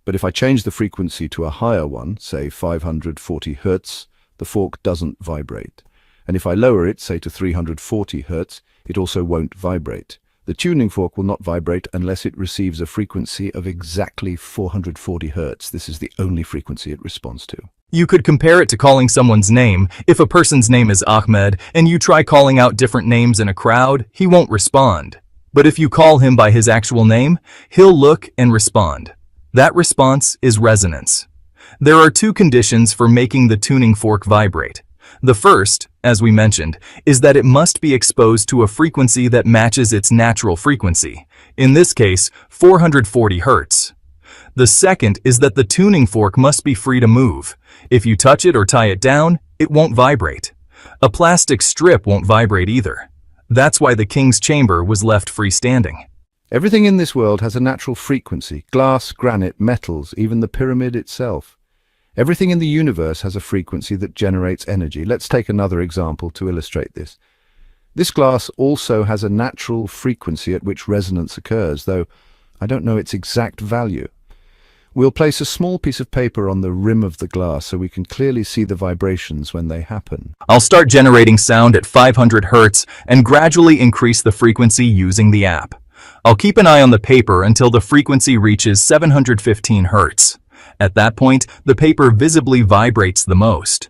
But if I change the frequency to a higher one, say 540 Hz, the fork doesn't vibrate. And if I lower it, say to 340 Hz, it also won't vibrate. The tuning fork will not vibrate unless it receives a frequency of exactly 440 Hz. This is the only frequency it responds to. You could compare it to calling someone's name. If a person's name is Ahmed and you try calling out different names in a crowd, he won't respond. But if you call him by his actual name, he'll look and respond. That response is resonance. There are two conditions for making the tuning fork vibrate. The first, as we mentioned, is that it must be exposed to a frequency that matches its natural frequency, in this case, 440 Hz. The second is that the tuning fork must be free to move. If you touch it or tie it down, it won't vibrate. A plastic strip won't vibrate either. That's why the king's chamber was left freestanding. Everything in this world has a natural frequency: glass, granite, metals, even the pyramid itself. Everything in the universe has a frequency that generates energy. Let's take another example to illustrate this. This glass also has a natural frequency at which resonance occurs, though I don't know its exact value. We'll place a small piece of paper on the rim of the glass so we can clearly see the vibrations when they happen. I'll start generating sound at 500 Hz and gradually increase the frequency using the app. I'll keep an eye on the paper until the frequency reaches 715 Hz. At that point, the paper visibly vibrates the most.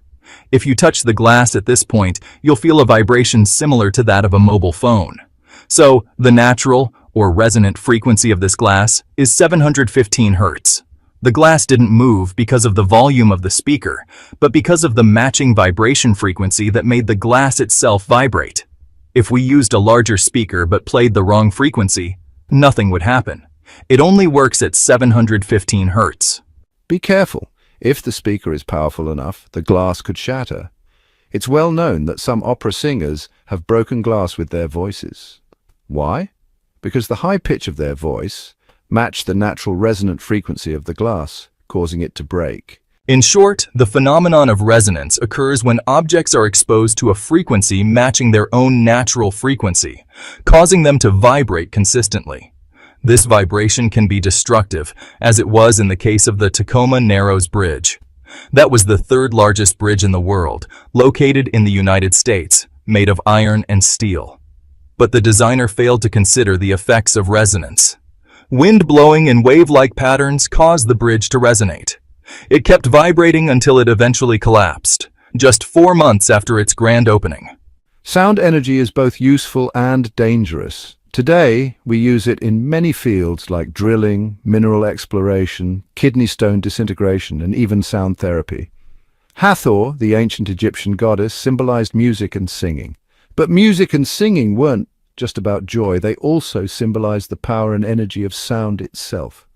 If you touch the glass at this point, you'll feel a vibration similar to that of a mobile phone. So, the natural, or resonant frequency of this glass is 715 Hz. The glass didn't move because of the volume of the speaker, but because of the matching vibration frequency that made the glass itself vibrate. If we used a larger speaker but played the wrong frequency, nothing would happen. It only works at 715 Hz. Be careful. If the speaker is powerful enough, the glass could shatter. It's well known that some opera singers have broken glass with their voices. Why? Because the high pitch of their voice matched the natural resonant frequency of the glass, causing it to break. In short, the phenomenon of resonance occurs when objects are exposed to a frequency matching their own natural frequency, causing them to vibrate consistently. This vibration can be destructive, as it was in the case of the Tacoma Narrows Bridge. That was the third largest bridge in the world, located in the United States, made of iron and steel. But the designer failed to consider the effects of resonance. Wind blowing in wave-like patterns caused the bridge to resonate. It kept vibrating until it eventually collapsed, just 4 months after its grand opening. Sound energy is both useful and dangerous. Today, we use it in many fields like drilling, mineral exploration, kidney stone disintegration, and even sound therapy. Hathor, the ancient Egyptian goddess, symbolized music and singing. But music and singing weren't just about joy, they also symbolized the power and energy of sound itself.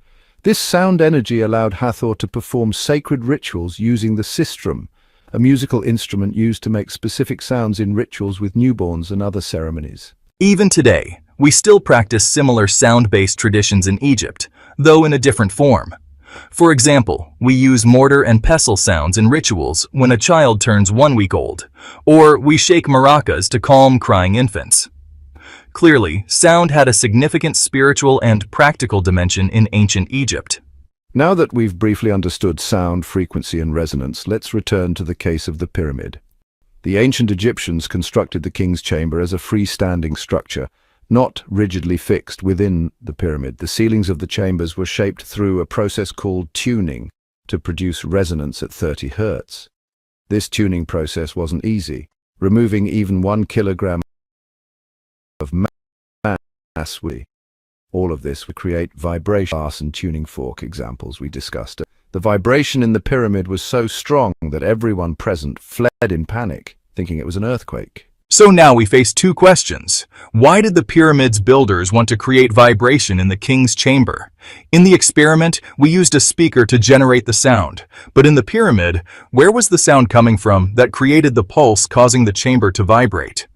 This sound energy allowed Hathor to perform sacred rituals using the sistrum, a musical instrument used to make specific sounds in rituals with newborns and other ceremonies. Even today, we still practice similar sound-based traditions in Egypt, though in a different form. For example, we use mortar and pestle sounds in rituals when a child turns 1 week old, or we shake maracas to calm crying infants. Clearly, sound had a significant spiritual and practical dimension in ancient Egypt. Now that we've briefly understood sound, frequency, and resonance, let's return to the case of the pyramid. The ancient Egyptians constructed the king's chamber as a freestanding structure, not rigidly fixed within the pyramid. The ceilings of the chambers were shaped through a process called tuning to produce resonance at 30 Hz. This tuning process wasn't easy. Removing even 1 kilogram of mass, all of this would create vibration. Glass and tuning fork examples we discussed. The vibration in the pyramid was so strong that everyone present fled in panic, thinking it was an earthquake. So now we face 2 questions. Why did the pyramid's builders want to create vibration in the king's chamber? In the experiment, we used a speaker to generate the sound. But in the pyramid, where was the sound coming from that created the pulse causing the chamber to vibrate?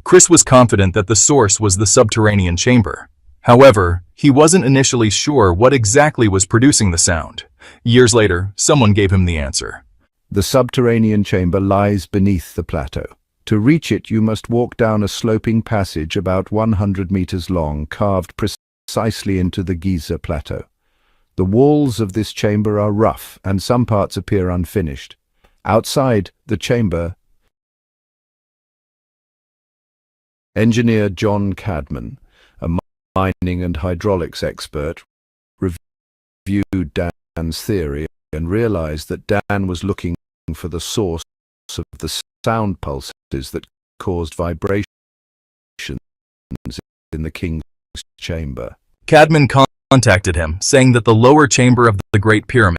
Chris was confident that the source was the subterranean chamber. However, he wasn't initially sure what exactly was producing the sound. Years later, someone gave him the answer. The subterranean chamber lies beneath the plateau. To reach it, you must walk down a sloping passage about 100 meters long, carved precisely into the Giza plateau. The walls of this chamber are rough and some parts appear unfinished. Outside the chamber, engineer John Cadman, a mining and hydraulics expert, reviewed Dan's theory and realized that Dan was looking for the source of the sound pulses that caused vibrations in the king's chamber. Cadman contacted him, saying that the lower chamber of the Great Pyramid,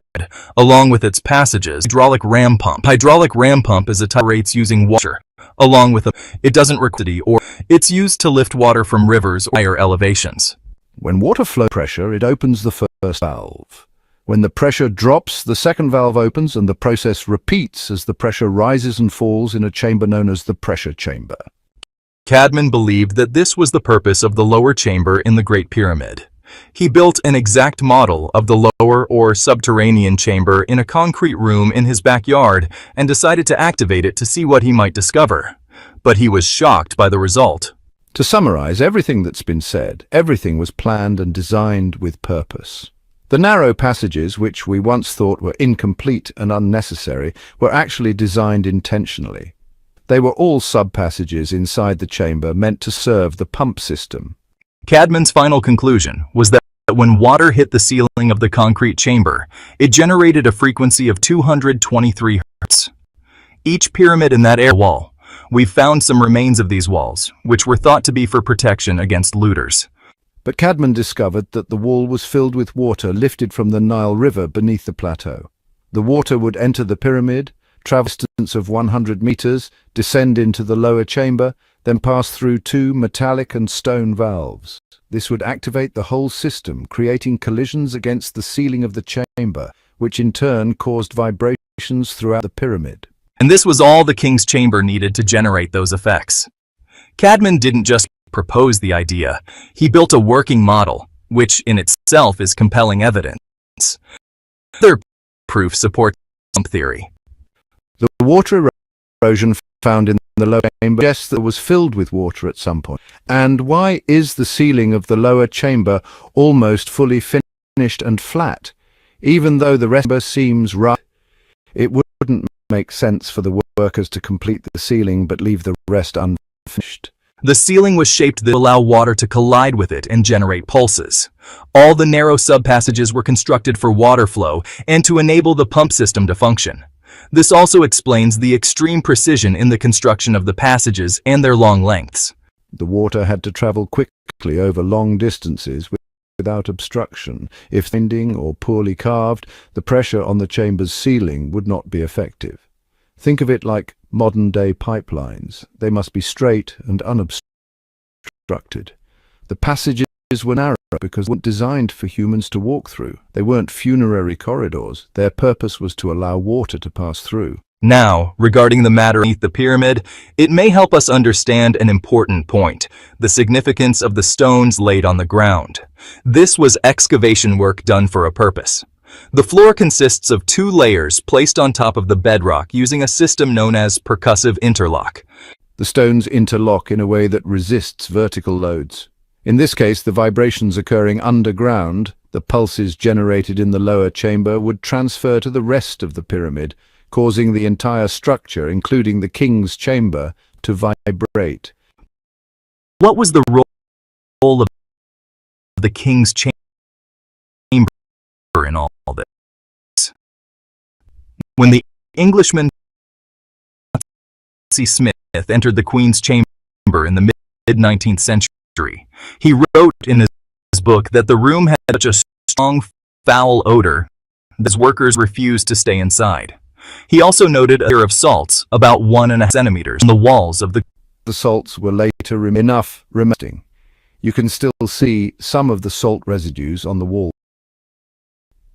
along with its passages, hydraulic ram pump. Hydraulic ram pump is a type of rates using water, along with it doesn't require or it's used to lift water from rivers or higher elevations. When water flow pressure, it opens the first valve. When the pressure drops, the second valve opens and the process repeats as the pressure rises and falls in a chamber known as the pressure chamber. Cadman believed that this was the purpose of the lower chamber in the Great Pyramid. He built an exact model of the lower or subterranean chamber in a concrete room in his backyard and decided to activate it to see what he might discover. But he was shocked by the result. To summarize everything that's been said, everything was planned and designed with purpose. The narrow passages, which we once thought were incomplete and unnecessary, were actually designed intentionally. They were all sub-passages inside the chamber meant to serve the pump system. Cadman's final conclusion was that when water hit the ceiling of the concrete chamber, it generated a frequency of 223 Hz. Each pyramid in that area wall, we found some remains of these walls, which were thought to be for protection against looters. But Cadman discovered that the wall was filled with water lifted from the Nile River beneath the plateau. The water would enter the pyramid, travel a distance of 100 meters, descend into the lower chamber, then pass through two metallic and stone valves. This would activate the whole system, creating collisions against the ceiling of the chamber, which in turn caused vibrations throughout the pyramid. And this was all the king's chamber needed to generate those effects. Cadman didn't just propose the idea, he built a working model, which in itself is compelling evidence. Other proof supports pump theory. The water erosion found in the lower chamber suggests that it was filled with water at some point. And why is the ceiling of the lower chamber almost fully finished and flat? Even though the rest seems rough, it wouldn't make sense for the workers to complete the ceiling but leave the rest unfinished. The ceiling was shaped to allow water to collide with it and generate pulses. All the narrow sub-passages were constructed for water flow and to enable the pump system to function. This also explains the extreme precision in the construction of the passages and their long lengths. The water had to travel quickly over long distances without obstruction. If bending or poorly carved, the pressure on the chamber's ceiling would not be effective. Think of it like modern-day pipelines. They must be straight and unobstructed. The passages were narrow because they weren't designed for humans to walk through. They weren't funerary corridors. Their purpose was to allow water to pass through. Now, regarding the matter beneath the pyramid, it may help us understand an important point, the significance of the stones laid on the ground. This was excavation work done for a purpose. The floor consists of two layers placed on top of the bedrock using a system known as percussive interlock. The stones interlock in a way that resists vertical loads. In this case, the vibrations occurring underground, the pulses generated in the lower chamber, would transfer to the rest of the pyramid, causing the entire structure, including the king's chamber, to vibrate. What was the role of the king's chamber in all this? When the Englishman Smith entered the Queen's chamber in the mid-19th century, he wrote in his book that the room had such a strong, foul odor that his workers refused to stay inside. He also noted a layer of salts about 1.5 centimeters on the walls of the. The salts were later remaining. You can still see some of the salt residues on the wall.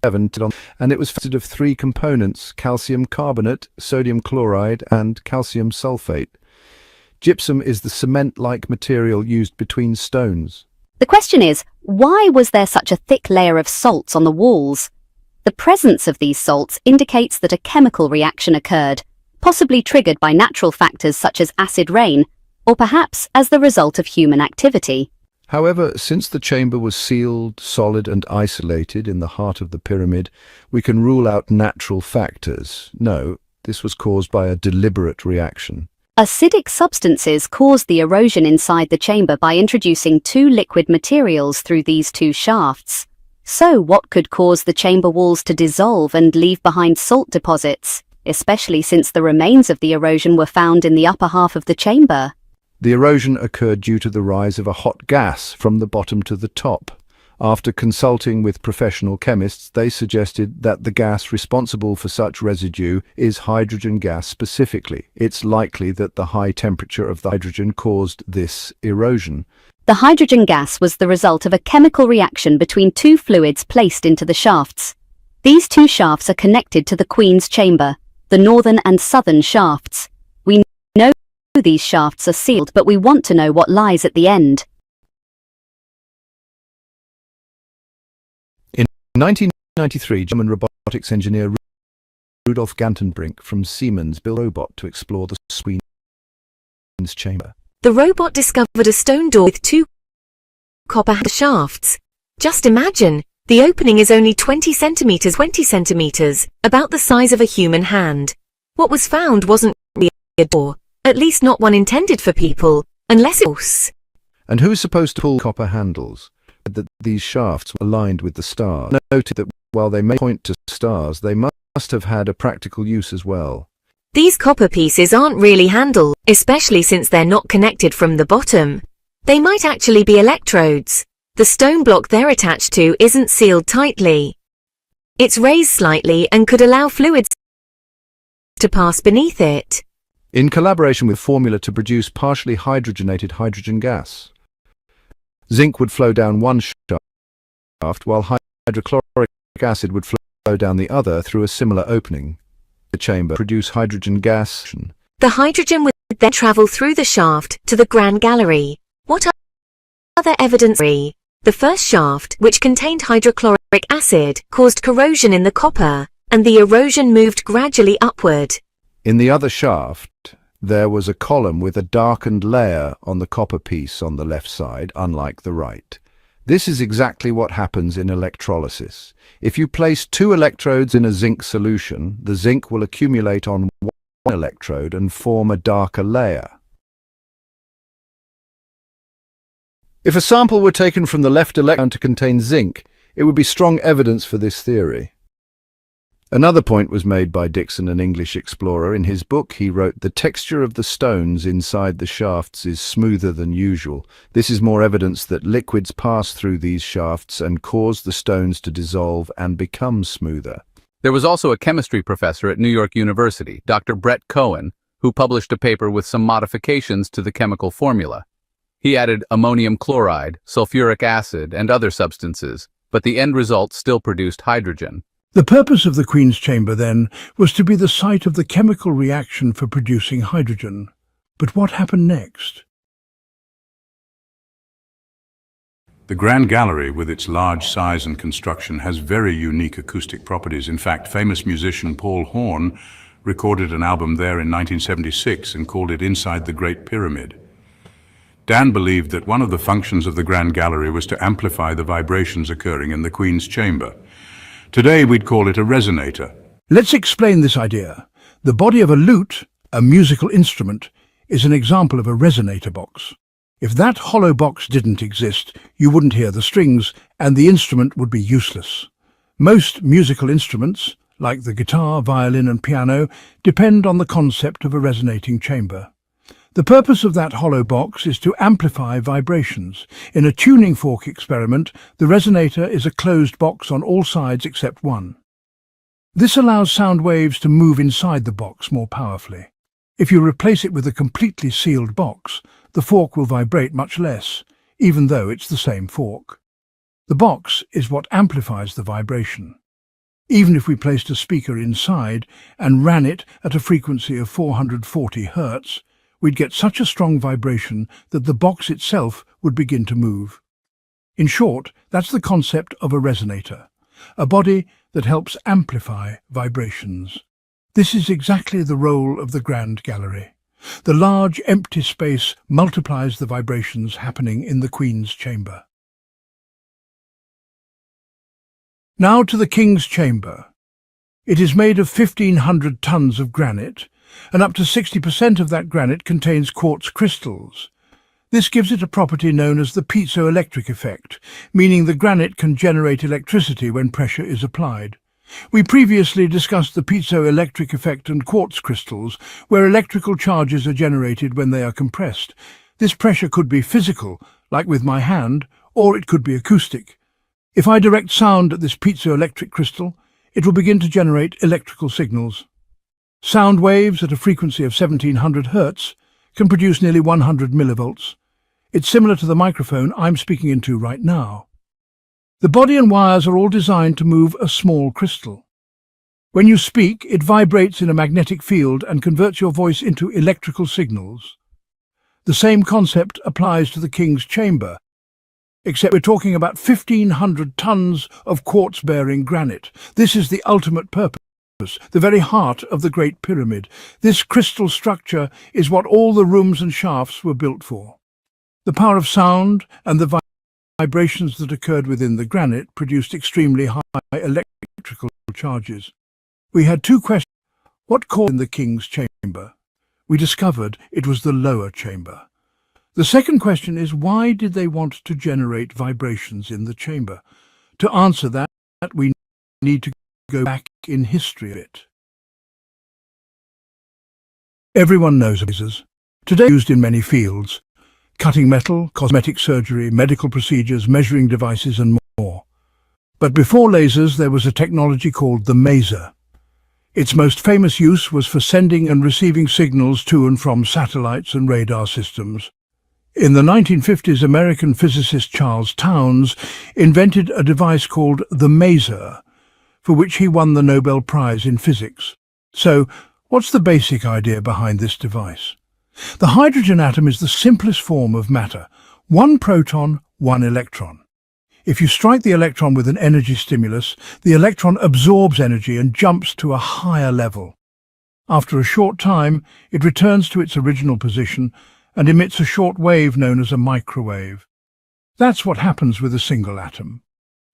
And it was consisted of 3 components: calcium carbonate, sodium chloride, and calcium sulfate. Gypsum is the cement-like material used between stones. The question is, why was there such a thick layer of salts on the walls? The presence of these salts indicates that a chemical reaction occurred, possibly triggered by natural factors such as acid rain, or perhaps as the result of human activity. However, since the chamber was sealed, solid and isolated in the heart of the pyramid, we can rule out natural factors. No, this was caused by a deliberate reaction. Acidic substances caused the erosion inside the chamber by introducing two liquid materials through these two shafts. So what could cause the chamber walls to dissolve and leave behind salt deposits, especially since the remains of the erosion were found in the upper half of the chamber? The erosion occurred due to the rise of a hot gas from the bottom to the top. After consulting with professional chemists, they suggested that the gas responsible for such residue is hydrogen gas specifically. It's likely that the high temperature of the hydrogen caused this erosion. The hydrogen gas was the result of a chemical reaction between two fluids placed into the shafts. These two shafts are connected to the Queen's chamber, the northern and southern shafts. We know these shafts are sealed, but we want to know what lies at the end. In 1993, German robotics engineer Rudolf Gantenbrink from Siemens built a robot to explore the Queen's chamber. The robot discovered a stone door with two copper shafts. Just imagine, the opening is only 20 centimeters, about the size of a human hand. What was found wasn't really a door, at least not one intended for people, unless it was. And who is supposed to pull copper handles? That these shafts were aligned with the stars. Noted that while they may point to stars, they must have had a practical use as well. These copper pieces aren't really handles, especially since they're not connected from the bottom. They might actually be electrodes. The stone block they're attached to isn't sealed tightly. It's raised slightly and could allow fluids to pass beneath it. In collaboration with formula to produce partially hydrogenated hydrogen gas. Zinc would flow down one shaft, while hydrochloric acid would flow down the other through a similar opening. The chamber produced hydrogen gas. The hydrogen would then travel through the shaft to the Grand Gallery. What other evidence? The first shaft, which contained hydrochloric acid, caused corrosion in the copper, and the erosion moved gradually upward. In the other shaft, there was a column with a darkened layer on the copper piece on the left side, unlike the right. This is exactly what happens in electrolysis. If you place two electrodes in a zinc solution, the zinc will accumulate on one electrode and form a darker layer. If a sample were taken from the left electrode to contain zinc, it would be strong evidence for this theory. Another point was made by Dixon, an English explorer. In his book, he wrote, "The texture of the stones inside the shafts is smoother than usual. This is more evidence that liquids pass through these shafts and cause the stones to dissolve and become smoother." There was also a chemistry professor at New York University, Dr. Brett Cohen, who published a paper with some modifications to the chemical formula. He added ammonium chloride, sulfuric acid, and other substances, but the end result still produced hydrogen. The purpose of the Queen's chamber, then, was to be the site of the chemical reaction for producing hydrogen. But what happened next? The Grand Gallery, with its large size and construction, has very unique acoustic properties. In fact, famous musician Paul Horn recorded an album there in 1976 and called it Inside the Great Pyramid. Dan believed that one of the functions of the Grand Gallery was to amplify the vibrations occurring in the Queen's chamber. Today we'd call it a resonator. Let's explain this idea. The body of a lute, a musical instrument, is an example of a resonator box. If that hollow box didn't exist, you wouldn't hear the strings, and the instrument would be useless. Most musical instruments, like the guitar, violin and piano, depend on the concept of a resonating chamber. The purpose of that hollow box is to amplify vibrations. In a tuning fork experiment, the resonator is a closed box on all sides except one. This allows sound waves to move inside the box more powerfully. If you replace it with a completely sealed box, the fork will vibrate much less, even though it's the same fork. The box is what amplifies the vibration. Even if we placed a speaker inside and ran it at a frequency of 440 Hz, we'd get such a strong vibration that the box itself would begin to move. In short, that's the concept of a resonator, a body that helps amplify vibrations. This is exactly the role of the Grand Gallery. The large empty space multiplies the vibrations happening in the Queen's chamber. Now to the King's chamber. It is made of 1,500 tons of granite, and up to 60% of that granite contains quartz crystals. This gives it a property known as the piezoelectric effect, meaning the granite can generate electricity when pressure is applied. We previously discussed the piezoelectric effect and quartz crystals, where electrical charges are generated when they are compressed. This pressure could be physical, like with my hand, or it could be acoustic. If I direct sound at this piezoelectric crystal, it will begin to generate electrical signals. Sound waves at a frequency of 1700 Hz can produce nearly 100 millivolts. It's similar to the microphone I'm speaking into right now. The body and wires are all designed to move a small crystal. When you speak, it vibrates in a magnetic field and converts your voice into electrical signals. The same concept applies to the King's chamber, except we're talking about 1,500 tons of quartz-bearing granite. This is the ultimate purpose, the very heart of the Great Pyramid. This crystal structure is what all the rooms and shafts were built for. The power of sound and the vibrations that occurred within the granite produced extremely high electrical charges. We had two questions. What caused in the King's chamber? We discovered it was the lower chamber. The second question is, why did they want to generate vibrations in the chamber? To answer that, we need to go back in history a bit. Everyone knows lasers. Today used in many fields: cutting metal, cosmetic surgery, medical procedures, measuring devices and more. But before lasers there was a technology called the maser. Its most famous use was for sending and receiving signals to and from satellites and radar systems. In the 1950s, American physicist Charles Townes invented a device called the maser, for which he won the Nobel Prize in Physics. So, what's the basic idea behind this device? The hydrogen atom is the simplest form of matter. One proton, one electron. If you strike the electron with an energy stimulus, the electron absorbs energy and jumps to a higher level. After a short time, it returns to its original position and emits a short wave known as a microwave. That's what happens with a single atom.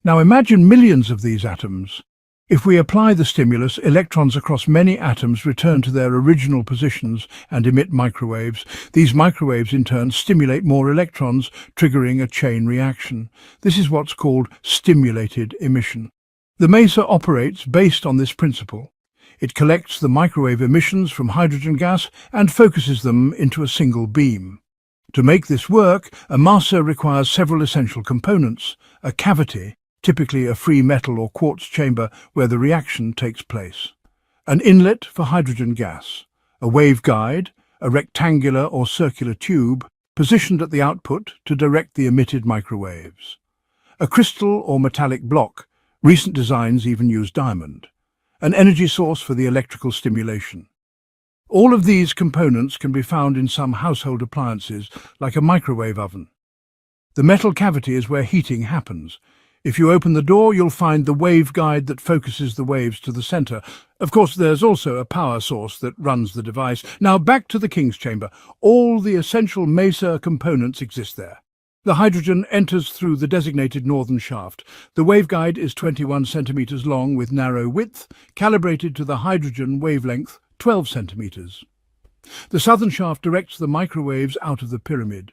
Now imagine millions of these atoms. If we apply the stimulus, electrons across many atoms return to their original positions and emit microwaves. These microwaves in turn stimulate more electrons, triggering a chain reaction. This is what's called stimulated emission. The maser operates based on this principle. It collects the microwave emissions from hydrogen gas and focuses them into a single beam. To make this work, a maser requires several essential components: a cavity, typically a free metal or quartz chamber where the reaction takes place; an inlet for hydrogen gas; a waveguide, a rectangular or circular tube positioned at the output to direct the emitted microwaves; a crystal or metallic block, recent designs even use diamond; an energy source for the electrical stimulation. All of these components can be found in some household appliances, like a microwave oven. The metal cavity is where heating happens. If you open the door, you'll find the waveguide that focuses the waves to the center. Of course, there's also a power source that runs the device. Now back to the King's chamber. All the essential maser components exist there. The hydrogen enters through the designated northern shaft. The waveguide is 21 centimeters long with narrow width, calibrated to the hydrogen wavelength 12 centimeters. The southern shaft directs the microwaves out of the pyramid.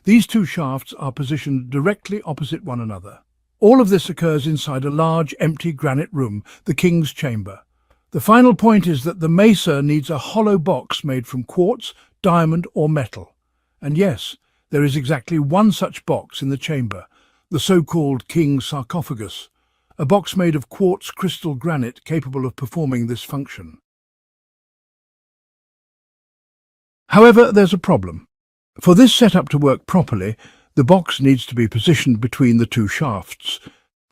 These two shafts are positioned directly opposite one another. All of this occurs inside a large empty granite room, the King's chamber. The final point is that the maser needs a hollow box made from quartz, diamond or metal. And yes, there is exactly one such box in the chamber, the so-called King's sarcophagus, a box made of quartz crystal granite capable of performing this function. However, there's a problem. For this setup to work properly, the box needs to be positioned between the two shafts,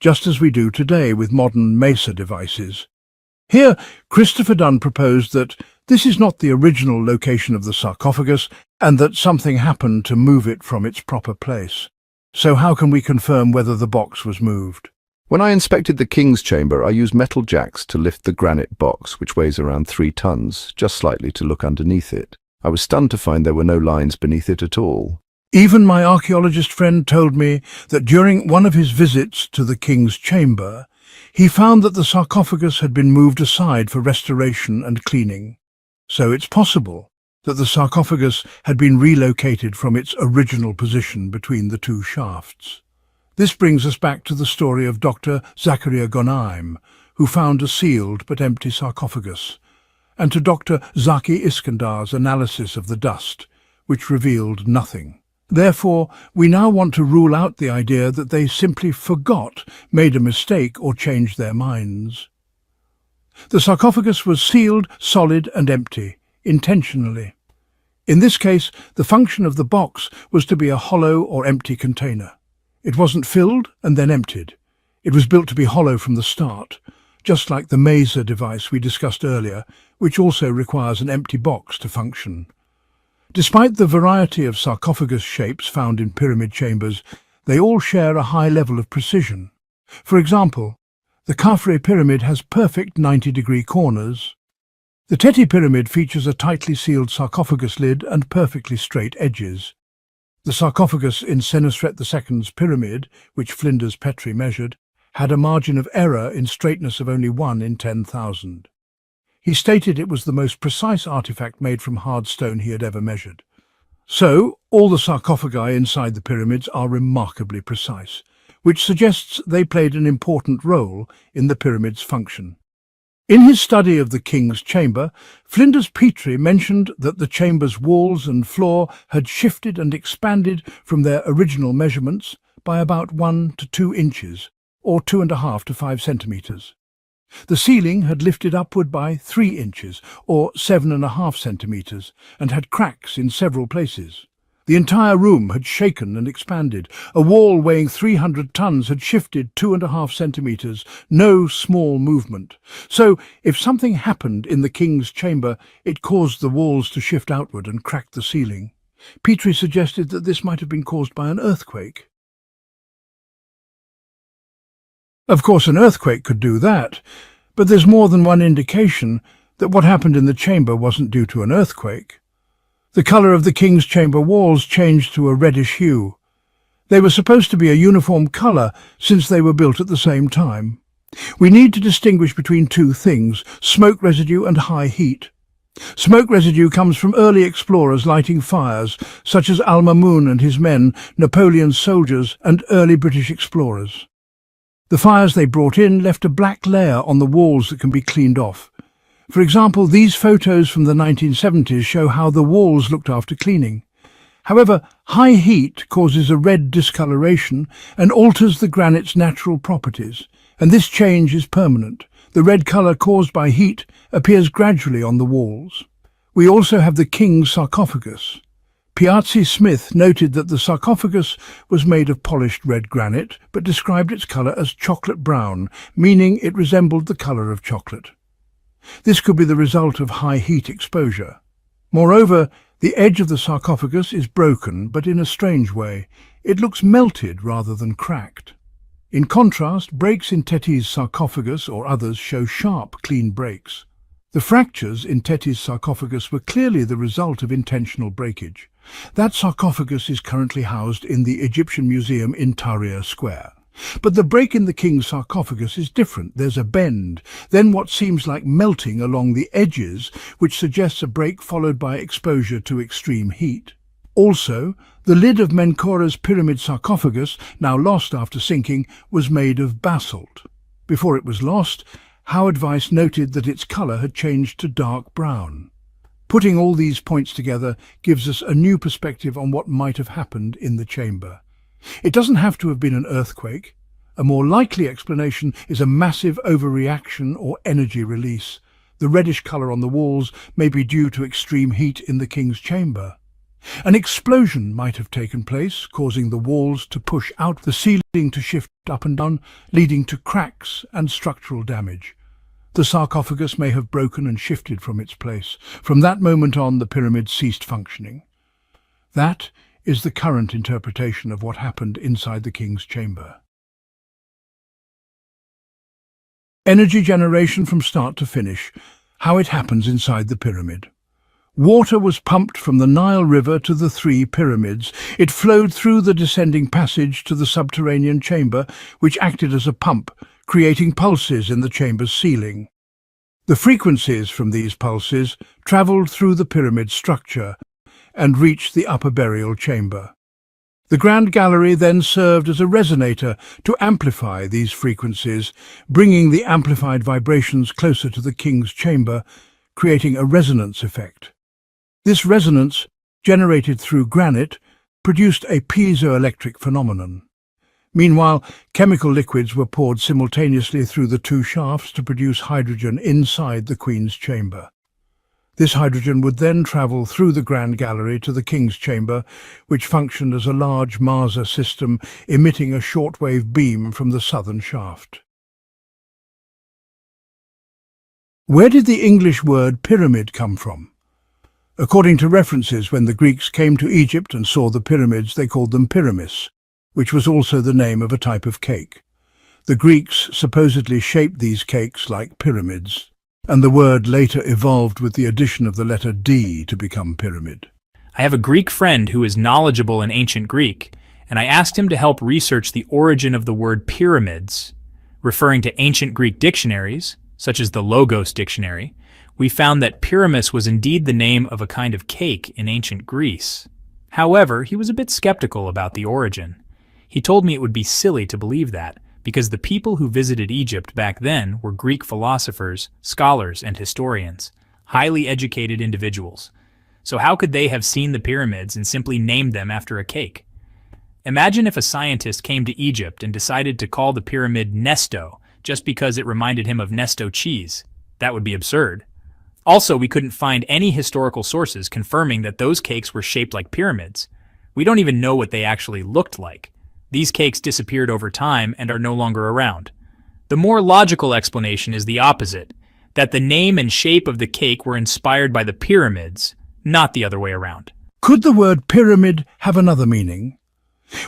just as we do today with modern maser devices. Here, Christopher Dunn proposed that this is not the original location of the sarcophagus and that something happened to move it from its proper place. So how can we confirm whether the box was moved? When I inspected the King's chamber, I used metal jacks to lift the granite box, which weighs around 3 tons, just slightly to look underneath it. I was stunned to find there were no lines beneath it at all. Even my archaeologist friend told me that during one of his visits to the king's chamber, he found that the sarcophagus had been moved aside for restoration and cleaning. So it's possible that the sarcophagus had been relocated from its original position between the two shafts. This brings us back to the story of Dr. Zakaria Gonaim, who found a sealed but empty sarcophagus, and to Dr. Zaki Iskandar's analysis of the dust, which revealed nothing. Therefore, we now want to rule out the idea that they simply forgot, made a mistake, or changed their minds. The sarcophagus was sealed, solid and empty, intentionally. In this case, the function of the box was to be a hollow or empty container. It wasn't filled and then emptied. It was built to be hollow from the start, just like the maser device we discussed earlier, which also requires an empty box to function. Despite the variety of sarcophagus shapes found in pyramid chambers, they all share a high level of precision. For example, the Khafre pyramid has perfect 90-degree corners. The Teti pyramid features a tightly sealed sarcophagus lid and perfectly straight edges. The sarcophagus in Senusret II's pyramid, which Flinders Petrie measured, had a margin of error in straightness of only 1 in 10,000. He stated it was the most precise artifact made from hard stone he had ever measured. So, all the sarcophagi inside the pyramids are remarkably precise, which suggests they played an important role in the pyramid's function. In his study of the king's chamber, Flinders Petrie mentioned that the chamber's walls and floor had shifted and expanded from their original measurements by about 1 to 2 inches, or 2.5 to 5 centimeters. The ceiling had lifted upward by 3 inches, or 7.5 centimeters, and had cracks in several places. The entire room had shaken and expanded. A wall weighing 300 tons had shifted 2.5 centimeters, no small movement. So, if something happened in the king's chamber, it caused the walls to shift outward and cracked the ceiling. Petrie suggested that this might have been caused by an earthquake. Of course, an earthquake could do that, but there's more than one indication that what happened in the chamber wasn't due to an earthquake. The colour of the king's chamber walls changed to a reddish hue. They were supposed to be a uniform colour since they were built at the same time. We need to distinguish between two things: smoke residue and high heat. Smoke residue comes from early explorers lighting fires, such as Al-Mamun and his men, Napoleon's soldiers, and early British explorers. The fires they brought in left a black layer on the walls that can be cleaned off. For example, these photos from the 1970s show how the walls looked after cleaning. However, high heat causes a red discoloration and alters the granite's natural properties, and this change is permanent. The red colour caused by heat appears gradually on the walls. We also have the king's sarcophagus. Piazzi Smith noted that the sarcophagus was made of polished red granite, but described its colour as chocolate brown, meaning it resembled the colour of chocolate. This could be the result of high heat exposure. Moreover, the edge of the sarcophagus is broken, but in a strange way. It looks melted rather than cracked. In contrast, breaks in Teti's sarcophagus or others show sharp, clean breaks. The fractures in Teti's sarcophagus were clearly the result of intentional breakage. That sarcophagus is currently housed in the Egyptian Museum in Tahrir Square. But the break in the king's sarcophagus is different. There's a bend, then what seems like melting along the edges, which suggests a break followed by exposure to extreme heat. Also, the lid of Menkaura's pyramid sarcophagus, now lost after sinking, was made of basalt. Before it was lost, Howard Weiss noted that its colour had changed to dark brown. Putting all these points together gives us a new perspective on what might have happened in the chamber. It doesn't have to have been an earthquake. A more likely explanation is a massive overreaction or energy release. The reddish colour on the walls may be due to extreme heat in the king's chamber. An explosion might have taken place, causing the walls to push out, the ceiling to shift up and down, leading to cracks and structural damage. The sarcophagus may have broken and shifted from its place. From that moment on, the pyramid ceased functioning. That is the current interpretation of what happened inside the king's chamber. Energy generation from start to finish, how it happens inside the pyramid. Water was pumped from the Nile River to the three pyramids. It flowed through the descending passage to the subterranean chamber, which acted as a pump, creating pulses in the chamber's ceiling. The frequencies from these pulses travelled through the pyramid structure and reached the upper burial chamber. The Grand Gallery then served as a resonator to amplify these frequencies, bringing the amplified vibrations closer to the king's chamber, creating a resonance effect. This resonance, generated through granite, produced a piezoelectric phenomenon. Meanwhile, chemical liquids were poured simultaneously through the two shafts to produce hydrogen inside the Queen's chamber. This hydrogen would then travel through the Grand Gallery to the King's chamber, which functioned as a large maser system emitting a shortwave beam from the southern shaft. Where did the English word pyramid come from? According to references, when the Greeks came to Egypt and saw the pyramids, they called them pyramis, which was also the name of a type of cake. The Greeks supposedly shaped these cakes like pyramids, and the word later evolved with the addition of the letter D to become pyramid. I have a Greek friend who is knowledgeable in ancient Greek, and I asked him to help research the origin of the word pyramids. Referring to ancient Greek dictionaries, such as the Logos dictionary, we found that pyramis was indeed the name of a kind of cake in ancient Greece. However, he was a bit skeptical about the origin. He told me it would be silly to believe that, because the people who visited Egypt back then were Greek philosophers, scholars, and historians, highly educated individuals. So how could they have seen the pyramids and simply named them after a cake? Imagine if a scientist came to Egypt and decided to call the pyramid Nesto just because it reminded him of Nesto cheese. That would be absurd. Also, we couldn't find any historical sources confirming that those cakes were shaped like pyramids. We don't even know what they actually looked like. These cakes disappeared over time and are no longer around. The more logical explanation is the opposite, that the name and shape of the cake were inspired by the pyramids, not the other way around. Could the word pyramid have another meaning?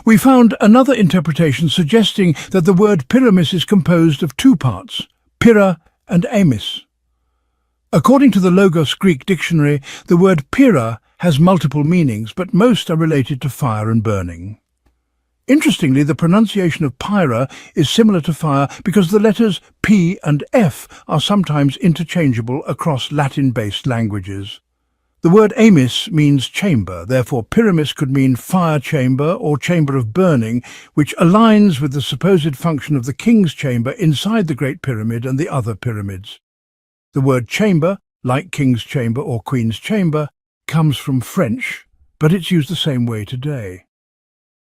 We found another interpretation suggesting that the word pyramis is composed of two parts, pyra and amis. According to the Logos Greek dictionary, the word pyra has multiple meanings, but most are related to fire and burning. Interestingly, the pronunciation of pyra is similar to fire because the letters P and F are sometimes interchangeable across Latin-based languages. The word amis means chamber, therefore pyramis could mean fire chamber or chamber of burning, which aligns with the supposed function of the king's chamber inside the Great Pyramid and the other pyramids. The word chamber, like king's chamber or queen's chamber, comes from French, but it's used the same way today.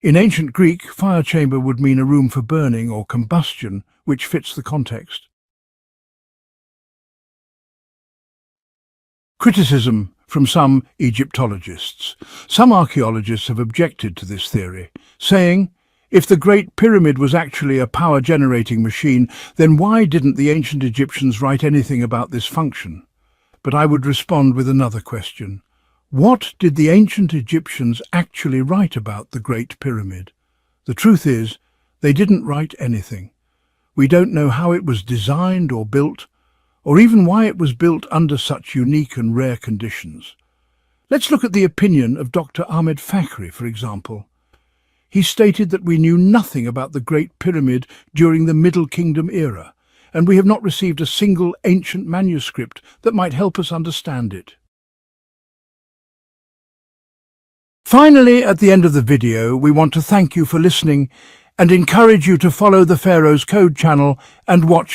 In ancient Greek, fire chamber would mean a room for burning or combustion, which fits the context. Criticism from some Egyptologists. Some archaeologists have objected to this theory, saying, if the Great Pyramid was actually a power-generating machine, then why didn't the ancient Egyptians write anything about this function? But I would respond with another question. What did the ancient Egyptians actually write about the Great Pyramid? The truth is, they didn't write anything. We don't know how it was designed or built, or even why it was built under such unique and rare conditions. Let's look at the opinion of Dr. Ahmed Fakhri, for example. He stated that we knew nothing about the Great Pyramid during the Middle Kingdom era, and we have not received a single ancient manuscript that might help us understand it. Finally, at the end of the video, we want to thank you for listening and encourage you to follow the Pharaoh's Code channel and watch